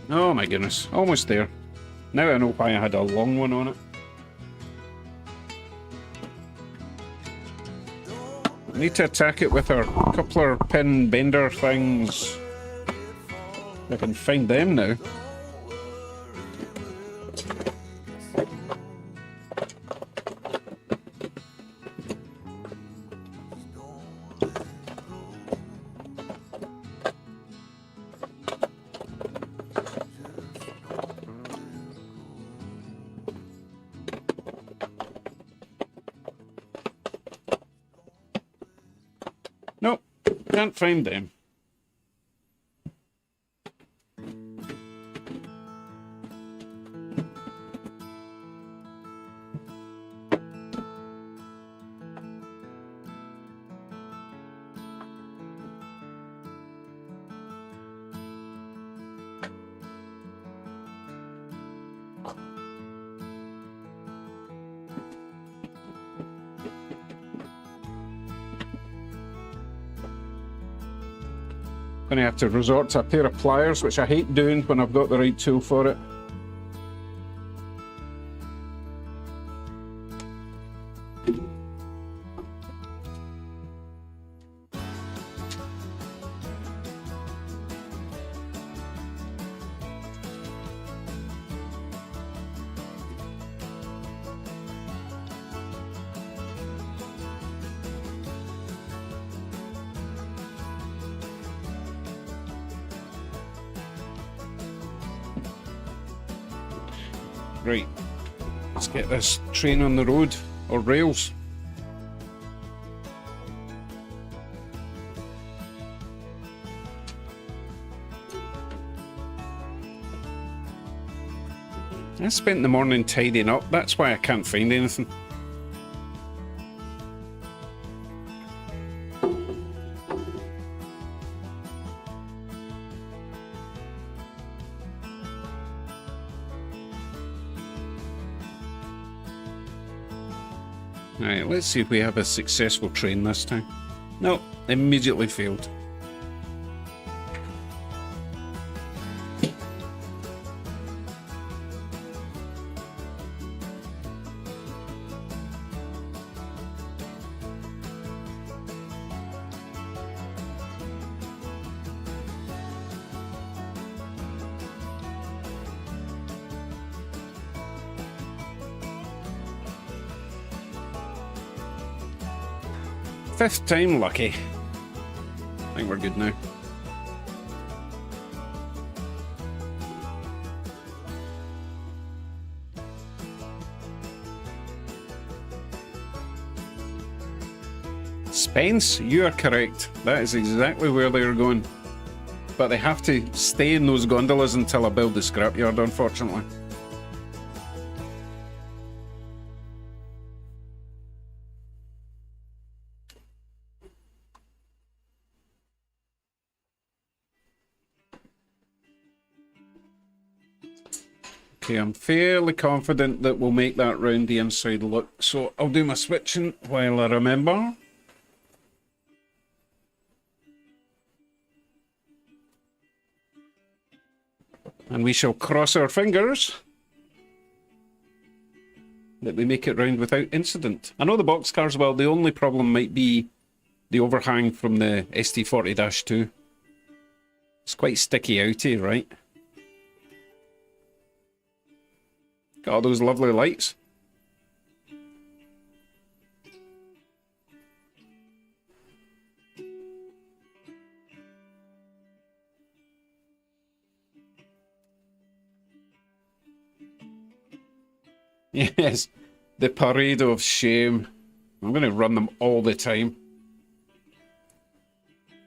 Oh my goodness. Almost there. Now I know why I had a long one on it. I need to attack it with our coupler pin bender things. I can find them now. Nope, can't find them. Gonna have to resort to a pair of pliers, which I hate doing when I've got the right tool for it. Right. Let's get this train on the road, or rails. I spent the morning tidying up, that's why I can't find anything. Right, let's see if we have a successful train this time. No, immediately failed. Fifth time lucky. I think we're good now. Spence, you are correct. That is exactly where they are going. But they have to stay in those gondolas until I build the scrapyard, unfortunately. Okay, I'm fairly confident that we'll make that round the inside look, so I'll do my switching while I remember. And we shall cross our fingers that we make it round without incident. I know the boxcars, well, the only problem might be the overhang from the ST40-2. It's quite sticky outy, right? Got all those lovely lights. Yes, the parade of shame. I'm going to run them all the time.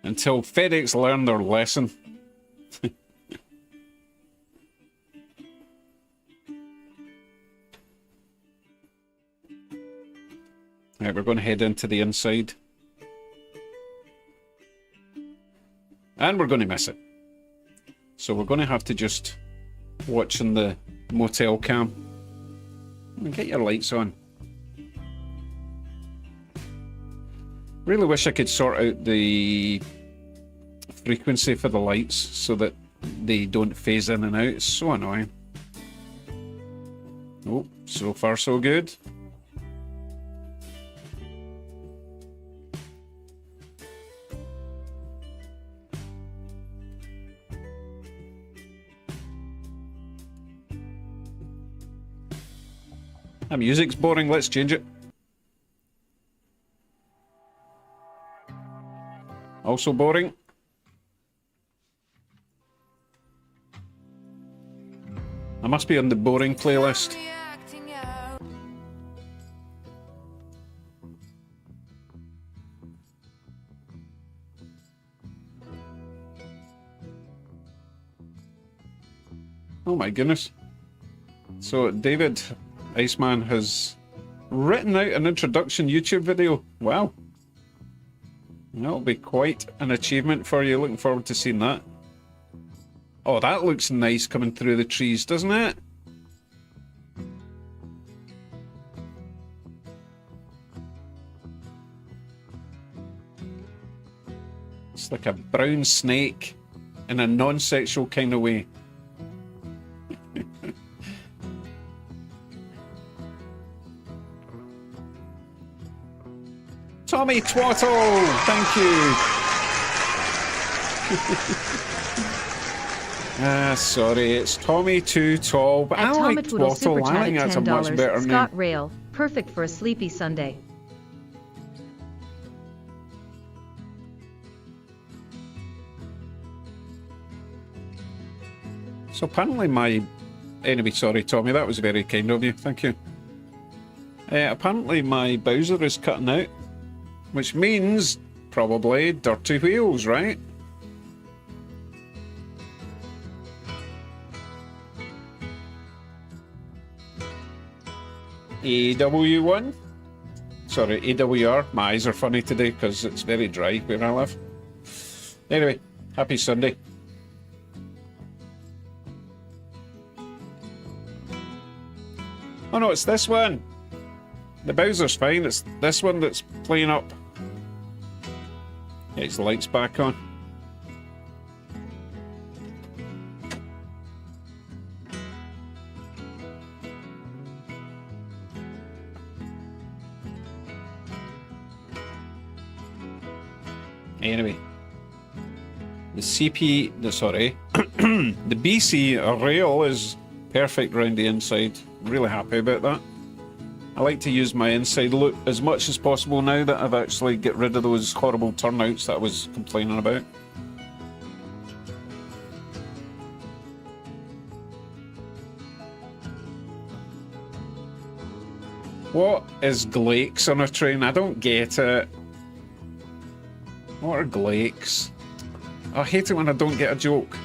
Until FedEx learn their lesson. Right, we're going to head into the inside. And we're going to miss it. So we're going to have to just watch in the motel cam. Get your lights on. Really wish I could sort out the frequency for the lights so that they don't phase in and out. It's so annoying. Oh, so far so good. That music's boring, let's change it. Also boring. I must be on the boring playlist. Oh my goodness. So David Iceman has written out an introduction YouTube video. Wow. That'll be quite an achievement for you. Looking forward to seeing that. Oh, that looks nice coming through the trees, doesn't it? It's like a brown snake in a non-sexual kind of way. Tommy Twaddle, thank you. Sorry, it's Tommy Too Tall, but I like Twaddle. I think that's a much better name. Scott Rail, perfect for a sleepy Sunday. So apparently my Anyway, sorry, Tommy, that was very kind of you. Thank you. Apparently my Bowser is cutting out, which means probably dirty wheels, right? AW1? Sorry, AWR. My eyes are funny today because it's very dry where I live. Anyway, happy Sunday. Oh no, it's this one. The Bowser's fine, it's this one that's playing up. Yeah, the lights back on. Anyway, the the BC rail is perfect round the inside. I'm really happy about that. I like to use my inside look as much as possible now that I've actually got rid of those horrible turnouts that I was complaining about. What is Glakes on a train? I don't get it. What are Glakes? I hate it when I don't get a joke.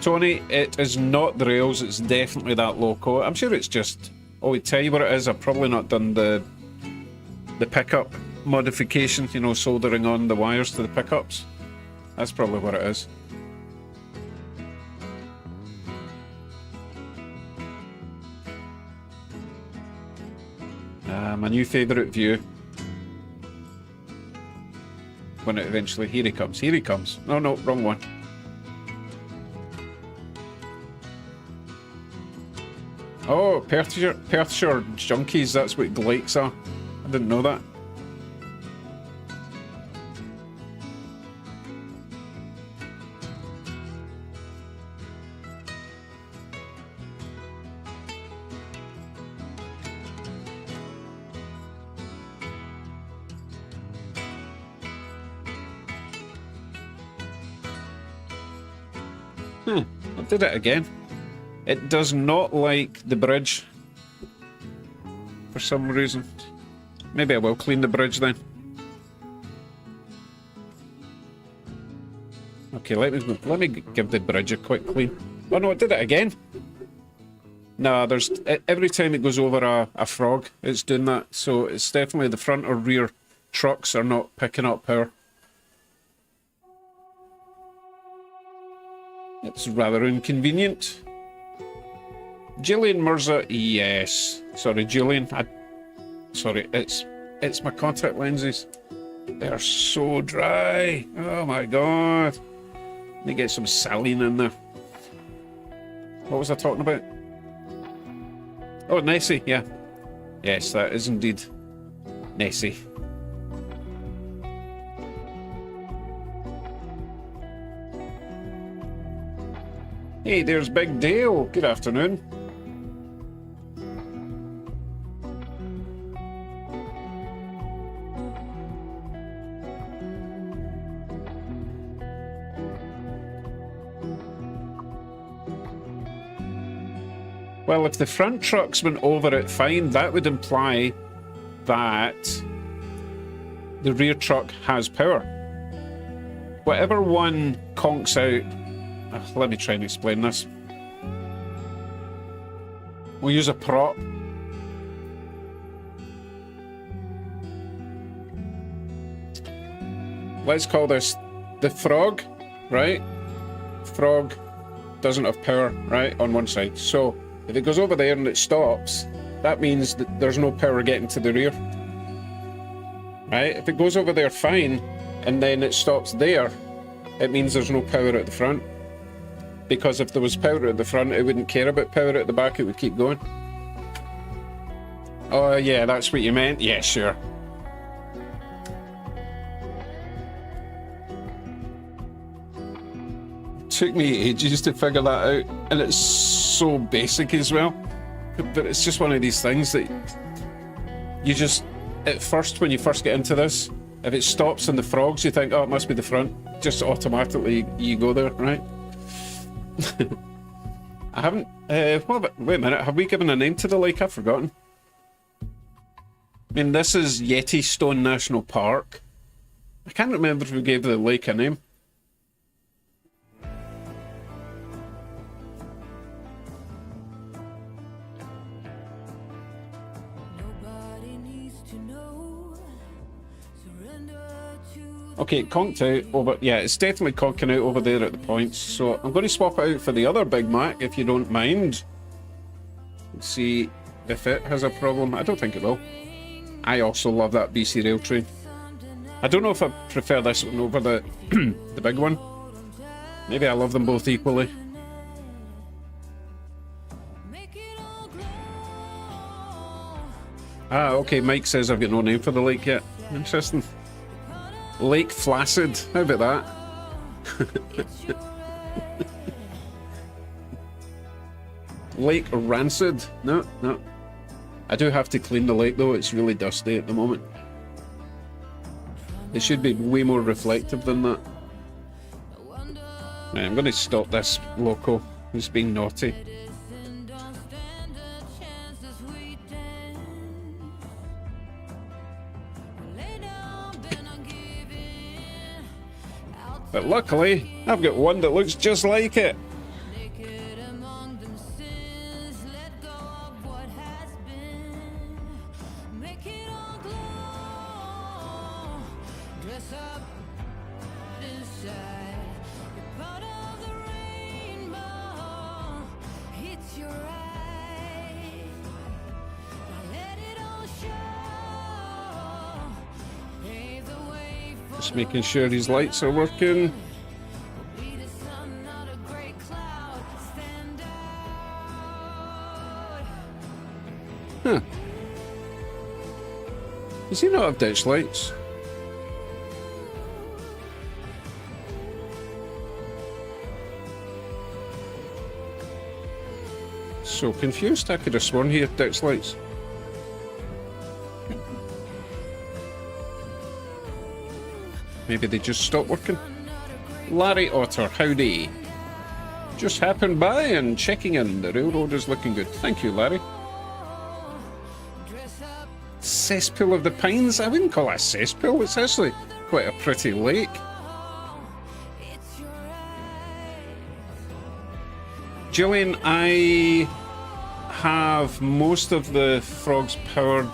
Tony, it is not the rails, it's definitely that loco. I'm sure it's just... Oh, I tell you what it is, I've probably not done the pickup modification, you know, soldering on the wires to the pickups. That's probably what it is. My new favourite view. When it eventually... Here he comes, here he comes. No, no, wrong one. Oh, Perthshire junkies, that's what Glakes are. I didn't know that. I did it again. It does not like the bridge for some reason. Maybe I will clean the bridge then. Okay, let me give the bridge a quick clean. Oh no, it did it again. No, there's every time it goes over a frog, it's doing that. So it's definitely the front or rear trucks are not picking up power. It's rather inconvenient. Gillian Mirza, yes. Sorry, Julian. Sorry, it's my contact lenses. They're so dry. Oh my god. Let me get some saline in there. What was I talking about? Oh, Nessie, yeah. Yes, that is indeed Nessie. Hey, there's Big Dale. Good afternoon. Well, if the front trucks went over it fine, that would imply that the rear truck has power. Whatever one conks out... let me try and explain this. We'll use a prop. Let's call this the frog, right? Frog doesn't have power, right, on one side. So if it goes over there and it stops, that means that there's no power getting to the rear. Right? If it goes over there fine and then it stops there, it means there's no power at the front. Because if there was power at the front, it wouldn't care about power at the back, it would keep going. Oh yeah, that's what you meant? Yeah, sure. Took me ages to figure that out, and it's so basic as well. But it's just one of these things that you just, at first, when you first get into this, If it stops on the frogs, you think, oh, it must be the front. Just automatically you go there, right? I haven't... wait a minute, have we given a name to the lake? I've forgotten. I mean, this is Yellowstone National Park. I can't remember if we gave the lake a name. Nobody needs to know. Surrender to Okay, it conked out over... Yeah, it's definitely conking out over there at the points. So I'm going to swap it out for the other Big Mac, if you don't mind. Let's see if it has a problem. I don't think it will. I also love that BC rail train. I don't know if I prefer this one over the the big one. Maybe I love them both equally. make it all glow. Ah, okay, Mike says I've got no name for the lake yet. Interesting. Lake Flaccid. How about that? Lake Rancid. No, no. I do have to clean the lake though, it's really dusty at the moment. It should be way more reflective than that. Right, I'm going to stop this loco who's being naughty. Don't stand a chance as we dance. Lay down, then I'll give in. But luckily, I've got one that looks just like it. Naked among them sins, let go of what has been. Make it all glow. Dress up inside. You're part of the rainbow. It's your right. Now let it all show. Pave the way for Just making sure his lights are working. be the sun, not a gray cloud. Stand out. Huh. Does he not have ditch lights? So confused, I could have sworn he had ditch lights. Maybe they just stopped working. Larry Otter, howdy. Just happened by and checking in. The railroad is looking good. Thank you, Larry. Cesspool of the Pines? I wouldn't call it a cesspool. It's actually quite a pretty lake. It's your right. Gillian, I have most of the frogs powered.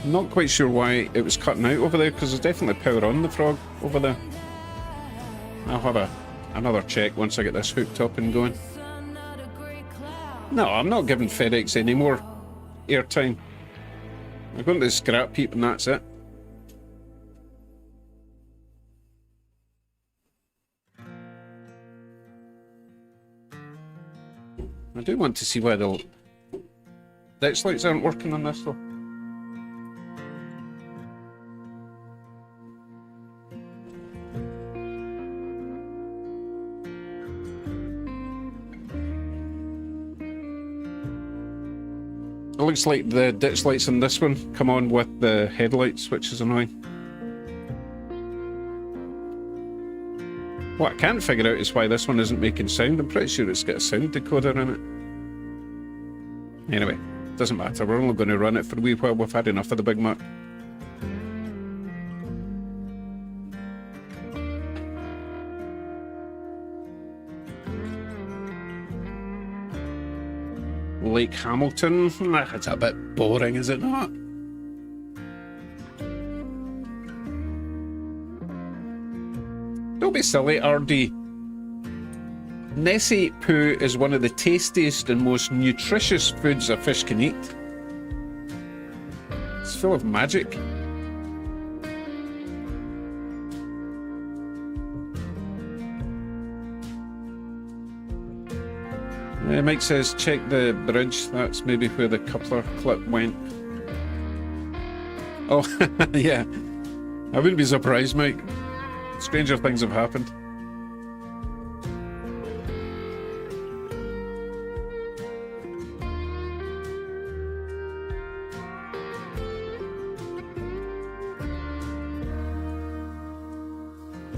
Not quite sure why it was cutting out over there, because there's definitely power on the frog over there. I'll have another check once I get this hooked up and going. Sun, not a gray cloud. No, I'm not giving FedEx any more airtime. I'm going to the scrap heap and that's it. I do want to see why the ditch lights aren't working on this though. It looks like the ditch lights on this one come on with the headlights, which is annoying. What I can't figure out is why this one isn't making sound. I'm pretty sure it's got a sound decoder in it. Anyway, doesn't matter. We're only going to run it for a wee while. We've had enough of the Big Mac. Lake Hamilton. That's a bit boring, is it not? Don't be silly, RD. Nessie poo is one of the tastiest and most nutritious foods a fish can eat. It's full of magic. Mike says, check the bridge. That's maybe where the coupler clip went. Oh, yeah. I wouldn't be surprised, Mike. Stranger things have happened.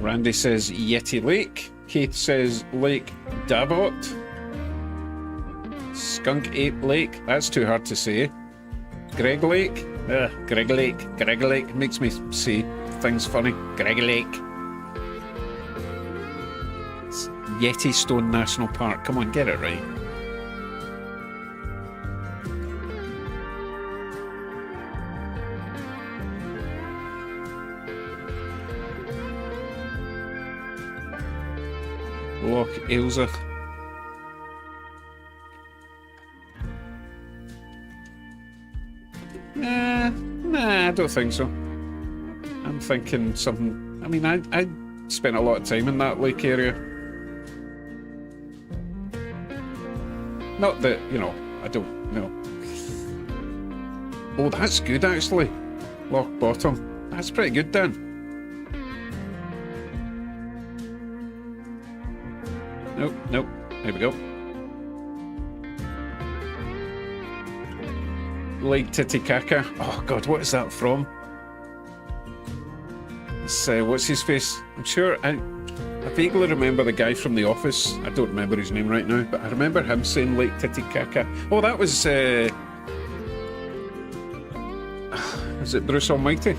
Randy says Yeti Lake. Keith says Lake Davot. Skunk Ape Lake. That's too hard to say. Greg Lake. Greg Lake. Greg Lake makes me say things funny. Greg Lake. It's Yeti Stone National Park. Come on, get it right. Loch Ailsa. Nah, I don't think so. I'm thinking something. I mean, I spent a lot of time in that lake area. Not that, you know, I don't know. Oh, that's good actually. Loch Bottom. That's pretty good, Dan. Nope. There we go. Lake Titicaca. Oh God, what is that from? It's, what's his face? I'm sure I vaguely remember the guy from The Office. I don't remember his name right now, but I remember him saying Lake Titicaca. Oh, that was it Bruce Almighty?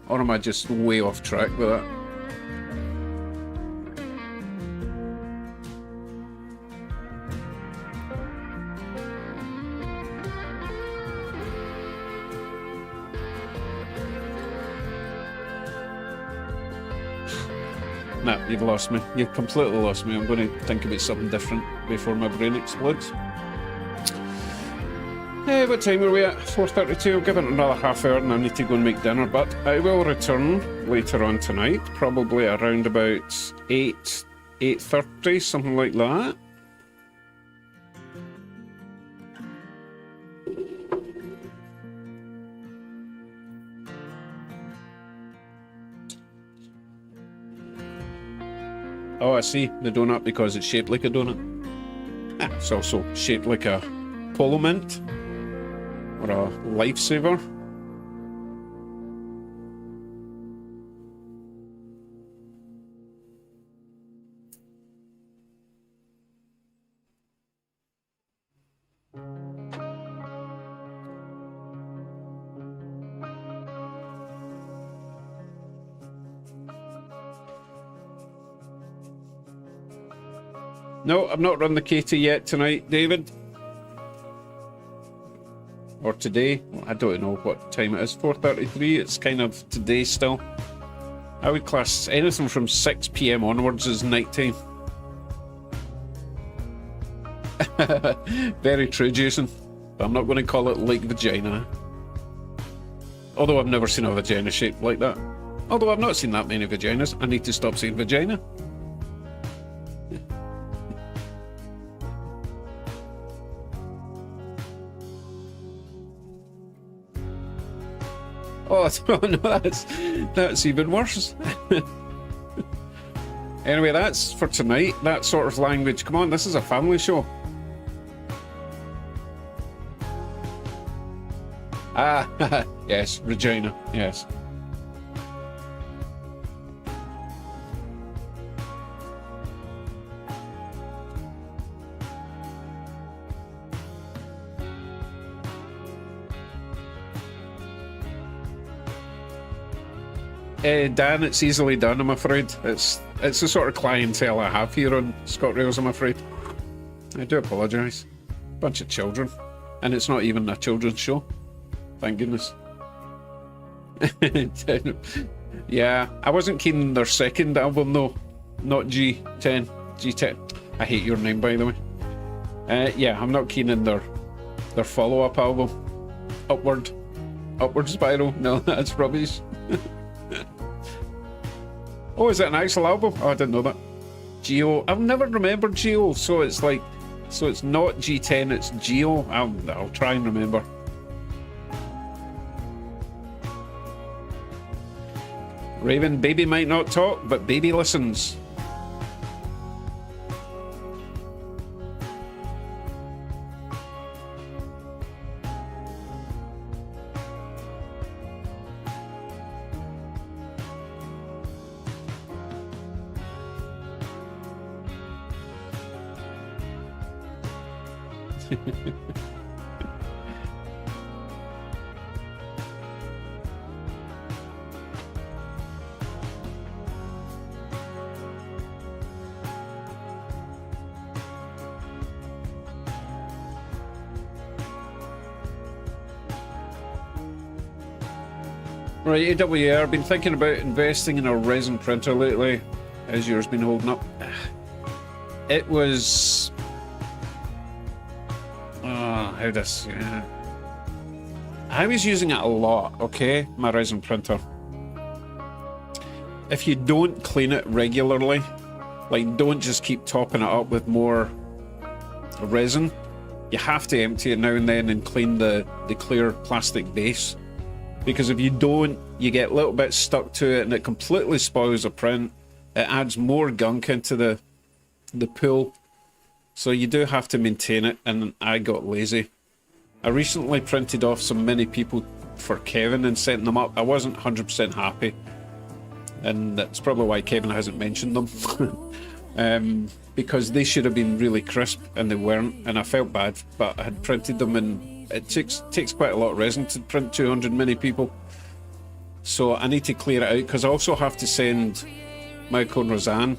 Or am I just way off track with that? Nah, you've lost me. You've completely lost me. I'm going to think about something different before my brain explodes. Hey, what time are we at? 4:32. I'll give it another half hour and I need to go and make dinner, but I will return later on tonight, probably around about 8:30, something like that. Oh, I see. The donut because it's shaped like a donut. Ah, it's also shaped like a polo mint or a lifesaver. No, I've not run the Katie yet tonight, David. Or today. I don't know what time it is. 4:33. It's kind of today still. I would class anything from 6 PM onwards as nighttime. Very true, Jason. But I'm not going to call it Lake Vagina. Although I've never seen a vagina shaped like that. Although I've not seen that many vaginas. I need to stop saying vagina. Oh no, that's even worse. Anyway, that's for tonight. That sort of language. Come on, this is a family show. Ah, yes, Regina, yes. Dan, it's easily done, I'm afraid. It's the sort of clientele I have here on ScotRails, I'm afraid. I do apologise. Bunch of children. And it's not even a children's show. Thank goodness. Yeah, I wasn't keen on their second album though. Not G10. G10. I hate your name, by the way. Yeah, I'm not keen on their follow-up album. Upward Spiral. No, that's rubbish. Oh, is it an actual album? Oh, I didn't know that. Geo. I've never remembered Geo, so it's like, so it's not G10, it's Geo. I'll try and remember. Raven, baby might not talk, but baby listens. Right, AWR, been thinking about investing in a resin printer lately. How's yours been holding up? It was... how this... I was using it a lot, okay? My resin printer. If you don't clean it regularly, like don't just keep topping it up with more resin, you have to empty it now and then and clean the clear plastic base. Because if you don't, you get little bits stuck to it and it completely spoils the print. It adds more gunk into the pool. So you do have to maintain it, and I got lazy. I recently printed off some mini people for Kevin and sent them up. I wasn't 100% happy. And that's probably why Kevin hasn't mentioned them. Because they should have been really crisp and they weren't, and I felt bad, but I had printed them and it takes quite a lot of resin to print 200 mini people. So I need to clear it out because I also have to send Michael and Roseanne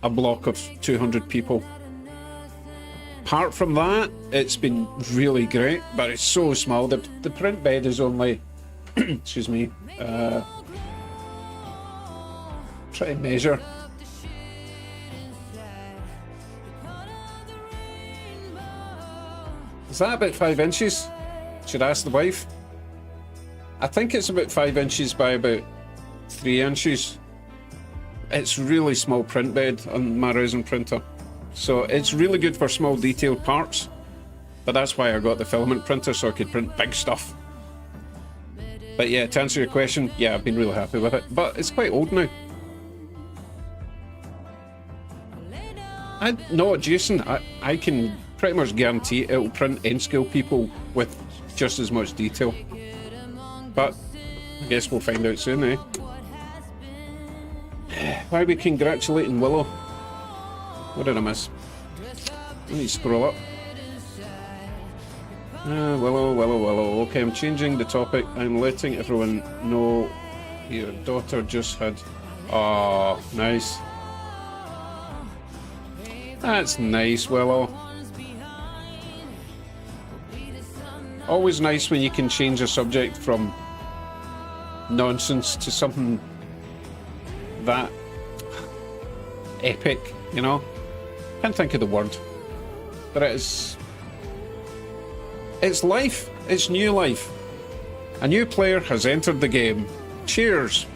a block of 200 people. Apart from that, it's been really great, but it's so small. The print bed is only, excuse me, try to measure. Is that about 5 inches? Should I ask the wife? I think it's about 5 inches by about 3 inches. It's really small print bed on my resin printer. So it's really good for small detailed parts. But that's why I got the filament printer, so I could print big stuff. But yeah, to answer your question, yeah, I've been really happy with it. But it's quite old now. No, Jason, I can pretty much guarantee it'll print N-scale people with just as much detail. But I guess we'll find out soon, eh? Why are we congratulating Willow? What did I miss? Let me scroll up. Willow. Okay, I'm changing the topic. I'm letting everyone know your daughter just had... Oh, nice. That's nice, Willow. Always nice when you can change a subject from nonsense to something that epic, you know? Can't think of the word. But it's life. It's new life. A new player has entered the game. Cheers.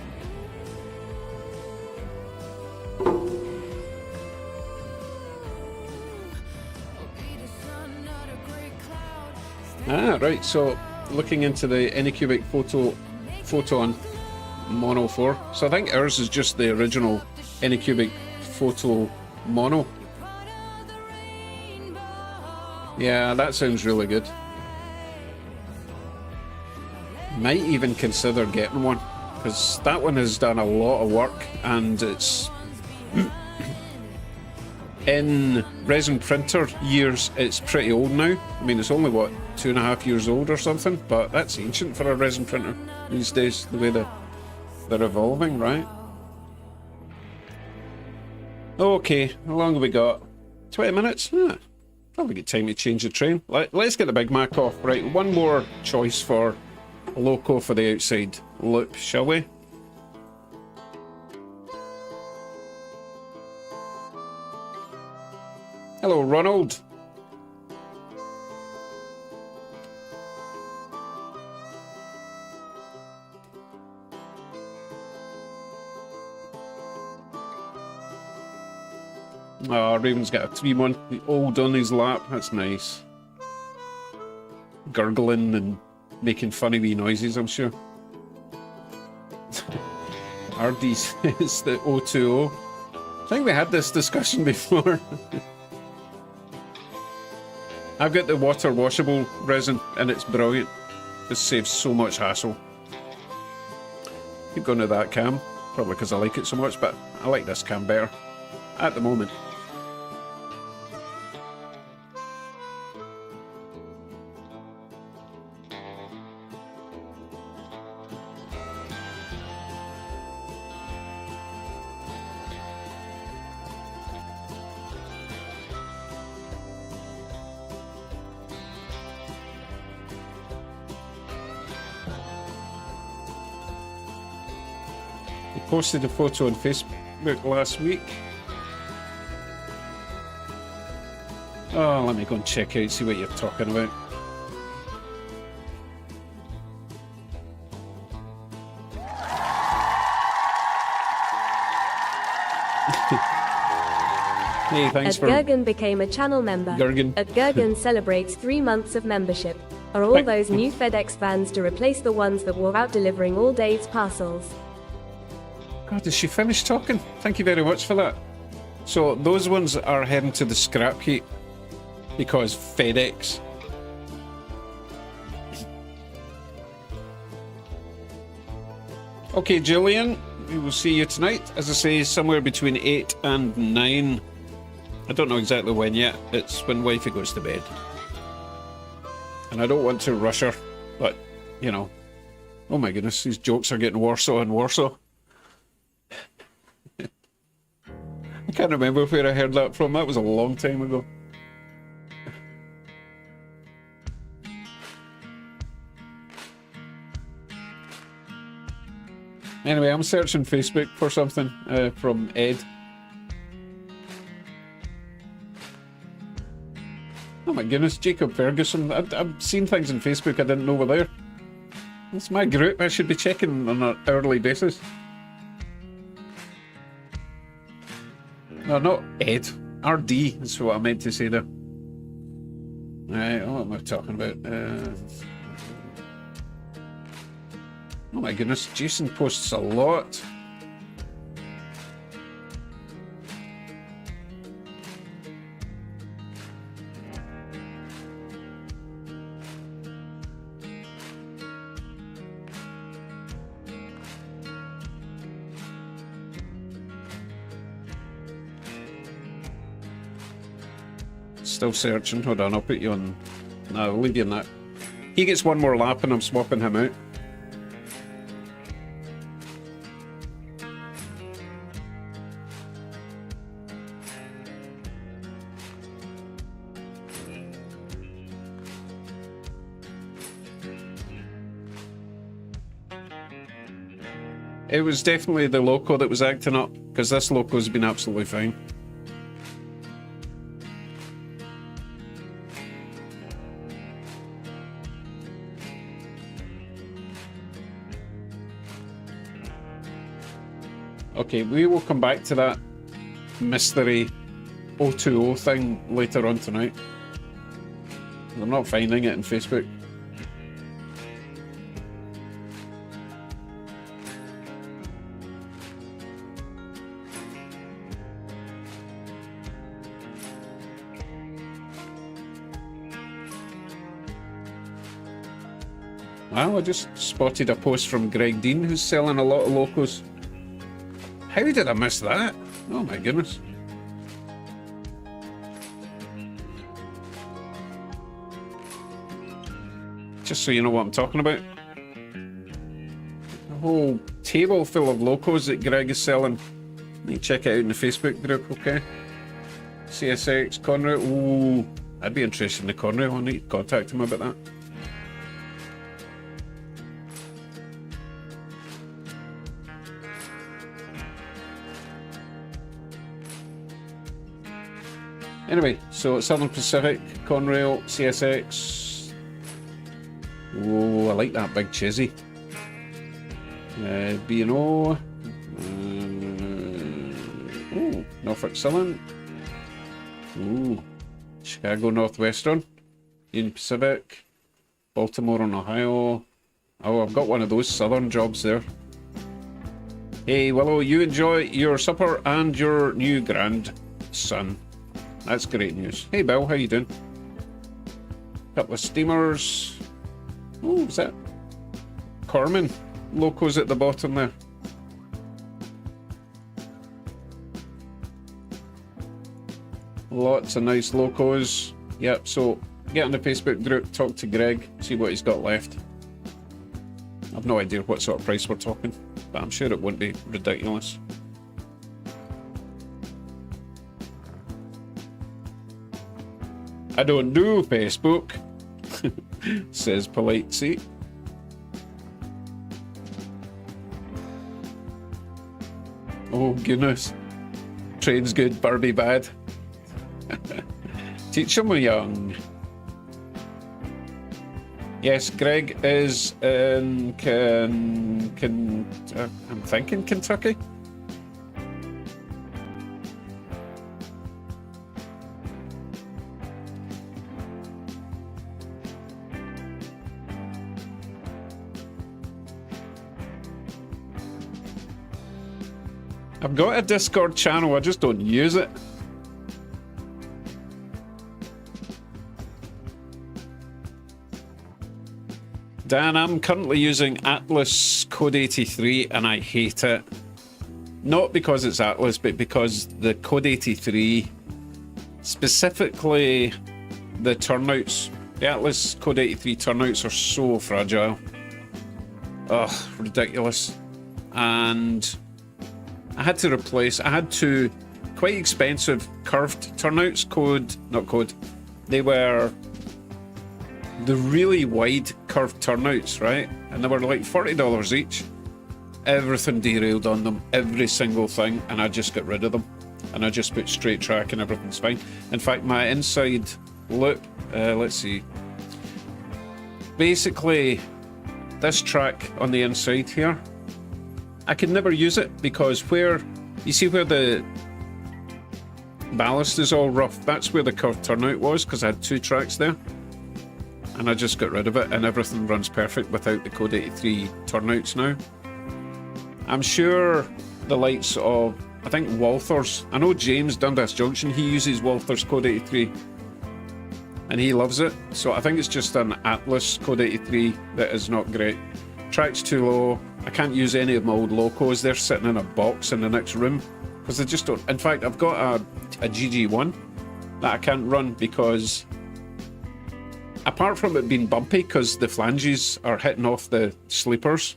Right, so looking into the Anycubic Photon Mono 4. So I think ours is just the original Anycubic Photo Mono. Yeah, that sounds really good. Might even consider getting one, because that one has done a lot of work and it's... In resin printer years, it's pretty old now. I mean, it's only, what, 2.5 years old or something? But that's ancient for a resin printer these days, the way they're evolving, right? Okay, how long have we got? 20 minutes? Probably get time to change the train. Let's get the Big Mac off. Right, one more choice for Loco for the outside loop, shall we? Hello, Ronald. Oh, Raven's got a 3-month old on his lap. That's nice. Gurgling and making funny wee noises, I'm sure. Ardy's is the 020. I think we had this discussion before. I've got the water washable resin and it's brilliant. This saves so much hassle. Keep going to that cam, probably because I like it so much, but I like this cam better at the moment. posted a photo on Facebook last week. Oh, let me go and check out, see what you're talking about. Hey, thanks Ed for... Gergen became a channel member. Gergen. Ed Gergen celebrates 3 months of membership. Are all Thank- those new FedEx vans to replace the ones that wore out delivering all day's parcels? God, did she finish talking? Thank you very much for that. So those ones are heading to the scrap heap because FedEx. Okay, Jillian, we will see you tonight. As I say, somewhere between 8 and 9. I don't know exactly when yet. It's when wifey goes to bed. And I don't want to rush her, but, you know. Oh my goodness, these jokes are getting worse and worse. I can't remember where I heard that from. That was a long time ago. Anyway, I'm searching Facebook for something from Ed. Oh my goodness, Jacob Ferguson. I've seen things on Facebook I didn't know were there. It's my group. I should be checking on an hourly basis. No, not Ed. RD is what I meant to say there. Right, what am I talking about? Oh my goodness, Jason posts a lot. Still searching. Hold on, I'll put you on. No, I'll leave you in that. He gets one more lap and I'm swapping him out. It was definitely the loco that was acting up, because this loco's been absolutely fine. Okay, we will come back to that mystery 020 thing later on tonight. I'm not finding it in Facebook. Well, I just spotted a post from Greg Dean who's selling a lot of locos. How did I miss that? Oh my goodness. Just so you know what I'm talking about. A whole table full of locos that Greg is selling. You can check it out in the Facebook group, okay? CSX, Conrail. Ooh, I'd be interested in the Conrail. I need to contact him about that. Anyway, so Southern Pacific, Conrail, CSX. Oh, I like that big chizzy. B&O. Oh, Norfolk Southern. Ooh, Chicago Northwestern. Union Pacific. Baltimore and Ohio. Oh, I've got one of those Southern jobs there. Hey, Willow, you enjoy your supper and your new grandson. That's great news. Hey Bill, how you doing? Couple of steamers. Oh, is that Corman? Locos at the bottom there. Lots of nice locos. Yep, so get on the Facebook group, talk to Greg, see what he's got left. I've no idea what sort of price we're talking, but I'm sure it won't be ridiculous. I don't do Facebook, says Polite C. Oh goodness. Train's good, Barbie bad. Teach 'em young. Yes, Greg is in I'm thinking Kentucky. I've got a Discord channel, I just don't use it. Dan, I'm currently using Atlas Code 83 and I hate it. Not because it's Atlas, but because the Code 83, specifically the turnouts, the Atlas Code 83 turnouts are so fragile. Ugh, ridiculous. And I had two quite expensive curved turnouts, they were the really wide curved turnouts, right? And they were like $40 each. Everything derailed on them, every single thing, and I just got rid of them. And I just put straight track and everything's fine. In fact, my inside loop, let's see. Basically, this track on the inside here, I could never use it because where the ballast is all rough, that's where the curved turnout was, because I had two tracks there. And I just got rid of it and everything runs perfect without the Code 83 turnouts now. I'm sure the likes of, I think Walther's, I know James Dundas Junction, he uses Walther's Code 83 and he loves it. So I think it's just an Atlas Code 83 that is not great. Track's too low. I can't use any of my old locos. They're sitting in a box in the next room because they just don't. In fact, I've got a GG1 that I can't run because apart from it being bumpy because the flanges are hitting off the sleepers,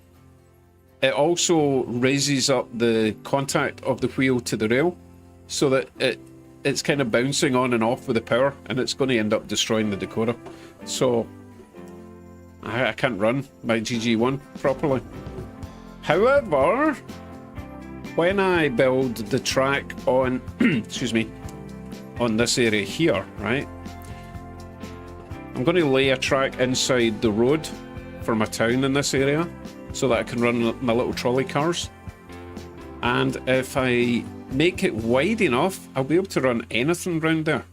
it also raises up the contact of the wheel to the rail so that it's kind of bouncing on and off with the power and it's going to end up destroying the decoder. So I can't run my GG1 properly. However, when I build the track on, excuse me, on this area here, right, I'm going to lay a track inside the road for my town in this area so that I can run my little trolley cars. And if I make it wide enough, I'll be able to run anything around there.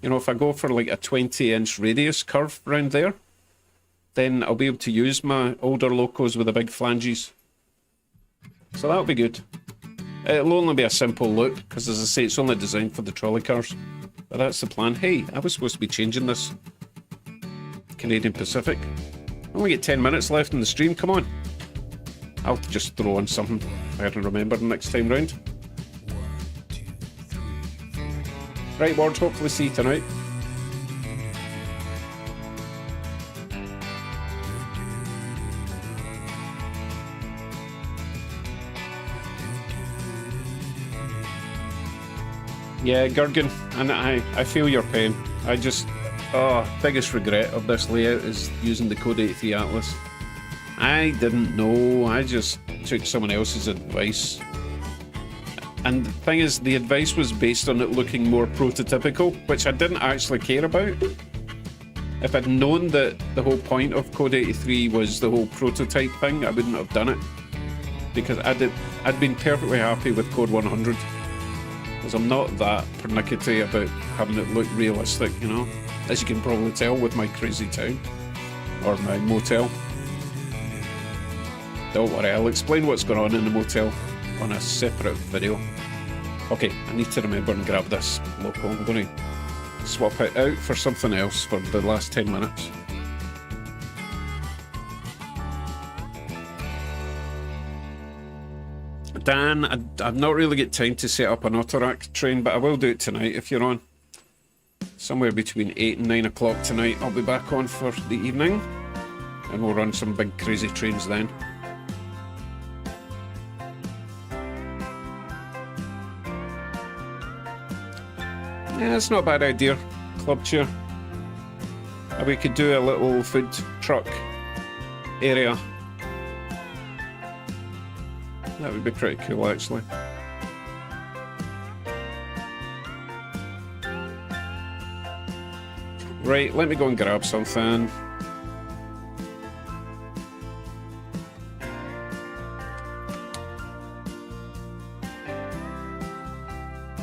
You know, if I go for like a 20-inch radius curve around there, then I'll be able to use my older locos with the big flanges. So that'll be good. It'll only be a simple loop, because as I say, it's only designed for the trolley cars. But that's the plan. Hey, I was supposed to be changing this. Canadian Pacific. I only get 10 minutes left in the stream, come on. I'll just throw on something I can remember next time round. Right, Ward, hopefully see you tonight. Yeah, Gurgen, and I feel your pain. I just, biggest regret of this layout is using the Code 83 Atlas. I didn't know, I just took someone else's advice. And the thing is, the advice was based on it looking more prototypical, which I didn't actually care about. If I'd known that the whole point of Code 83 was the whole prototype thing, I wouldn't have done it. Because I'd been perfectly happy with Code 100. Because I'm not that pernickety about having it look realistic, you know, as you can probably tell with my crazy town or my motel. Don't worry, I'll explain what's going on in the motel on a separate video. Okay, I need to remember and grab this loco. I'm going to swap it out for something else for the last 10 minutes. Dan, I've not really got time to set up an autorack train, but I will do it tonight if you're on. Somewhere between 8 and 9 o'clock tonight, I'll be back on for the evening. And we'll run some big crazy trains then. Yeah, it's not a bad idea, club chair. We could do a little food truck area. That would be pretty cool, actually. Right, let me go and grab something.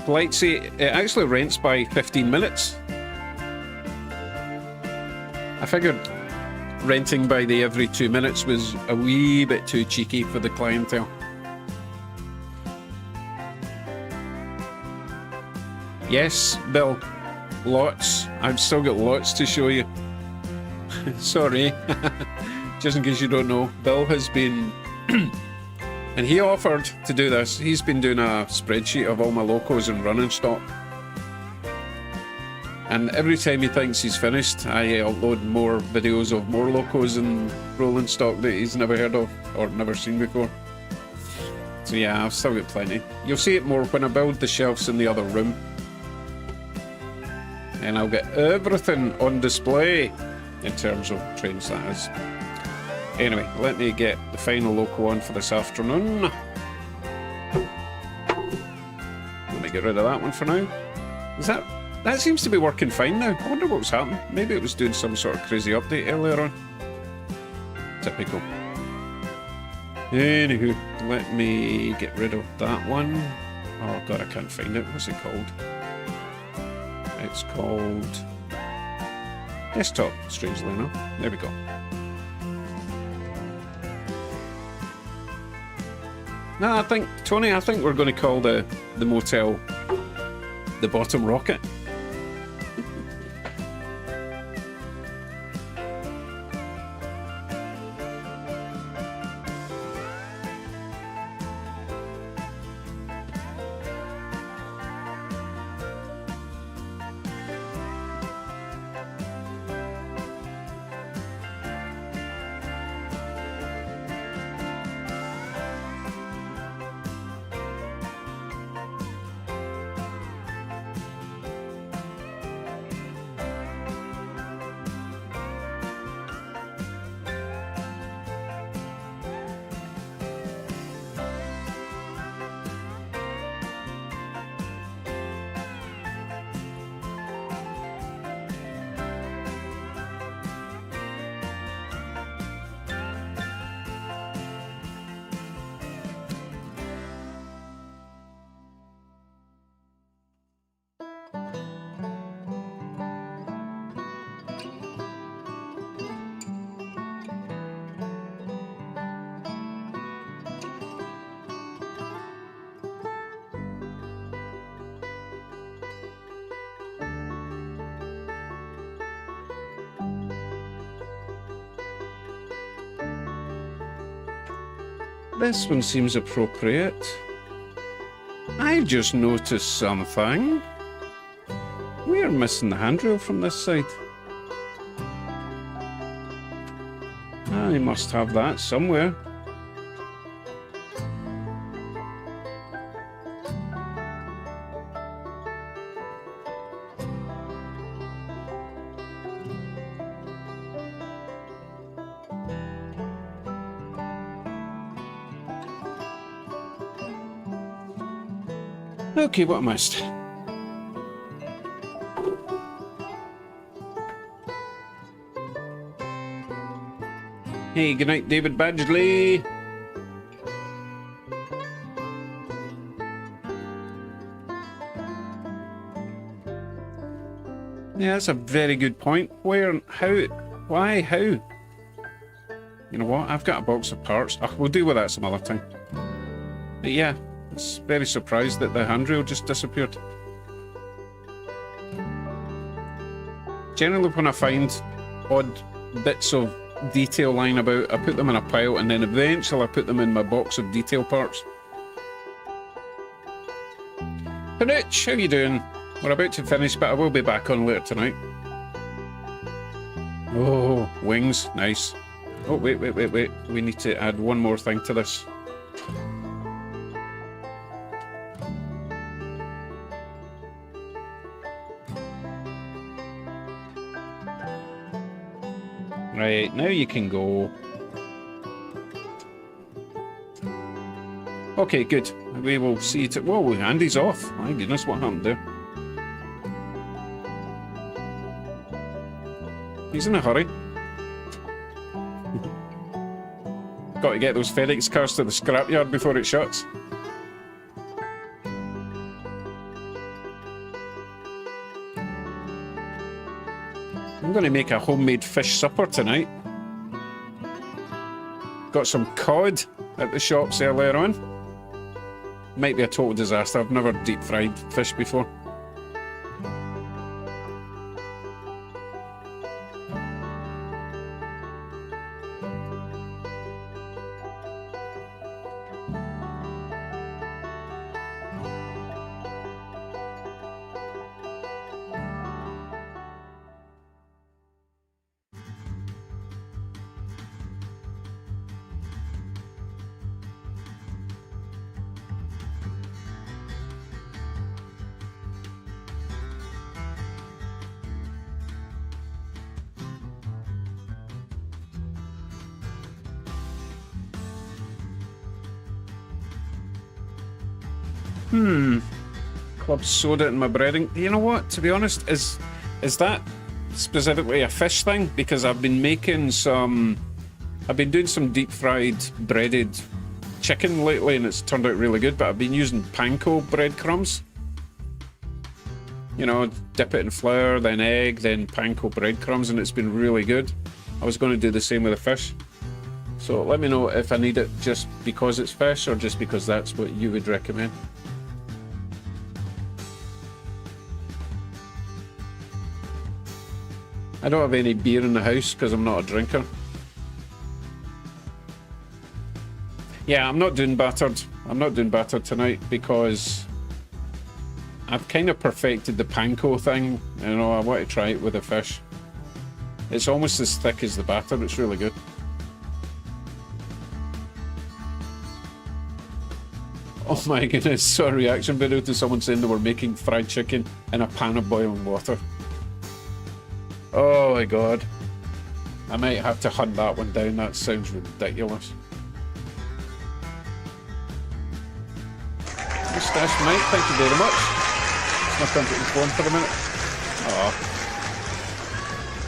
Lightsay, it actually rents by 15 minutes. I figured renting by the every 2 minutes was a wee bit too cheeky for the clientele. Yes, Bill, lots. I've still got lots to show you. Sorry, just in case you don't know, Bill has been and he offered to do this. He's been doing a spreadsheet of all my locos and running stock. And every time he thinks he's finished, I upload more videos of more locos and rolling stock that he's never heard of or never seen before. So yeah, I've still got plenty. You'll see it more when I build the shelves in the other room. And I'll get everything on display in terms of trains, that is. Anyway, let me get the final loco on for this afternoon. Let me get rid of that one for now. That seems to be working fine now. I wonder what's happened. Maybe it was doing some sort of crazy update earlier on. Typical. Anywho, let me get rid of that one. Oh god, I can't find it. What's it called? It's called Desktop, strangely enough. There we go. No, I think, Tony, I think we're going to call the motel the Bottom Rocket. This one seems appropriate. I just noticed something. We're missing the handrail from this side. I must have that somewhere. Okay, what I missed. Hey, good night, David Badgley. Yeah, that's a very good point. Where, how, why, how? You know what? I've got a box of parts. Oh, we'll deal with that some other time. But yeah, I was very surprised that the handrail just disappeared. Generally, when I find odd bits of detail lying about, I put them in a pile and then eventually I put them in my box of detail parts. Panooch, how you doing? We're about to finish, but I will be back on later tonight. Oh, wings, nice. Oh, wait. We need to add one more thing to this. Right, now you can go. Okay, good. We will see it. Whoa, Andy's off. My goodness, what happened there? He's in a hurry. Got to get those FedEx cars to the scrapyard before it shuts. I'm going to make a homemade fish supper tonight. Got some cod at the shops earlier on. Might be a total disaster. I've never deep fried fish before. Club soda in my breading. You know what? To be honest, is that specifically a fish thing? Because I've been making some... I've been doing some deep fried breaded chicken lately and it's turned out really good, but I've been using panko breadcrumbs. You know, dip it in flour, then egg, then panko breadcrumbs, and it's been really good. I was going to do the same with the fish. So let me know if I need it just because it's fish or just because that's what you would recommend. I don't have any beer in the house because I'm not a drinker. Yeah, I'm not doing battered. I'm not doing battered tonight because I've kind of perfected the panko thing. You know, I want to try it with the fish. It's almost as thick as the batter. It's really good. Oh my goodness, saw a reaction video to someone saying they were making fried chicken in a pan of boiling water. Oh my god. I might have to hunt that one down, that sounds ridiculous. Mustache Mike, thank you very much. Snuck onto the phone for a minute. Aw.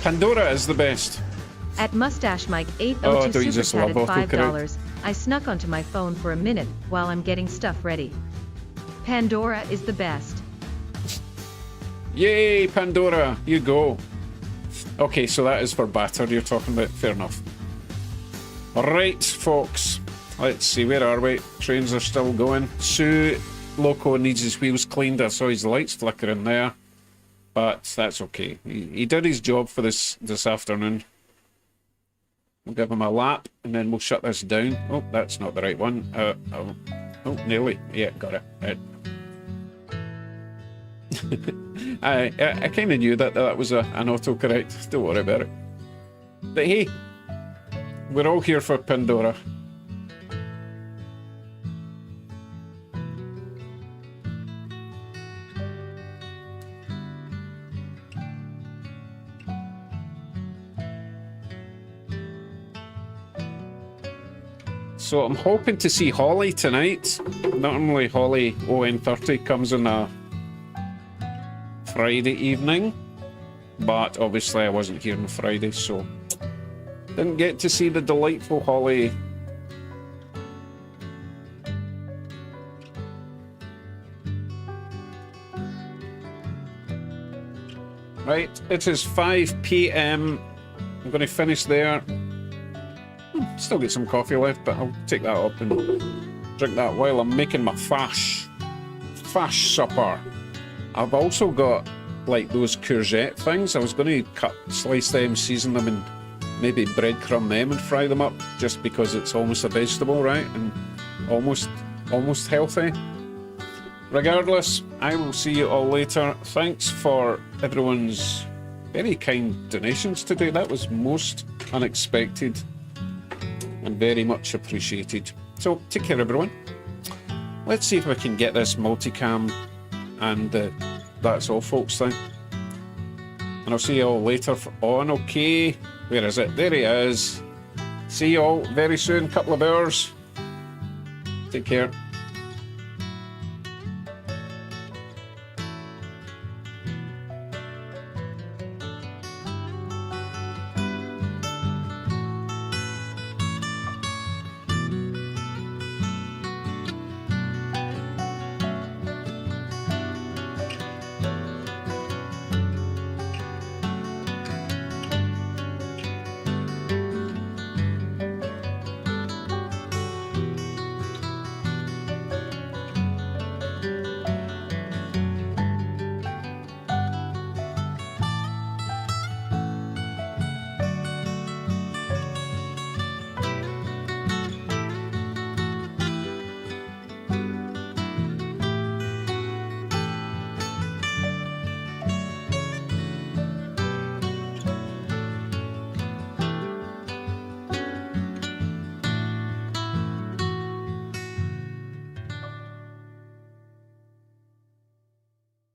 Pandora is the best. At Mustache Mike 802 don't you super just love chatted autocorrect? $5. I snuck onto my phone for a minute while I'm getting stuff ready. Pandora is the best. Yay, Pandora, you go. Okay, so that is for batter you're talking about. Fair enough. Right, folks. Let's see, where are we? Trains are still going. Sue Loco needs his wheels cleaned. I saw his lights flickering there. But that's okay. He did his job for this afternoon. We'll give him a lap, and then we'll shut this down. Oh, that's not the right one. Oh, nearly. Yeah, got it. I kind of knew that was an autocorrect. Don't worry about it. But hey, we're all here for Pandora. So I'm hoping to see Holly tonight. Normally Holly ON30 comes on a Friday evening, but obviously I wasn't here on Friday, so didn't get to see the delightful Holly. Right, it is 5 PM. I'm going to finish there. Still get some coffee left, but I'll take that up and drink that while I'm making my fash supper. I've also got like those courgette things. I was going to slice them, season them, and maybe breadcrumb them and fry them up, just because it's almost a vegetable, right? And almost healthy. Regardless, I will see you all later. Thanks for everyone's very kind donations today. That was most unexpected and very much appreciated. So take care, everyone. Let's see if we can get this multicam, and that's all, folks. Then, and I'll see you all later on. Okay, where is it? There he is. See you all very soon. Couple of hours. Take care.